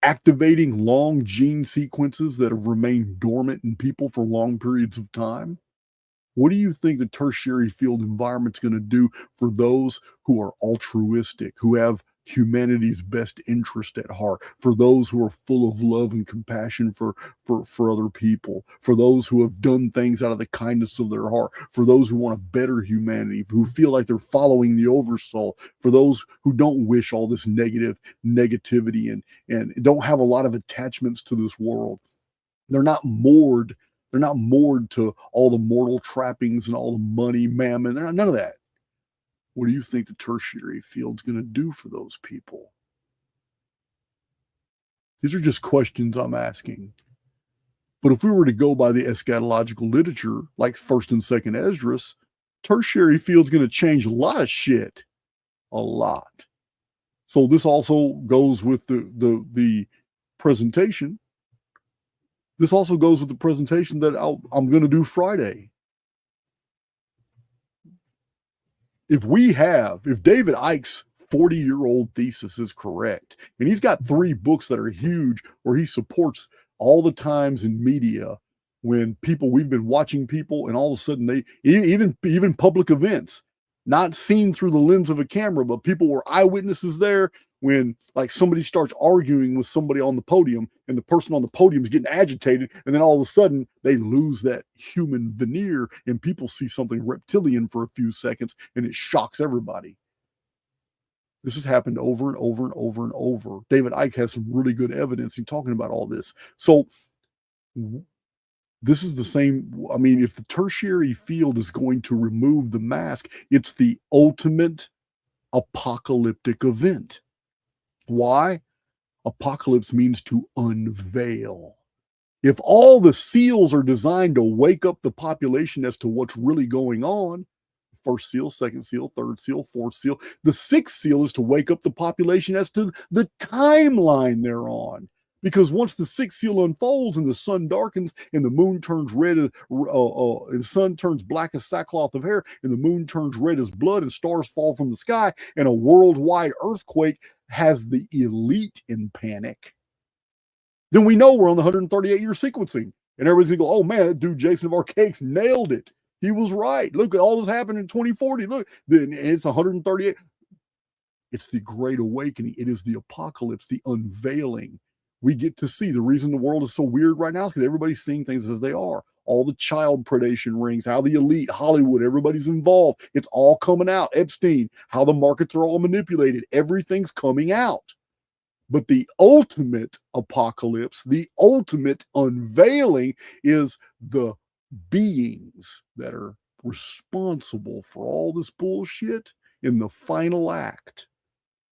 activating long gene sequences that have remained dormant in people for long periods of time? What do you think the tertiary field environment's going to do for those who are altruistic, who have humanity's best interest at heart, for those who are full of love and compassion for other people, for those who have done things out of the kindness of their heart, for those who want a better humanity, who feel like they're following the oversoul, for those who don't wish all this negativity and don't have a lot of attachments to this world. They're not moored to all the mortal trappings and all the money, mammon. They're not, none of that. What do you think the tertiary field's going to do for those people? These are just questions I'm asking. But if we were to go by the eschatological literature, like 1st and 2nd Esdras, tertiary field's going to change a lot of shit. A lot. So this also goes with the presentation. This also goes with the presentation that I'm going to do Friday. If David Icke's 40-year-old thesis is correct, and he's got 3 books that are huge where he supports all the times in media when we've been watching people and all of a sudden even public events, not seen through the lens of a camera, but people were eyewitnesses there when like somebody starts arguing with somebody on the podium and the person on the podium is getting agitated, and then all of a sudden they lose that human veneer and people see something reptilian for a few seconds and it shocks everybody. This has happened over and over and over and over. David Icke has some really good evidence in talking about all this. So this is the same. I mean, if the tertiary field is going to remove the mask, it's the ultimate apocalyptic event. Why? Apocalypse means to unveil. If all the seals are designed to wake up the population as to what's really going on, 1st seal, 2nd seal, 3rd seal, 4th seal, the 6th seal is to wake up the population as to the timeline they're on. Because once the 6th seal unfolds and the sun darkens and the moon turns red, and the sun turns black as sackcloth of hair, and the moon turns red as blood, and stars fall from the sky, and a worldwide earthquake has the elite in panic, then we know we're on the 138-year sequencing. And everybody's going to go, oh man, that dude Jason of Archaix nailed it. He was right. Look at all this happened in 2040. Look, then it's 138. It's the Great Awakening. It is the apocalypse, the unveiling. We get to see the reason the world is so weird right now is because everybody's seeing things as they are. All the child predation rings, how the elite, Hollywood, everybody's involved. It's all coming out. Epstein, how the markets are all manipulated. Everything's coming out. But the ultimate apocalypse, the ultimate unveiling is the beings that are responsible for all this bullshit in the final act.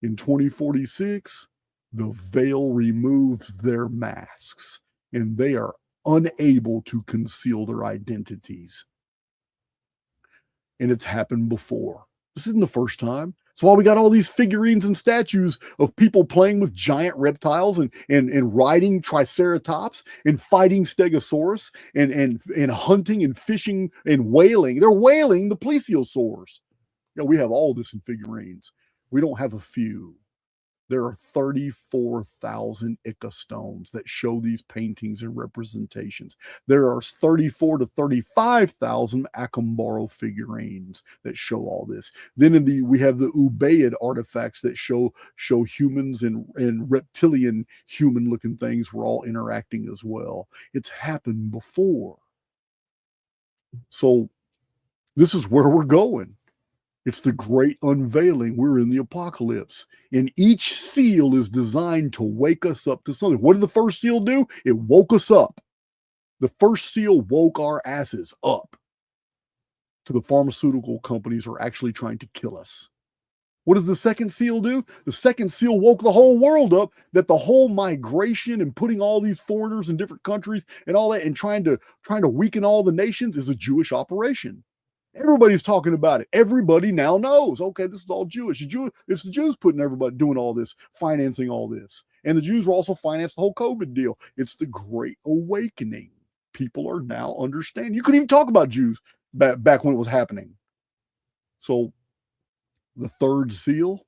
In 2046, the veil removes their masks and they are unable to conceal their identities. And it's happened before. This isn't the first time. That's why we got all these figurines and statues of people playing with giant reptiles and riding Triceratops and fighting Stegosaurus and hunting and fishing and whaling. They're whaling the plesiosaurs. Yeah, we have all this in figurines. We don't have a few. There are 34,000 ichthyostones that show these paintings and representations. There are 34 to 35,000 Acambaro figurines that show all this. Then we have the Ubaid artifacts that show humans and reptilian human-looking things were all interacting as well. It's happened before. So this is where we're going. It's the great unveiling. We're in the apocalypse. And each seal is designed to wake us up to something. What did the first seal do? It woke us up. The first seal woke our asses up to the pharmaceutical companies are actually trying to kill us. What does the second seal do? The second seal woke the whole world up that the whole migration and putting all these foreigners in different countries and all that and trying to weaken all the nations is a Jewish operation. Everybody's talking about it. Everybody now knows, okay, this is all Jewish. It's the Jews putting everybody doing all this, financing all this. And the Jews will also finance the whole COVID deal. It's the Great Awakening. People are now understanding. You couldn't even talk about Jews back when it was happening. So the third seal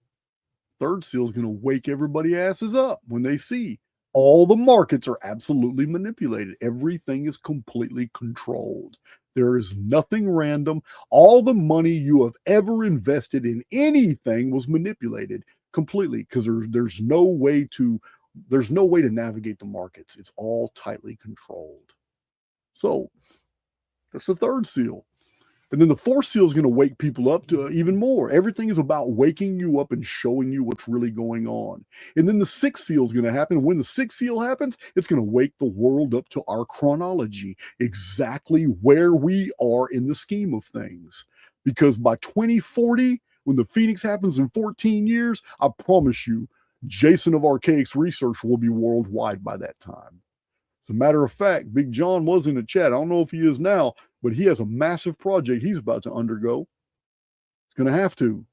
is going to wake everybody asses up when they see all the markets are absolutely manipulated. Everything is completely controlled. There is nothing random. All the money you have ever invested in anything was manipulated completely, because there's no way to navigate the markets. It's all tightly controlled. So that's the third seal. And then the fourth seal is going to wake people up to even more. Everything is about waking you up and showing you what's really going on. And then the sixth seal is going to happen. When the sixth seal happens, it's going to wake the world up to our chronology, exactly where we are in the scheme of things. Because by 2040, when the Phoenix happens in 14 years, I promise you, Jason of Archaic's research will be worldwide by that time. As a matter of fact, Big John was in the chat. I don't know if he is now, but he has a massive project he's about to undergo. It's going to have to.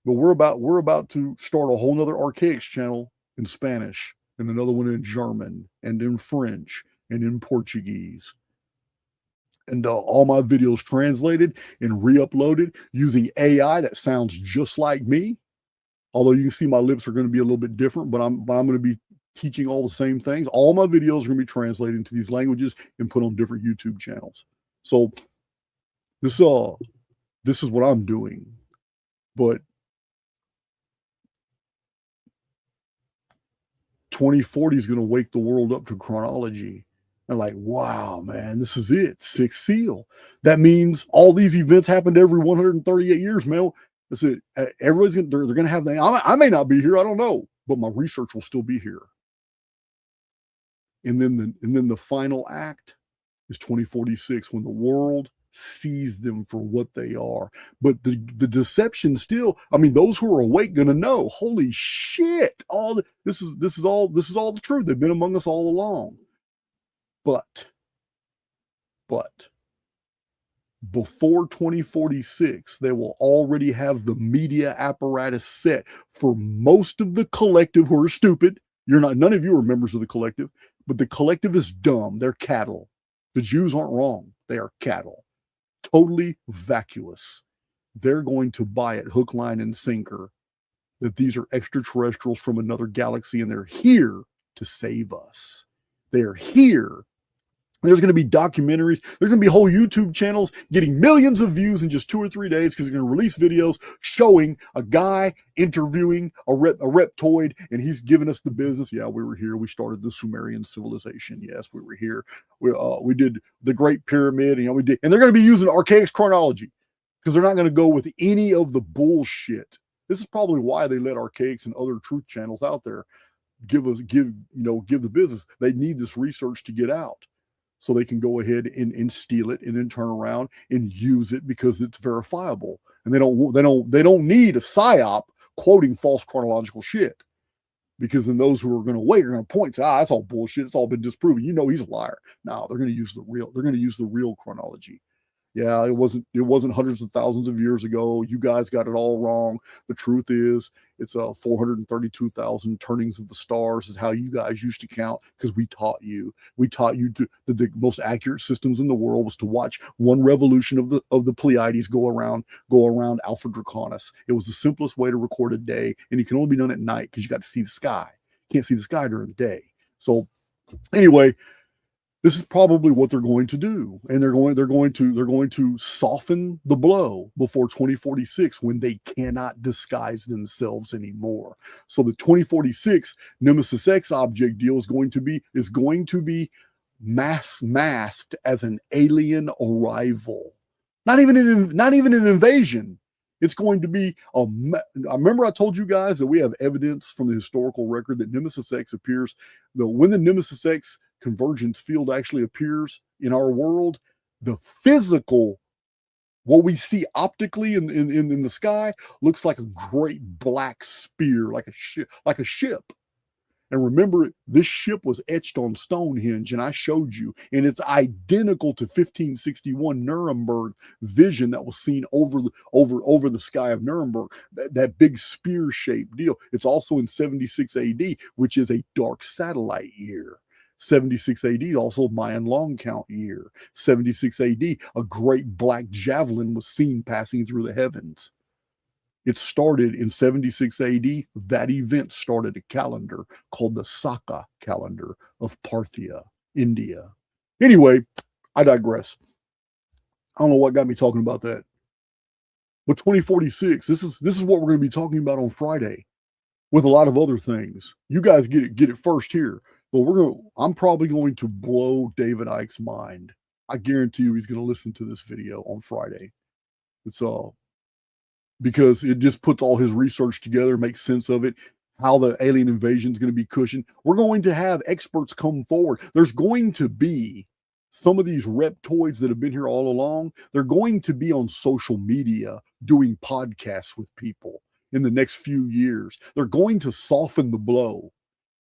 But we're about to start a whole nother Archaic's channel in Spanish, and another one in German, and in French, and in Portuguese. And all my videos translated and re-uploaded using AI that sounds just like me. Although you can see my lips are going to be a little bit different, but I'm going to be teaching all the same things. All my videos are going to be translated into these languages and put on different YouTube channels. So this is what I'm doing. But 2040 is going to wake the world up to chronology. And like, wow, man, this is it. Sixth seal. That means all these events happened every 138 years, man. That's it. Everybody's they're going to have I may not be here. I don't know, but my research will still be here. And then the final act is 2046, when the world sees them for what they are. But the deception still, I mean, those who are awake gonna know, holy shit, this is all the truth. They've been among us all along. But before 2046, they will already have the media apparatus set for most of the collective who are stupid. None of you are members of the collective, but the collective is dumb. They're cattle. The Jews aren't wrong. They are cattle. Totally vacuous. They're going to buy it hook, line, and sinker that these are extraterrestrials from another galaxy and they're here to save us. They're here. There's going to be documentaries. There's going to be whole YouTube channels getting millions of views in just 2 or 3 days because they're going to release videos showing a guy interviewing a reptoid, and he's giving us the business. Yeah, we were here. We started the Sumerian civilization. Yes, we were here. We did the Great Pyramid. We did, and they're going to be using Archaic's chronology because they're not going to go with any of the bullshit. This is probably why they let Archaic's and other truth channels out there give the business. They need this research to get out, so they can go ahead and steal it and then turn around and use it because it's verifiable. And they don't need a psyop quoting false chronological shit, because then those who are going to wait are going to point to, that's all bullshit. It's all been disproven. He's a liar. No, they're going to use the real chronology. Yeah, it wasn't hundreds of thousands of years ago. You guys got it all wrong. The truth is, it's 432,000 turnings of the stars is how you guys used to count, because we taught you. We taught you the most accurate systems in the world was to watch one revolution of the Pleiades go around Alpha Draconis. It was the simplest way to record a day, and it can only be done at night because you got to see the sky. You can't see the sky during the day. So anyway, this is probably what they're going to do, and they're going to soften the blow before 2046, when they cannot disguise themselves anymore. So the 2046 Nemesis X object deal is going to be masked as an alien arrival, not even an invasion. It's going to be I remember I told you guys that we have evidence from the historical record that Nemesis X appears. When the Nemesis X convergence field actually appears in our world, the physical, what we see optically in the sky, looks like a great black spear, like a ship. And remember, this ship was etched on Stonehenge, and I showed you, and it's identical to 1561 Nuremberg vision that was seen over the sky of Nuremberg, that big spear-shaped deal. It's also in 76 AD, which is a dark satellite year. 76 AD, also Mayan long count year. 76 AD, a great black javelin was seen passing through the heavens. It started in 76 AD. That event started a calendar called the Saka calendar of Parthia, India. Anyway, I digress. I don't know what got me talking about that. But 2046, this is what we're going to be talking about on Friday, with a lot of other things. You guys get it first here. But I'm probably going to blow David Icke's mind. I guarantee you he's going to listen to this video on Friday. It's because it just puts all his research together, makes sense of it, how the alien invasion is going to be cushioned. We're going to have experts come forward. There's going to be some of these reptoids that have been here all along. They're going to be on social media doing podcasts with people in the next few years. They're going to soften the blow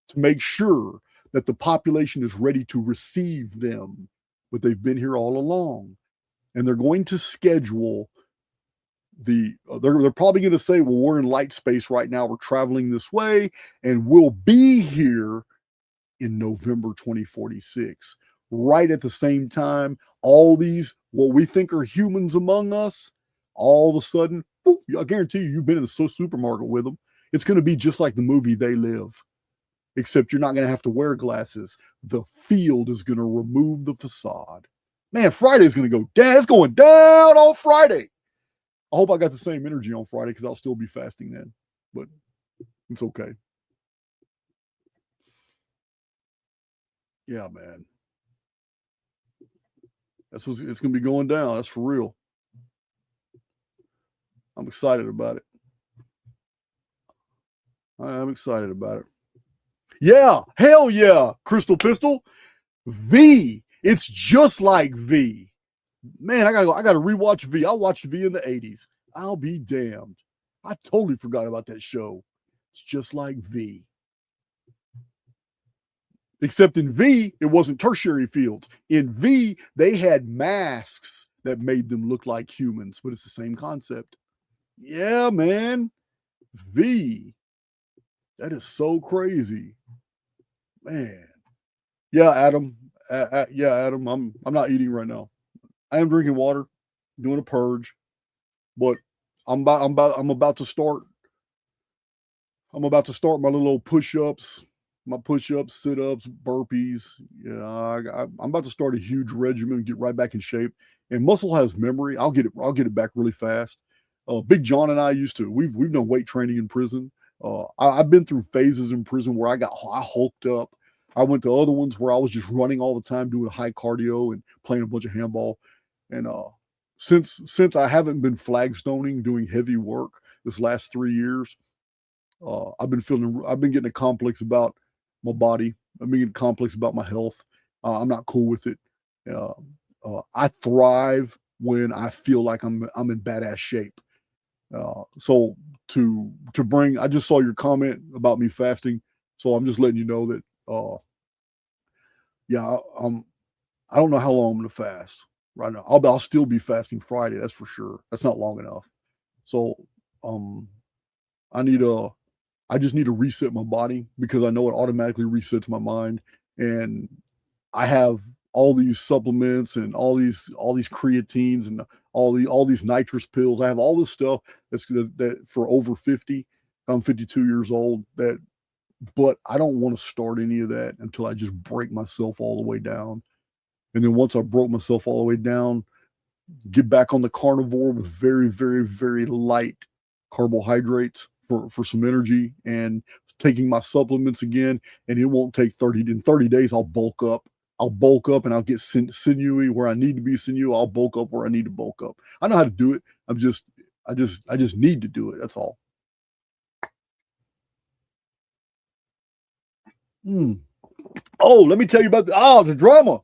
to make sure that the population is ready to receive them, but they've been here all along. And they're going to schedule they're probably going to say, well, we're in light space right now. We're traveling this way, and we'll be here in November 2046. Right at the same time, all these, what we think are humans among us, all of a sudden, I guarantee you've been in the supermarket with them. It's going to be just like the movie They Live, except you're not going to have to wear glasses. The field is going to remove the facade. Man, Friday's going to go down. It's going down on Friday. I hope I got the same energy on Friday because I'll still be fasting then, but it's okay. Yeah, man. It's going to be going down. That's for real. I'm excited about it. I'm excited about it. Yeah, hell yeah, Crystal Pistol. V. It's just like V. Man, I gotta rewatch V. I watched V in the 80s. I'll be damned. I totally forgot about that show. It's just like V. Except in V, it wasn't tertiary fields. In V, they had masks that made them look like humans, but it's the same concept. Yeah, man. V. That is so crazy. Man. Yeah, Adam. Yeah, Adam. I'm not eating right now. I am drinking water, doing a purge, but I'm about to start. I'm about to start my little old push-ups, sit-ups, burpees. Yeah, I'm about to start a huge regimen, get right back in shape. And muscle has memory. I'll get it back really fast. Big John and I we've done weight training in prison. I've been through phases in prison where I hulked up. I went to other ones where I was just running all the time, doing high cardio and playing a bunch of handball. And since I haven't been flagstoning, doing heavy work this last 3 years, I've been getting a complex about my body. I've been getting a complex about my health. I'm not cool with it. I thrive when I feel like I'm in badass shape. So I just saw your comment about me fasting, so I'm just letting you know that I don't know how long I'm going to fast right now. I'll still be fasting Friday. That's for sure. That's not long enough. So, I just need to reset my body because I know it automatically resets my mind. And I have all these supplements and all these creatines and all these nitrous pills. I have all this stuff that for over 50. I'm 52 years old. But I don't want to start any of that until I just break myself all the way down. And then once I broke myself all the way down, get back on the carnivore with very, very, very light carbohydrates for some energy, and taking my supplements again. And it won't take 30 days. I'll bulk up and I'll get sinewy where I need to be sinewy. I'll bulk up where I need to bulk up. I know how to do it. I just need to do it. That's all. Oh, let me tell you about the drama.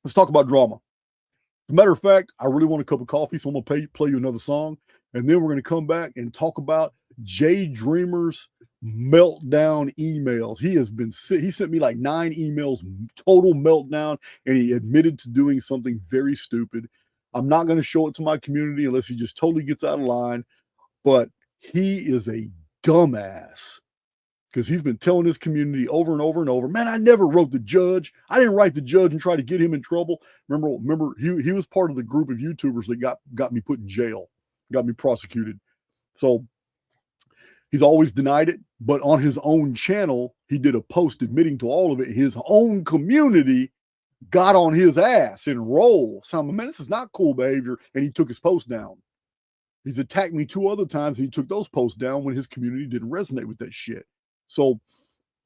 Let's talk about drama. As a matter of fact, I really want a cup of coffee, so I'm going to play you another song, and then we're going to come back and talk about Jay Dreamer's meltdown emails. He sent me like 9 emails, total meltdown, and he admitted to doing something very stupid. I'm not going to show it to my community unless he just totally gets out of line, but he is a dumbass. Because he's been telling his community over and over and over, man, I never wrote the judge. I didn't write the judge and try to get him in trouble. Remember, he was part of the group of YouTubers that got me put in jail, got me prosecuted. So he's always denied it. But on his own channel, he did a post admitting to all of it. His own community got on his ass and rolled. So, man, this is not cool behavior. And he took his post down. He's attacked me 2 other times, and he took those posts down when his community didn't resonate with that shit. So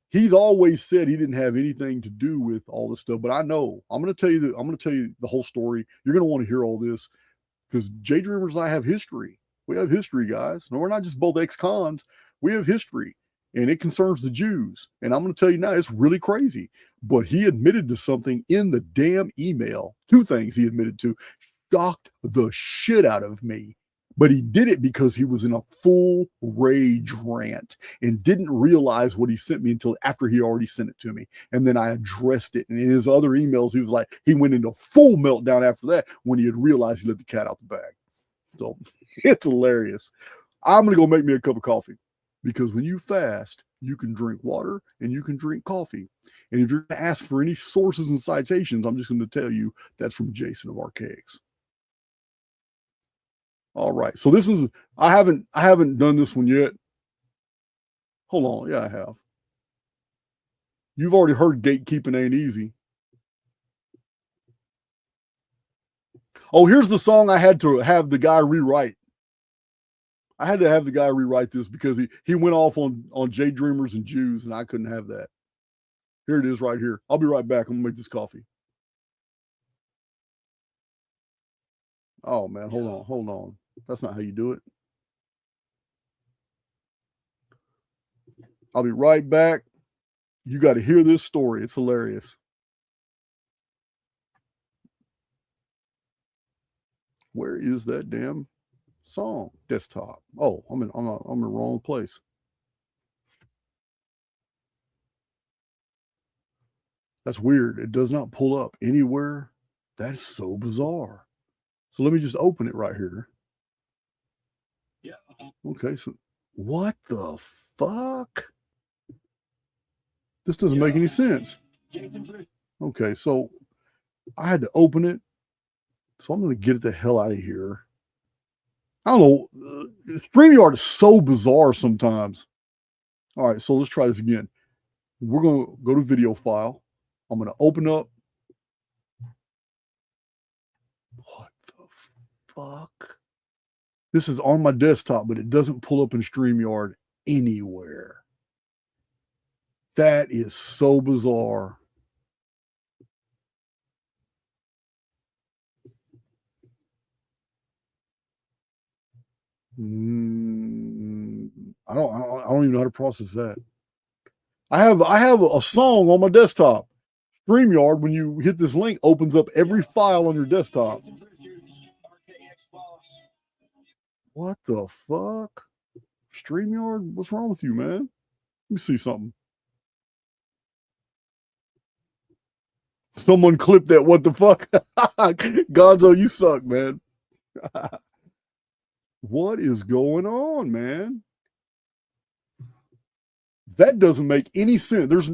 he's always said he didn't have anything to do with all this stuff, but I know. I'm going to tell you the whole story. You're going to want to hear all this because Jay Dreamers and I have history. We have history, guys. No, we're not just both ex-cons. We have history, and it concerns the Jews. And I'm going to tell you now, it's really crazy. But he admitted to something in the damn email. 2 things he admitted to. Shocked the shit out of me. But he did it because he was in a full rage rant and didn't realize what he sent me until after he already sent it to me. And then I addressed it. And in his other emails, he was like, he went into full meltdown after that when he had realized he let the cat out the bag. So it's hilarious. I'm going to go make me a cup of coffee because when you fast, you can drink water and you can drink coffee. And if you're going to ask for any sources and citations, I'm just going to tell you that's from Jason of Archaics. All right. So this is, I haven't done this one yet. Hold on. Yeah, I have. You've already heard gatekeeping ain't easy. Oh, here's the song I had to have the guy rewrite. I had to have the guy rewrite this because he went off on Jay Dreamers and Jews, and I couldn't have that. Here it is right here. I'll be right back. I'm going to make this coffee. Oh, man. Hold on. That's not how you do it. I'll be right back. You got to hear this story. It's hilarious. Where is that damn song? Desktop. Oh, I'm in the wrong place. That's weird. It does not pull up anywhere. That's so bizarre. So let me just open it right here. Yeah. Okay. So what the fuck? This doesn't make any sense. Okay. So I had to open it. So I'm going to get it the hell out of here. I don't know. StreamYard is so bizarre sometimes. All right. So let's try this again. We're going to go to video file. I'm going to open up. What the fuck? This is on my desktop, but it doesn't pull up in StreamYard anywhere. That is so bizarre. I don't even know how to process that. I have a song on my desktop. StreamYard, when you hit this link, opens up every file on your desktop. What the fuck? StreamYard, what's wrong with you, man? Let me see something. Someone clipped that. What the fuck? Gonzo, you suck, man. What is going on, man? That doesn't make any sense. There's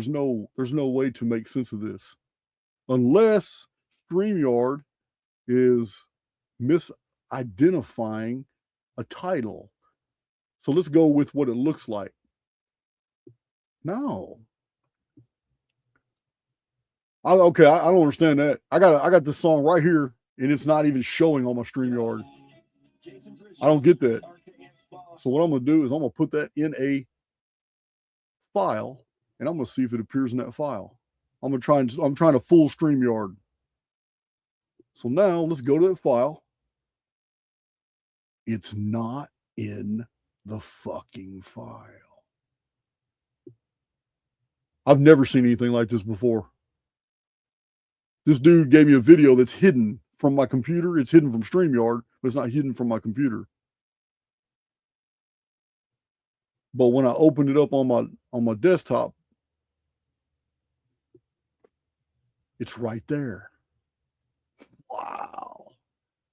no way to make sense of this unless StreamYard is misidentifying a title. So let's go with what it looks like. No. I don't understand that. I got this song right here, and it's not even showing on my StreamYard. I don't get that. So what I'm going to do is I'm going to put that in a file, and I'm going to see if it appears in that file. I'm trying to full StreamYard. So now let's go to that file. It's not in the fucking file. I've never seen anything like this before. This dude gave me a video that's hidden from my computer. It's hidden from StreamYard, but it's not hidden from my computer. But when I opened it up on my desktop, it's right there. Wow.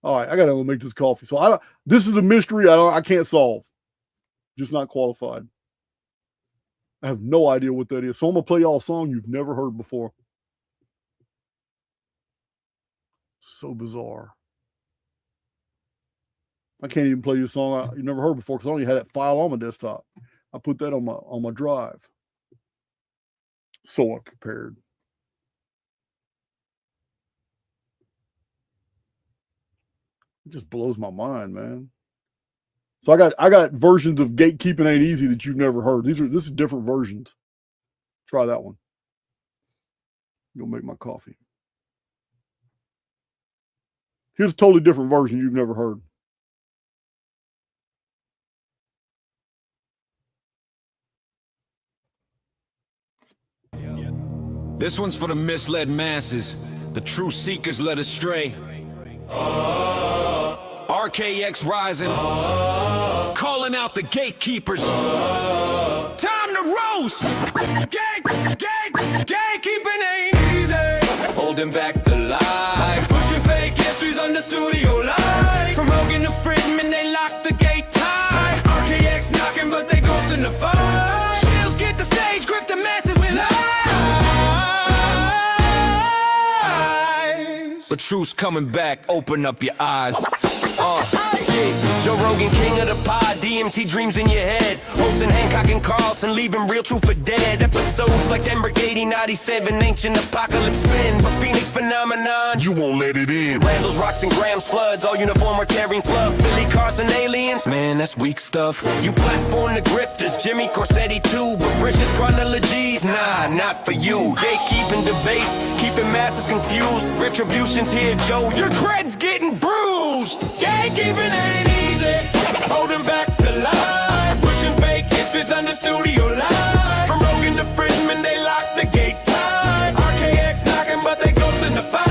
All right, I gotta make this coffee. So this is a mystery I can't solve. Just not qualified. I have no idea what that is. So I'm gonna play y'all a song you've never heard before. So bizarre. I can't even play you a song you never heard before because I only had that file on my desktop. I put that on my drive. So unprepared. It just blows my mind, man. So I got versions of Gatekeeping Ain't Easy that you've never heard. This is different versions. Try that one. Go make my coffee. Here's a totally different version you've never heard.
This one's for the misled masses, the true seekers led astray. RKX rising, calling out the gatekeepers. Time to roast! Gatekeeping ain't easy. Holding back the lie, pushing fake histories on the studio line. From Rogan to Friedman, they lock the gate tight. RKX knocking, but they ghost in the fight. Shields get the stage, grip the masses with lies. But truth's coming back, open up your eyes. Joe Rogan, king of the pod, DMT dreams in your head. Hosting Hancock and Carlson, leaving real truth for dead. Episodes like Denver 8097, ancient apocalypse spin. But Phoenix phenomenon, you won't let it in. Randall's rocks and Graham's floods, all uniform or carrying fluff. Billy Carson aliens, man, that's weak stuff. You platform the grifters, Jimmy Corsetti too. But British chronologies, nah, not for you. Gatekeeping debates, keeping masses confused. Retribution's here, Joe, your cred's getting bruised. Gatekeeping ain't easy, holding back the line, pushing fake histories on the studio line. From Rogan to Friedman, they lock the gate tight. RKX knocking, but they ghost in the fight.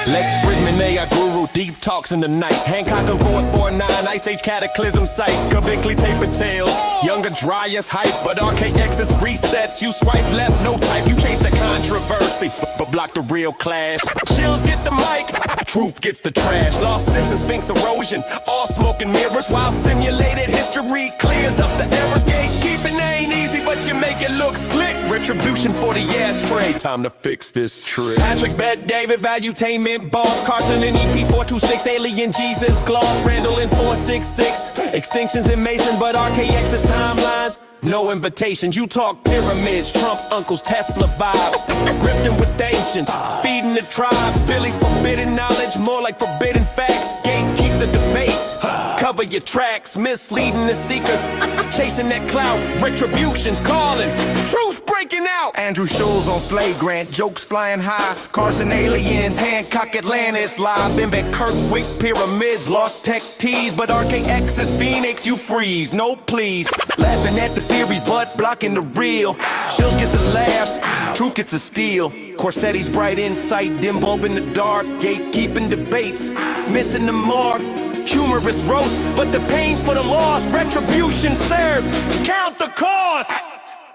Lex Friedman, they are guru, deep talks in the night. Hancock and 449, Ice Age cataclysm site. Kabikli taper tails, younger Dryas hype. But RKX's resets, you swipe left, no type. You chase the controversy, but block the real clash. Chills get the mic, truth gets the trash. Lost Simpson, Sphinx erosion, all smoke and mirrors. While simulated history clears up the errors. Gatekeeping ain't easy, but you make it look slick. Retribution for the ashtray, time to fix this trick. Patrick Bet, David, Valuetainment, Boss, Carson and EP426, Alien Jesus, Gloss, Randall in 466. Extinctions in Mason, but RKX's timelines. No invitations, you talk pyramids, Trump uncles, Tesla vibes. Grifting with ancients, feeding the tribes. Billy's forbidden knowledge, more like forbidden facts. Gatekeep the debates, cover your tracks. Misleading the seekers, chasing that clout. Retribution's calling, truth breaking out. Andrew Schultz on flagrant, jokes flying high. Carson aliens, Hancock Atlantis live. Bimbeck, Kirkwick, pyramids, lost tech tees. But RKX is Phoenix, you freeze, no please. Laughing at the theories, but blocking the real. Shills get the laughs, truth gets the steel. Corsetti's bright insight, dim bulb in the dark. Gatekeeping debates, missing the mark. Humorous roast, but the pain's for the lost. Retribution served, count the cost.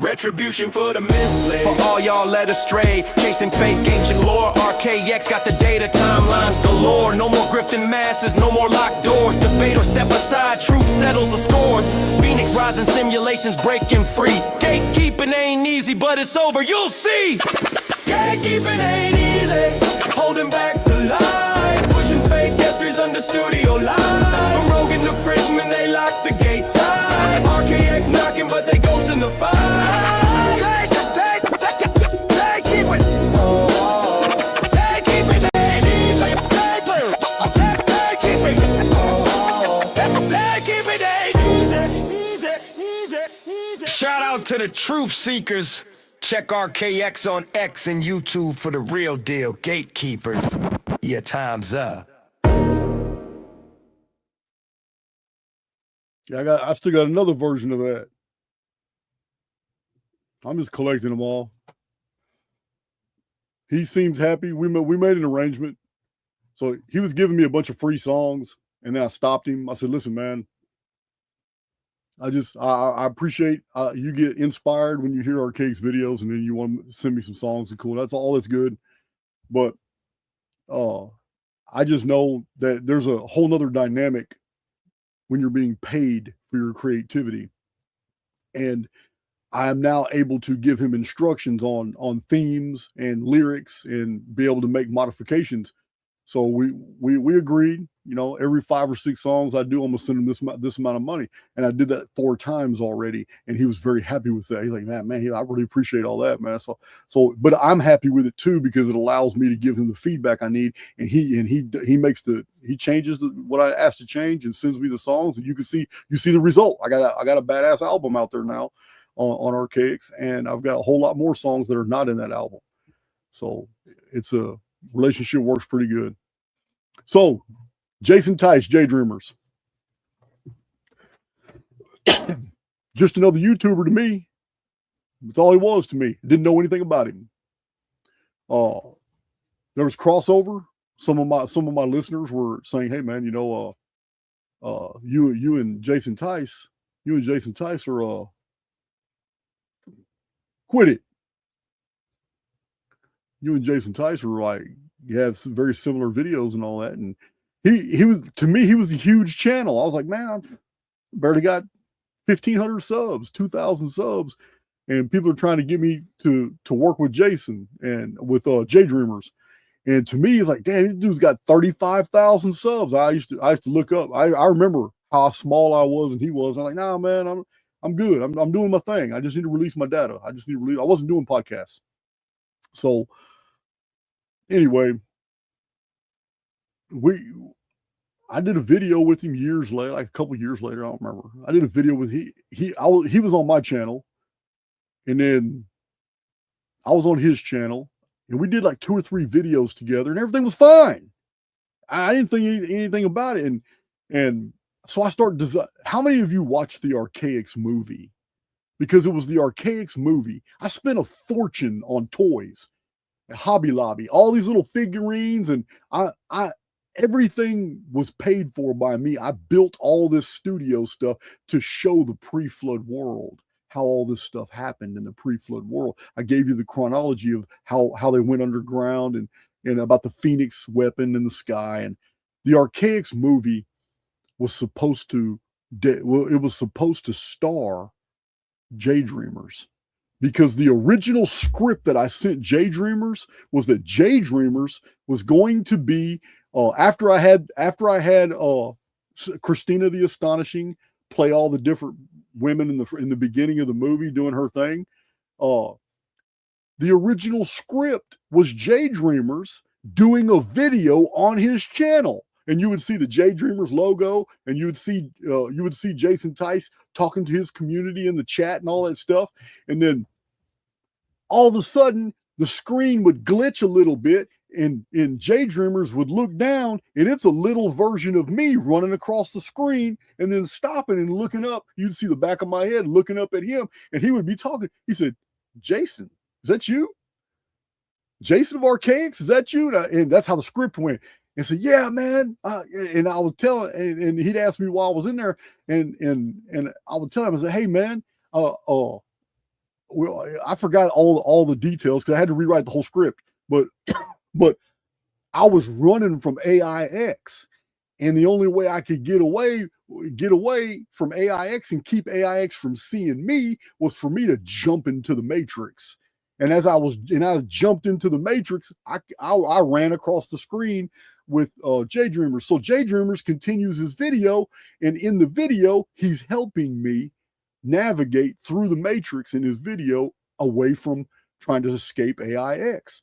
Retribution for the misled, for all y'all led astray. Chasing fake ancient lore. RKX got the data, timelines galore. No more grifting masses, no more locked doors. Debate or step aside, truth settles the scores. Phoenix rising, simulations breaking free. Gatekeeping ain't easy, but it's over, you'll see. Gatekeeping ain't easy, holding back the line. Pushing fake histories on the studio line. From Rogan to Friedman, they lock the gate tight. RKX knocking, but they ghost in the fight. Shout out to the truth seekers. Check RKX on X and YouTube for the real deal. Gatekeepers, your time's up.
Yeah, I still got another version of that. I'm just collecting them all. He seems happy. We made an arrangement. So he was giving me a bunch of free songs, and then I stopped him. I said, listen, man, I appreciate you get inspired when you hear our Cakes videos, and then you want to send me some songs. And cool, that's all. That's good. But I just know that there's a whole nother dynamic when you're being paid for your creativity. And I am now able to give him instructions on themes and lyrics and be able to make modifications. So we agreed, you know, every 5 or 6 songs I do, I'm gonna send him this amount of money. And I did that 4 times already, and he was very happy with that. He's like, man, I really appreciate all that, man. So, but I'm happy with it too, because it allows me to give him the feedback I need, and he changes what I asked to change and sends me the songs, and you see the result. I got a badass album out there now on Archaics, and I've got a whole lot more songs that are not in that album. So it's a relationship works pretty good. So Jason Tice, J Dreamers, just another YouTuber to me. That's all he was to me. Didn't know anything about him. There was crossover. Some of my listeners were saying, "Hey man, you know, you and Jason Tice are quit it. You and Jason Tice were like, you have some very similar videos and all that." And he was, to me, he was a huge channel. I was like, man, I've barely got 1,500 subs, 2,000 subs, and people are trying to get me to work with Jason and with J Dreamers. And to me, it's like, damn, this dude's got 35,000 subs. I used to look up. I remember how small I was and he was. I'm like, nah, man, I'm good. I'm doing my thing. I just need to release my data. I wasn't doing podcasts. So anyway, I did a video with him years later, like a couple years later. I don't remember. I did a video with he was on my channel, and then I was on his channel, and we did like 2 or 3 videos together, and everything was fine. I didn't think anything about it, and so I started design. How many of you watched the Archaics movie? Because it was the Archaics movie. I spent a fortune on toys, Hobby Lobby, all these little figurines, and everything was paid for by me. I built all this studio stuff to show the pre-flood world, how all this stuff happened in the pre-flood world. I gave you the chronology of how they went underground and about the Phoenix weapon in the sky. And the Archaics movie was supposed to star J Dreamers, because the original script that I sent J Dreamers was that J Dreamers was going to be after I had Christina the Astonishing play all the different women in the beginning of the movie doing her thing. The original script was J Dreamers doing a video on his channel, and you would see the J Dreamers logo, and you would see Jason Tice talking to his community in the chat and all that stuff. And then all of a sudden the screen would glitch a little bit, and J Dreamers would look down, and it's a little version of me running across the screen and then stopping and looking up. You'd see the back of my head looking up at him, and he would be talking. He said, "Jason, is that you? Jason of Archaics, is that you?" And that's how the script went. And said, "Yeah, man." And I was telling, and he'd ask me while I was in there, and I would tell him, I said, "Hey, man, well, I forgot all the details because I had to rewrite the whole script, but I was running from AIX, and the only way I could get away from AIX and keep AIX from seeing me was for me to jump into the Matrix." And as I jumped into the Matrix, I ran across the screen with J Dreamers. So J Dreamers continues his video, and in the video, he's helping me navigate through the Matrix in his video away from trying to escape AIX.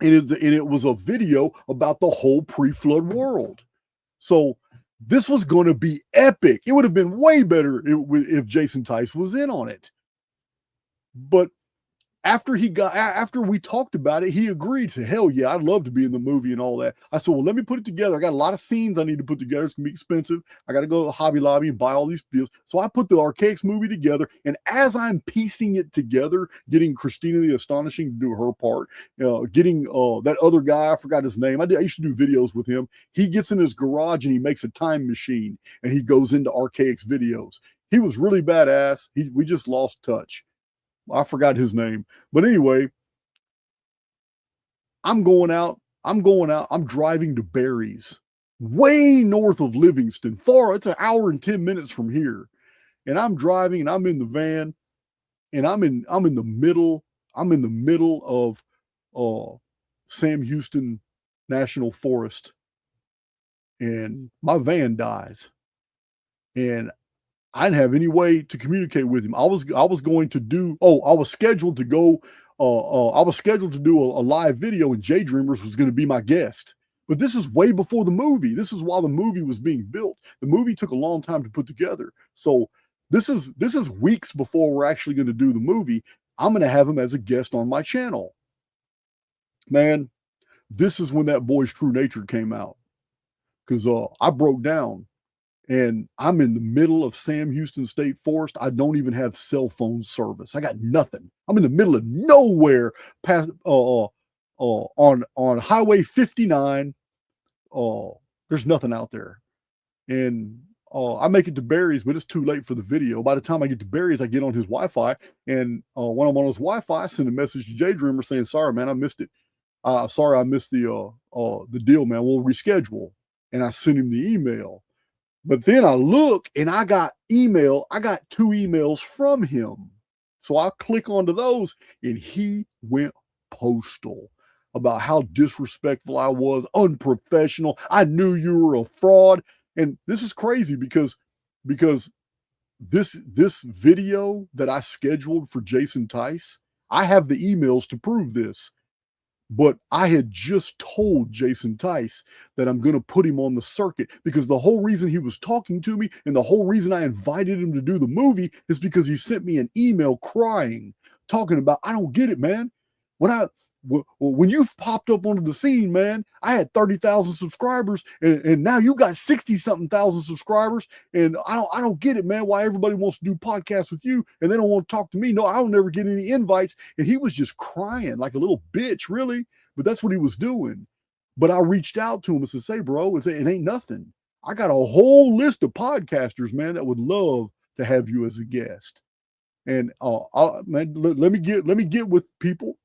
And it was a video about the whole pre-flood world. So this was going to be epic. It would have been way better if Jason Tice was in on it. But after we talked about it, he agreed to, hell yeah, I'd love to be in the movie and all that. I said, well, let me put it together. I got a lot of scenes I need to put together. It's gonna be expensive. I got to go to Hobby Lobby and buy all these deals. So I put the Archaics movie together. And as I'm piecing it together, getting Christina the Astonishing to do her part, getting that other guy, I forgot his name. I used to do videos with him. He gets in his garage and he makes a time machine and he goes into Archaics videos. He was really badass. We just lost touch. I forgot his name. But anyway, I'm going out. I'm driving to Barry's, way north of Livingston. It's an hour and 10 minutes from here. And I'm driving and I'm in the van, and I'm in the middle of Sam Houston National Forest. and my van dies, and I didn't have any way to communicate with him. I was going to do. Oh, I was scheduled to go. I was scheduled to do a live video, and Jay Dreamers was going to be my guest. But this is way before the movie. This is while the movie was being built. The movie took a long time to put together. So this is weeks before we're actually going to do the movie. I'm going to have him as a guest on my channel. Man, this is when that boy's true nature came out. Because I broke down, and I'm in the middle of Sam Houston State Forest. I don't even have cell phone service. I got nothing. I'm in the middle of nowhere, past on Highway 59. There's nothing out there, and I make it to Barry's, but it's too late for the video. By the time I get to Barry's, I get on his Wi-Fi, and when I'm on his Wi-Fi, I send a message to Jay Dreamer saying, "Sorry, man, I missed it. Sorry, I missed the deal, man. We'll reschedule." And I sent him the email. But then I look, and I got 2 emails from him. So I click onto those, and he went postal about how disrespectful I was, unprofessional. I knew you were a fraud. And this is crazy because this video that I scheduled for Jason Tice, I have the emails to prove this. But I had just told Jason Tice that I'm going to put him on the circuit, because the whole reason he was talking to me and the whole reason I invited him to do the movie is because he sent me an email crying, talking about, I don't get it, man. When you've popped up onto the scene, man, I had 30,000 subscribers, and now you got 60-something thousand subscribers, and I don't get it, man, why everybody wants to do podcasts with you and they don't want to talk to me. No, I don't never get any invites. And he was just crying like a little bitch, really. But that's what he was doing. But I reached out to him and said, "Say, bro, it ain't nothing. I got a whole list of podcasters, man, that would love to have you as a guest. And man, let me get with people,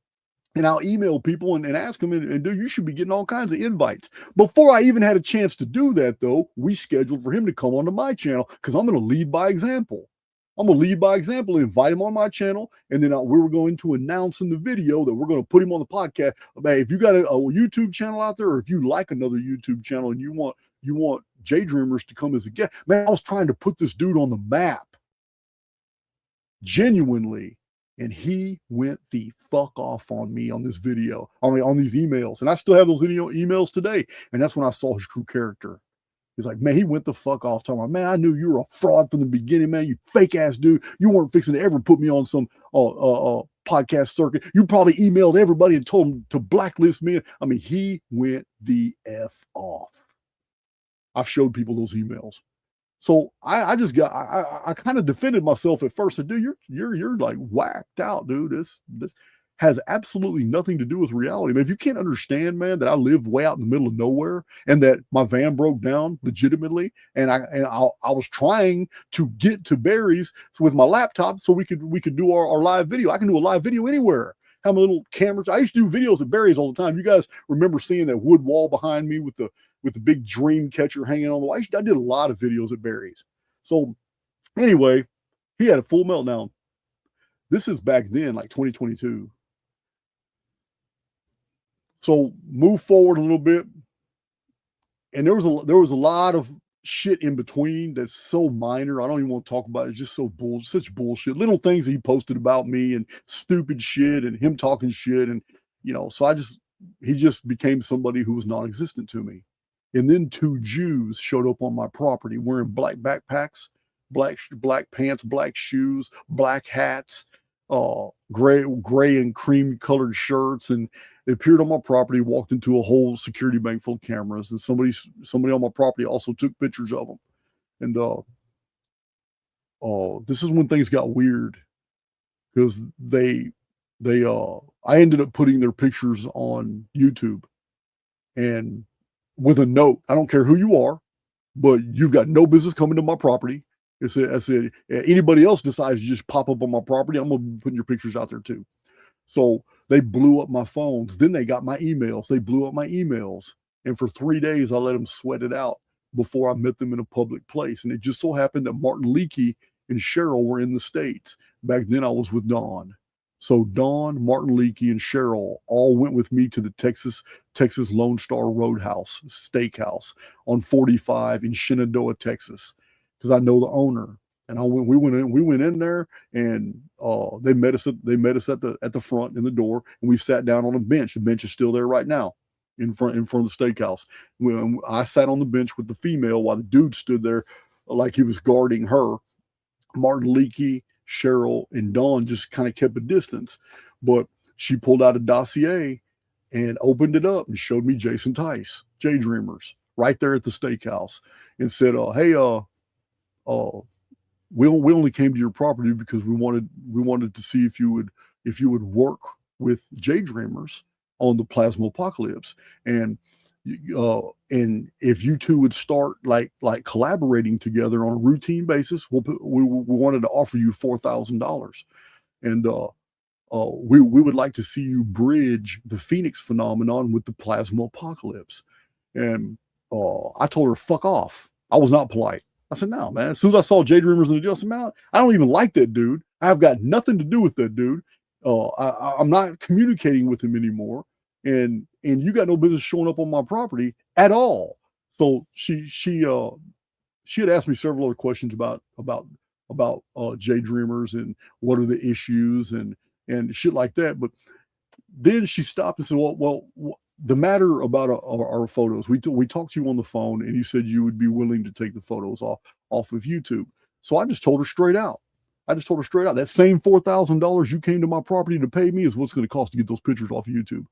and I'll email people and ask them, and dude, you should be getting all kinds of invites." Before I even had a chance to do that, though, we scheduled for him to come onto my channel, because I'm going to lead by example. I'm going to lead by example and invite him on my channel. And then we were going to announce in the video that we're going to put him on the podcast. Man, if you got a YouTube channel out there, or if you like another YouTube channel and you want Jay Dreamers to come as a guest, man, I was trying to put this dude on the map. Genuinely. And he went the fuck off on me on this video, on these emails. And I still have those emails today. And that's when I saw his true character. He's like, man, he went the fuck off, talking about, man, I knew you were a fraud from the beginning, man. You fake ass dude. You weren't fixing to ever put me on some podcast circuit. You probably emailed everybody and told them to blacklist me. I mean, he went the F off. I've showed people those emails. So I kind of defended myself at first. I said, dude, you're like whacked out, dude. This has absolutely nothing to do with reality. Man, if you can't understand, man, that I live way out in the middle of nowhere, and that my van broke down legitimately, and I was trying to get to Barry's with my laptop so we could do our live video. I can do a live video anywhere. Have my little cameras. I used to do videos at Barry's all the time. You guys remember seeing that wood wall behind me with the big dream catcher hanging on the wall? I did a lot of videos at Barry's. So anyway, he had a full meltdown. This is back then, like 2022. So move forward a little bit, and there was a lot of shit in between that's so minor. I don't even want to talk about it. It's just such bullshit. Little things he posted about me, and stupid shit, and him talking shit, and so he just became somebody who was non-existent to me. And then 2 Jews showed up on my property wearing black backpacks, black pants, black shoes, black hats, gray and cream colored shirts, and they appeared on my property, walked into a whole security bank full of cameras, and somebody on my property also took pictures of them. And this is when things got weird, because I ended up putting their pictures on YouTube, and with a note, I don't care who you are, but you've got no business coming to my property. I said, anybody else decides to just pop up on my property, I'm going to be putting your pictures out there too. So they blew up my phones. Then they got my emails. They blew up my emails. And for 3 days, I let them sweat it out before I met them in a public place. And it just so happened that Martin Leakey and Cheryl were in the States. Back then I was with Dawn. So Dawn, Martin Leakey, and Cheryl all went with me to the Texas Lone Star Roadhouse Steakhouse on 45 in Shenandoah, Texas, because I know the owner. And we went in there, and they met us at the front in the door, and we sat down on a bench. The bench is still there right now, in front of the steakhouse. I sat on the bench with the female while the dude stood there like he was guarding her. Martin Leakey, Cheryl, and Dawn just kind of kept a distance, but she pulled out a dossier and opened it up and showed me Jason Tice, J Dreamers, right there at the steakhouse, and said, "Hey, we only came to your property because we wanted to see if you would work with J Dreamers on the Plasma Apocalypse, and if you two would start like collaborating together on a routine basis, we wanted to offer you $4,000, and we would like to see you bridge the Phoenix phenomenon with the Plasma Apocalypse." And I told her, "Fuck off." I was not polite. I said, "No, man." As soon as I saw J Dreamers in the deal, I said, "Man, I don't even like that dude. I have got nothing to do with that dude. I'm not communicating with him anymore. And you got no business showing up on my property at all." So she had asked me several other questions about J Dreamers and what are the issues and shit like that. But then she stopped and said, "Well, the matter about our photos, we talked to you on the phone, and you said you would be willing to take the photos off of YouTube." So I just told her straight out. That same $4,000 you came to my property to pay me is what's going to cost to get those pictures off of YouTube.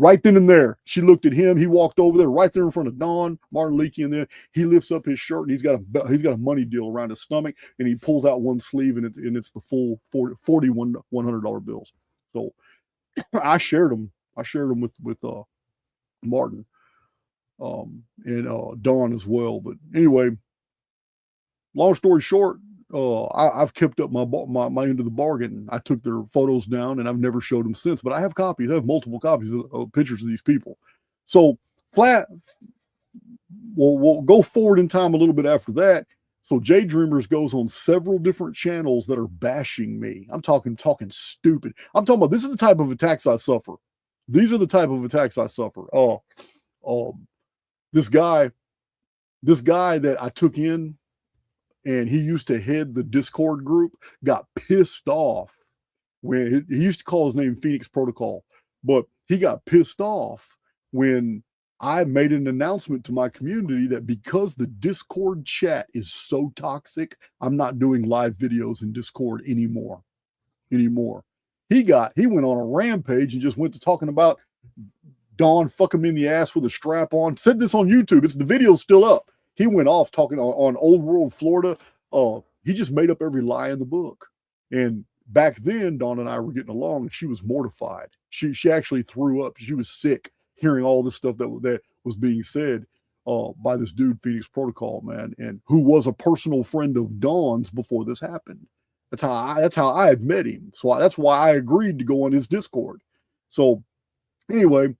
Right then and there, she looked at him. He walked over there, right there in front of Dawn, Martin Leakey, and then he lifts up his shirt, and he's got a money deal around his stomach, and he pulls out one sleeve, and it's the full 40 $100 bills. So I shared them with Martin, and Dawn as well. But anyway, long story short, I've kept up my end of the bargain. I took their photos down, and I've never showed them since. But I have copies. I have multiple copies of pictures of these people. So we'll go forward in time a little bit after that. So J Dreamers goes on several different channels that are bashing me. I'm talking stupid. I'm talking about, this is the type of attacks I suffer. These are the type of attacks I suffer. This guy that I took in, and he used to head the Discord group, got pissed off when he used to call his name Phoenix Protocol, but he got pissed off when I made an announcement to my community that because the Discord chat is so toxic, I'm not doing live videos in Discord anymore. He went on a rampage and just went to talking about Dawn fucking me in the ass with a strap on. Said this on YouTube. The video's still up. He went off talking on Old World Florida. He just made up every lie in the book. And back then, Dawn and I were getting along, and she was mortified. She actually threw up. She was sick hearing all this stuff that was being said by this dude, Phoenix Protocol, man, and who was a personal friend of Dawn's before this happened. That's how I had met him. So that's why I agreed to go on his Discord. So anyway,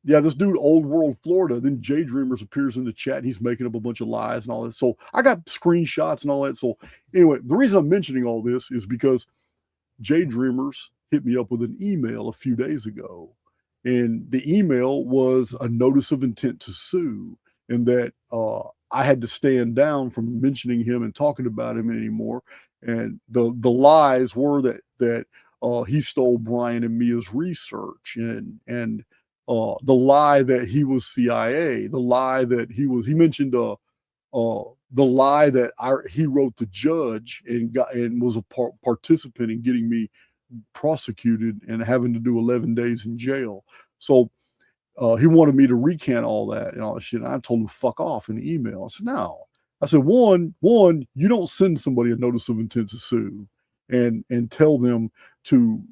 yeah, this dude, Old World Florida, then J Dreamers appears in the chat, and he's making up a bunch of lies and all that. So I got screenshots and all that. So anyway, the reason I'm mentioning all this is because J Dreamers hit me up with an email a few days ago. And the email was a notice of intent to sue, and that I had to stand down from mentioning him and talking about him anymore. And the lies were that he stole Brian and Mia's research, and the lie that he was CIA, the lie that he mentioned the lie that he wrote the judge and was a participant in getting me prosecuted and having to do 11 days in jail. So he wanted me to recant all that and all that shit. And I told him fuck off in the email. I said, no. I said, one, you don't send somebody a notice of intent to sue and tell them to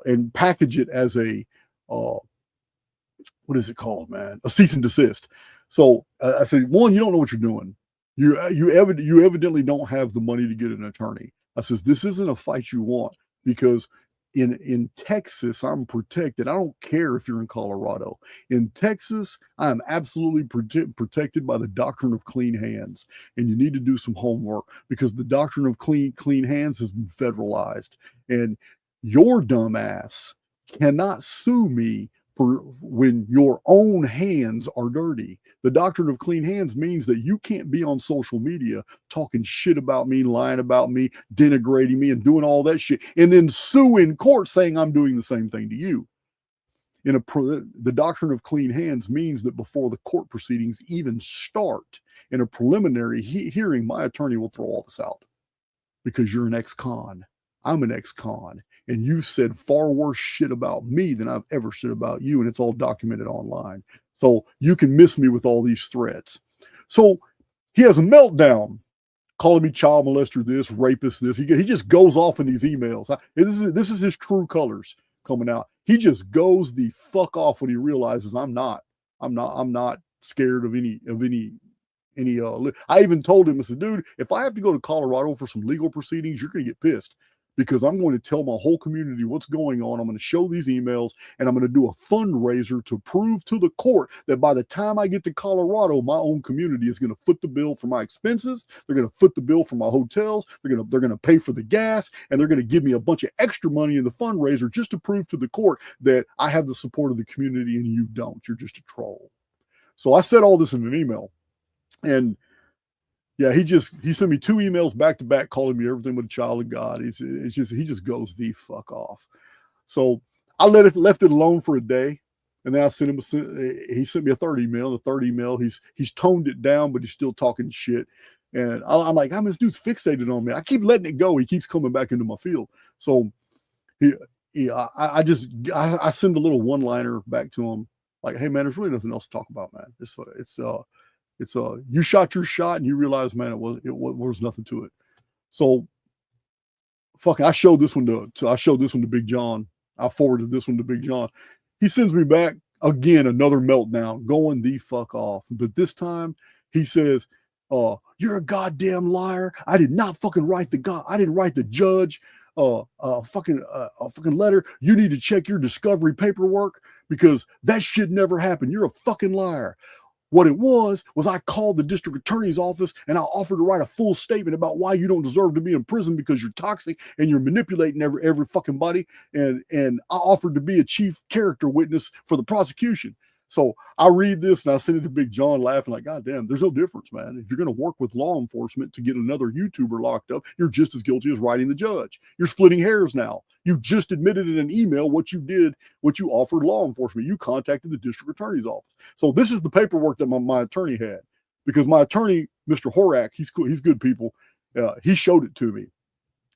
and package it as a what is it called, man? A cease and desist. So I said, one, you don't know what you're doing. You evidently don't have the money to get an attorney. I says, this isn't a fight you want, because in Texas, I'm protected. I don't care if you're in Colorado. In Texas, I am absolutely protected by the doctrine of clean hands. And you need to do some homework because the doctrine of clean hands has been federalized. And your dumb ass cannot sue me for when your own hands are dirty. The doctrine of clean hands means that you can't be on social media talking shit about me, lying about me, denigrating me, and doing all that shit, and then sue in court saying I'm doing the same thing to you. The doctrine of clean hands means that before the court proceedings even start, in a preliminary hearing, my attorney will throw all this out because you're an ex-con. I'm an ex-con. And you said far worse shit about me than I've ever said about you. And it's all documented online. So you can miss me with all these threats. So he has a meltdown, calling me child molester this, rapist this. He just goes off in these emails. This is his true colors coming out. He just goes the fuck off when he realizes I'm not scared of any. I even told him, I said, dude, if I have to go to Colorado for some legal proceedings, you're going to get pissed. Because I'm going to tell my whole community what's going on. I'm going to show these emails and I'm going to do a fundraiser to prove to the court that by the time I get to Colorado, my own community is going to foot the bill for my expenses. They're going to foot the bill for my hotels. They're going to pay for the gas, and they're going to give me a bunch of extra money in the fundraiser just to prove to the court that I have the support of the community and you don't. You're just a troll. So I said all this in an email, and yeah, he sent me 2 emails back to back calling me everything but a child of God. He just goes the fuck off. So I left it alone for a day, and then I sent him he sent me a third email. The third email, he's toned it down, but he's still talking shit. And I'm like, this dude's fixated on me. I keep letting it go. He keeps coming back into my field. So I send a little one-liner back to him, like, hey man, there's really nothing else to talk about, man. It's you shot your shot and you realize, man, it was nothing to it. So I showed this one to Big John. I forwarded this one to Big John. He sends me back again, another meltdown, going the fuck off. But this time he says, you're a goddamn liar. I did not fucking write I didn't write the judge a fucking letter. You need to check your discovery paperwork because that shit never happened. You're a fucking liar. What it was I called the district attorney's office and I offered to write a full statement about why you don't deserve to be in prison because you're toxic and you're manipulating every fucking body. And I offered to be a chief character witness for the prosecution. So I read this and I send it to Big John laughing like, God damn, there's no difference, man. If you're going to work with law enforcement to get another YouTuber locked up, you're just as guilty as writing the judge. You're splitting hairs now. You just admitted in an email what you did, what you offered law enforcement. You contacted the district attorney's office. So this is the paperwork that my attorney had, because my attorney, Mr. Horak, he's cool. He's good people. He showed it to me,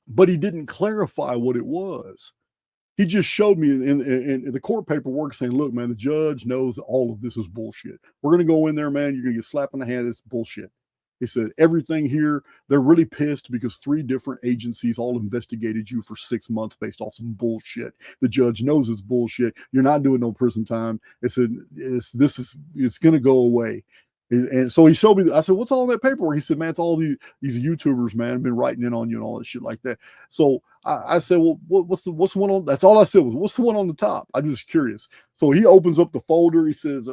but he didn't clarify what it was. He just showed me in the court paperwork saying, look, man, the judge knows that all of this is bullshit. We're going to go in there, man. You're going to get slapped in the hand. It's bullshit. He said, everything here, they're really pissed because 3 different agencies all investigated you for 6 months based off some bullshit. The judge knows it's bullshit. You're not doing no prison time. It said, it's going to go away. And so he showed me, I said, what's all that paperwork? He said, man, it's all these YouTubers, man, have been writing in on you and all that shit like that. So I said, well, what's the one on, that's all I said was, what's the one on the top? I'm just curious. So he opens up the folder. He says,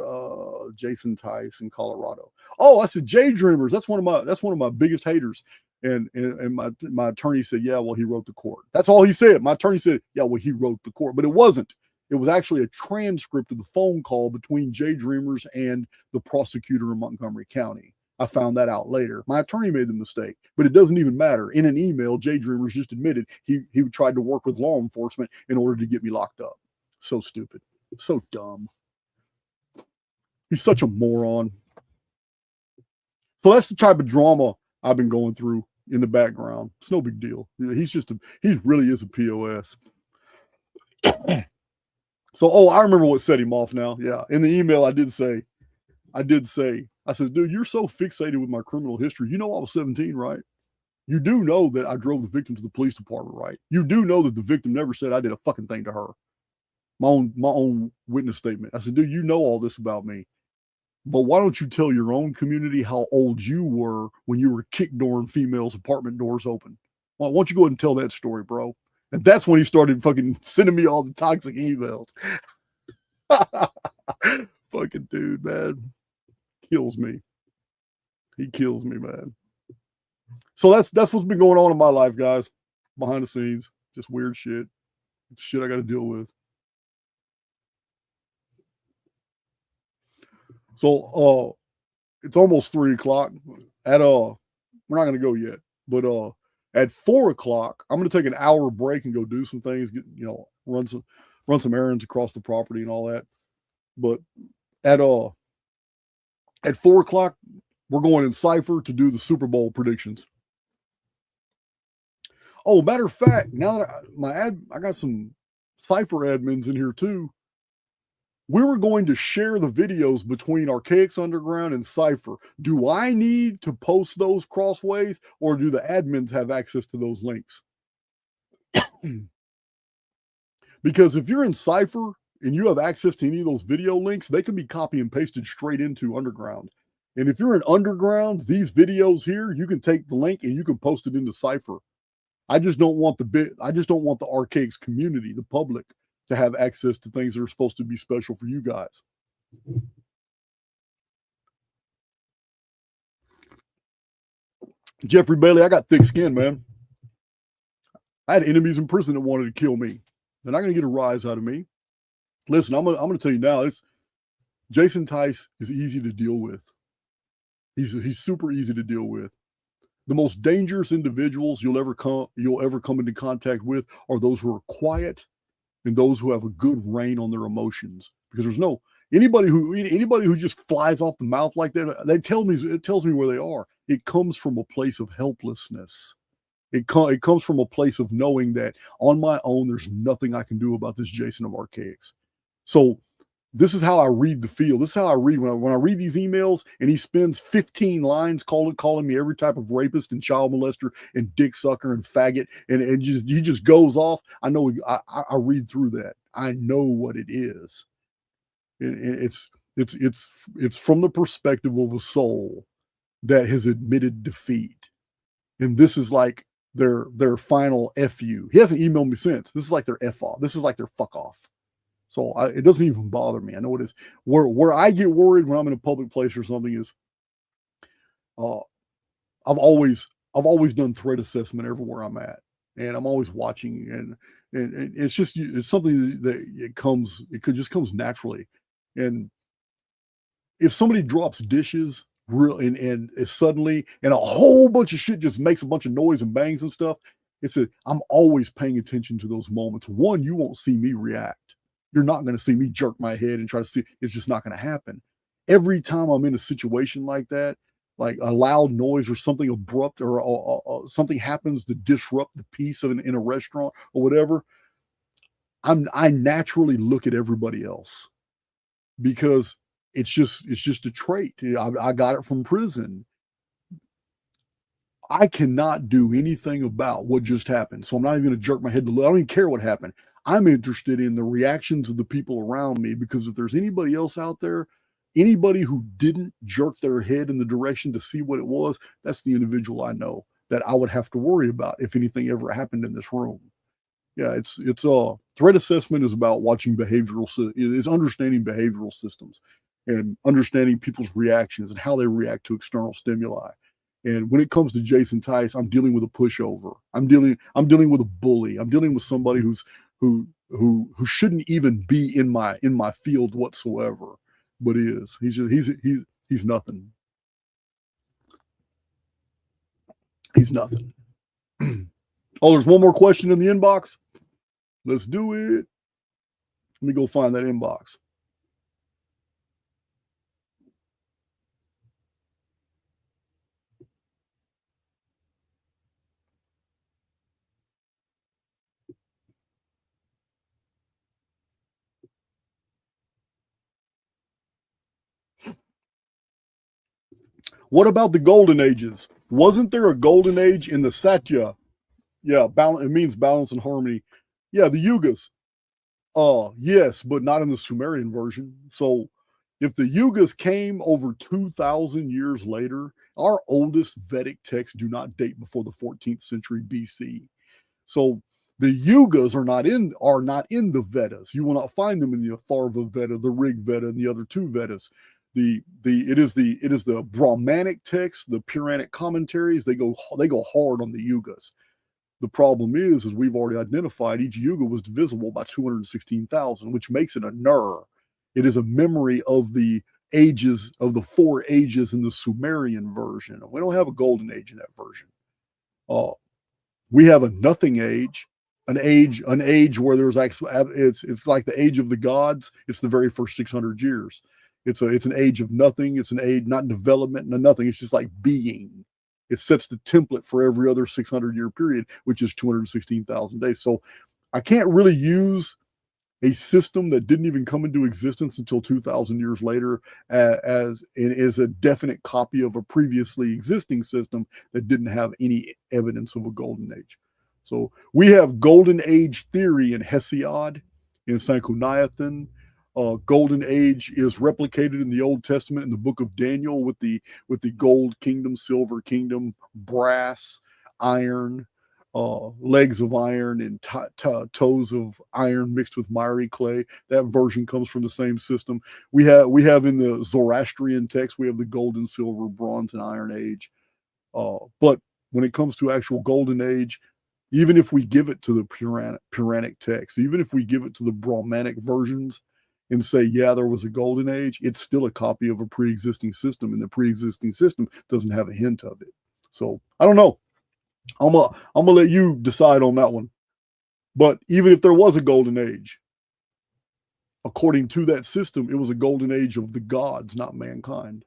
Jason Tice in Colorado. Oh, I said, Jay Dreamers. That's one of my biggest haters. And my attorney said, yeah, well, he wrote the court. That's all he said. My attorney said, yeah, well, he wrote the court, but it wasn't. It was actually a transcript of the phone call between Jay Dreamers and the prosecutor in Montgomery County. I found that out later. My attorney made the mistake, but it doesn't even matter. In an email, Jay Dreamers just admitted he tried to work with law enforcement in order to get me locked up. So stupid. So dumb. He's such a moron. So that's the type of drama I've been going through in the background. It's no big deal. He really is a POS. So, I remember what set him off now. Yeah. In the email, I did say, I said, dude, you're so fixated with my criminal history. You know, I was 17, right? You do know that I drove the victim to the police department, right? You do know that the victim never said I did a fucking thing to her. My own witness statement. I said, dude, you know all this about me, but why don't you tell your own community how old you were when you were kick-dooring females' apartment doors open? Why don't you go ahead and tell that story, bro? And that's when he started fucking sending me all the toxic emails. Fucking dude, man. Kills me. He kills me, man. So that's what's been going on in my life, guys. Behind the scenes. Just weird shit. Shit I got to deal with. So it's almost 3:00. We're not gonna go yet, but at 4:00, I'm gonna take an hour break and go do some things, run some errands across the property and all that. But at 4:00, we're going in Cypher to do the Super Bowl predictions. Oh, matter of fact, now that I got some Cypher admins in here too. We were going to share the videos between Archaics Underground and Cypher. Do I need to post those crossways, or do the admins have access to those links? Because if you're in Cypher and you have access to any of those video links, they can be copy and pasted straight into Underground. And if you're in Underground, these videos here, you can take the link and you can post it into Cypher. I just don't want the Archaics community, the public, to have access to things that are supposed to be special for you guys. Jeffrey Bailey, I got thick skin, man. I had enemies in prison that wanted to kill me. They're not going to get a rise out of me. Listen, I'm going to tell you now, Jason Tice is easy to deal with. He's super easy to deal with. The most dangerous individuals you'll ever come into contact with are those who are quiet and those who have a good rein on their emotions, because there's anybody who just flies off the mouth like that. It tells me where they are. It comes from a place of helplessness. It comes from a place of knowing that on my own, there's nothing I can do about this Jason of Archaics. So this is how I read the field. This is how I read when I read these emails, and he spends 15 lines calling me every type of rapist and child molester and dick sucker and faggot, and he just goes off. I know I read through that. I know what it is. It's from the perspective of a soul that has admitted defeat, and this is like their final FU. He hasn't emailed me since. This is like their F off. This is like their fuck off. So it doesn't even bother me. I know it is. Where I get worried when I'm in a public place or something is, I've always done threat assessment everywhere I'm at, and I'm always watching, and it's something that it just comes naturally. And if somebody drops dishes and suddenly, and a whole bunch of shit just makes a bunch of noise and bangs and stuff, I'm always paying attention to those moments. One, you won't see me react. You're not going to see me jerk my head and try to see. It's just not going to happen. Every time I'm in a situation like that, like a loud noise or something abrupt or something happens to disrupt the peace in a restaurant or whatever, I naturally look at everybody else, because it's just a trait. I got it from prison. I cannot do anything about what just happened. So I'm not even going to jerk my head to look. I don't even care what happened. I'm interested in the reactions of the people around me, because if there's anybody else out there, anybody who didn't jerk their head in the direction to see what it was, that's the individual I know that I would have to worry about if anything ever happened in this room. Yeah, it's threat assessment is about watching is understanding behavioral systems and understanding people's reactions and how they react to external stimuli. And when it comes to Jason Tice, I'm dealing with a pushover. I'm dealing with a bully. I'm dealing with somebody who shouldn't even be in my field whatsoever, but is. He's nothing. He's nothing. Oh, there's one more question in the inbox. Let's do it. Let me go find that inbox. What about the golden ages? Wasn't there a golden age in the Satya? Yeah, balance. It means balance and harmony. Yeah, the Yugas. Yes, but not in the Sumerian version. So if the Yugas came over 2,000 years later, our oldest Vedic texts do not date before the 14th century BC. So The Yugas are not in the Vedas. You will not find them in the Atharva Veda, the Rig Veda, and the other two Vedas. It is the Brahmanic texts, the Puranic commentaries. They go hard on the Yugas. The problem is we've already identified each Yuga was divisible by 216,000, which makes it a Nur. It is a memory of the ages, of the 4 ages in the Sumerian version. We don't have a golden age in that version. We have a nothing age, an age where there's actually, it's like the age of the gods. It's the very first 600 years. It's an age of nothing. It's an age not development, no nothing. It's just like being. It sets the template for every other 600-year period, which is 216,000 days. So I can't really use a system that didn't even come into existence until 2,000 years later as a definite copy of a previously existing system that didn't have any evidence of a golden age. So we have golden age theory in Hesiod, in Sanchuniathon. Golden age is replicated in the Old Testament in the book of Daniel with the gold kingdom, silver kingdom, brass, iron, legs of iron, and toes of iron mixed with miry clay. That version comes from the same system. We have in the Zoroastrian text, we have the golden, silver, bronze, and iron age. But when it comes to actual golden age, even if we give it to the Puranic text, even if we give it to the Brahmanic versions, and say, yeah, there was a golden age, it's still a copy of a pre-existing system, and the pre-existing system doesn't have a hint of it. So I don't know. I'm gonna let you decide on that one. But even if there was a golden age, according to that system, it was a golden age of the gods, not mankind.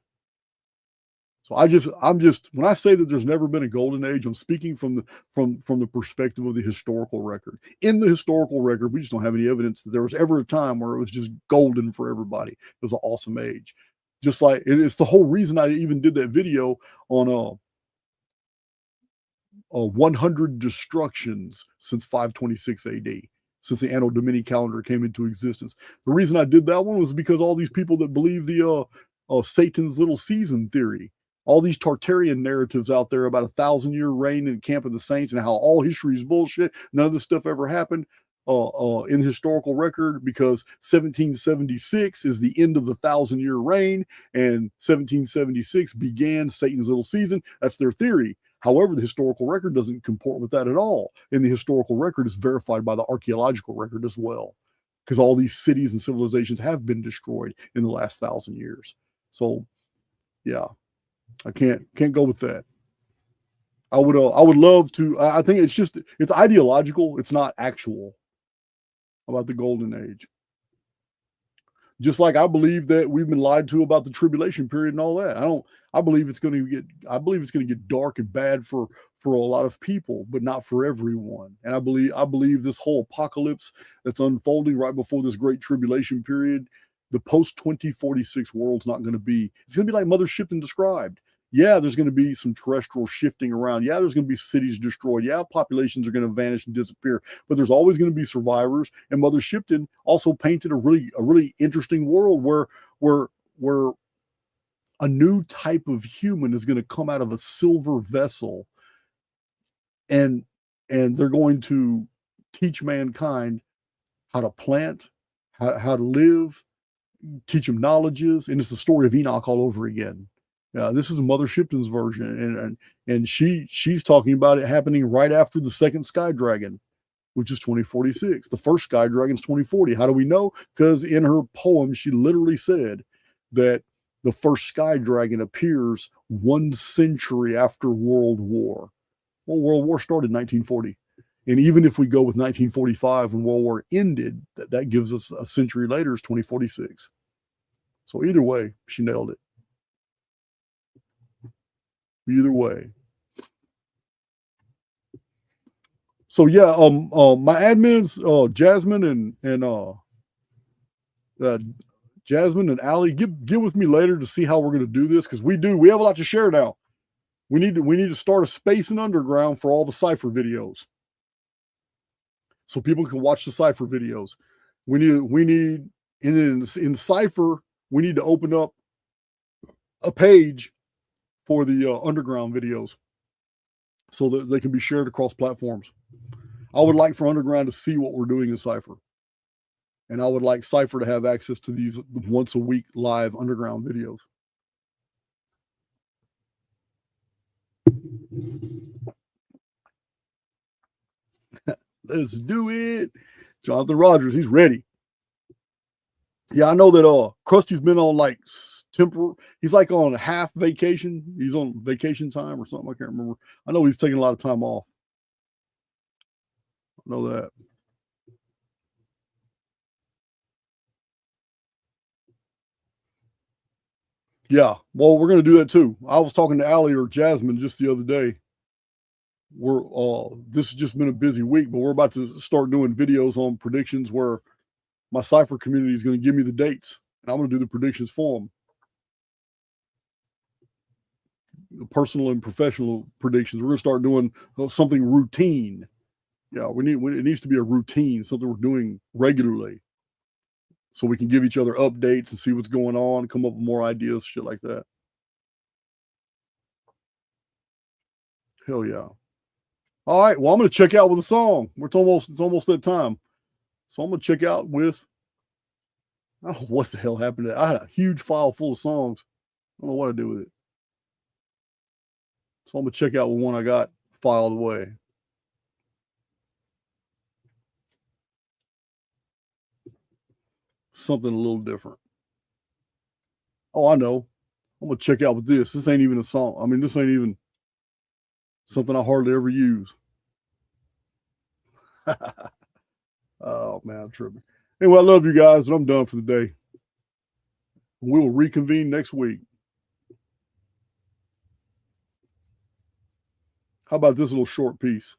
So I'm just when I say that there's never been a golden age, I'm speaking from the perspective of the historical record. In the historical record, we just don't have any evidence that there was ever a time where it was just golden for everybody. It was an awesome age. Just like it's the whole reason I even did that video on 100 destructions since 526 AD, since the Anno Domini calendar came into existence. The reason I did that one was because all these people that believe the Satan's little season theory, all these Tartarian narratives out there about 1,000-year reign in Camp of the Saints and how all history is bullshit. None of this stuff ever happened in the historical record, because 1776 is the end of the 1,000-year reign, and 1776 began Satan's little season. That's their theory. However, the historical record doesn't comport with that at all. And the historical record is verified by the archaeological record as well, because all these cities and civilizations have been destroyed in the last 1,000 years. So, yeah. I can't go with that. I would love to. I think it's ideological. It's not actual about the golden age. Just like I believe that we've been lied to about the tribulation period and all that. I believe it's going to get dark and bad for a lot of people, but not for everyone. And I believe this whole apocalypse that's unfolding right before this great tribulation period, the post 2046 world's not going to be. It's going to be like Mother Shipton described. Yeah, there's going to be some terrestrial shifting around. Yeah, there's going to be cities destroyed. Yeah, populations are going to vanish and disappear. But there's always going to be survivors. And Mother Shipton also painted a really interesting world where a new type of human is going to come out of a silver vessel, and they're going to teach mankind how to plant, how to live, teach them knowledges. And it's the story of Enoch all over again. This is Mother Shipton's version, and she's talking about it happening right after the second Sky Dragon, which is 2046. The first Sky Dragon is 2040. How do we know? Because in her poem, she literally said that the first Sky Dragon appears 1 century after World War. Well, World War started in 1940. And even if we go with 1945 when World War ended, that gives us a century later is 2046. So either way, she nailed it. Either way. So yeah, my admins, Jasmine and Jasmine and Allie, get with me later to see how we're going to do this, because we have a lot to share now. We need to start a space in Underground for all the Cypher videos, so people can watch the Cypher videos. We need in Cypher, we need to open up a page for the Underground videos so that they can be shared across platforms. I would like for Underground to see what we're doing in Cypher. And I would like Cypher to have access to these once a week live Underground videos. Let's do it. Jonathan Rogers, he's ready. Yeah, I know that Krusty's been on like he's like on half vacation. He's on vacation time or something. I can't remember. I know he's taking a lot of time off. I know that. Yeah, well, we're going to do that too. I was talking to Allie or Jasmine just the other day. This has just been a busy week, but we're about to start doing videos on predictions where my Cypher community is going to give me the dates, and I'm going to do the predictions for them. The personal and professional predictions. We're going to start doing something routine. Yeah, it needs to be a routine, something we're doing regularly, so we can give each other updates and see what's going on, come up with more ideas, shit like that. Hell yeah. All right, well, I'm going to check out with a song. It's almost that time. So I'm going to check out with, I don't know what the hell happened to that. I had a huge file full of songs. I don't know what to do with it. So I'm going to check out with one I got filed away. Something a little different. Oh, I know. I'm going to check out with this. This ain't even a song. I mean, this ain't even something I hardly ever use. Oh, man, I'm tripping. Anyway, I love you guys, but I'm done for the day. We will reconvene next week. How about this little short piece?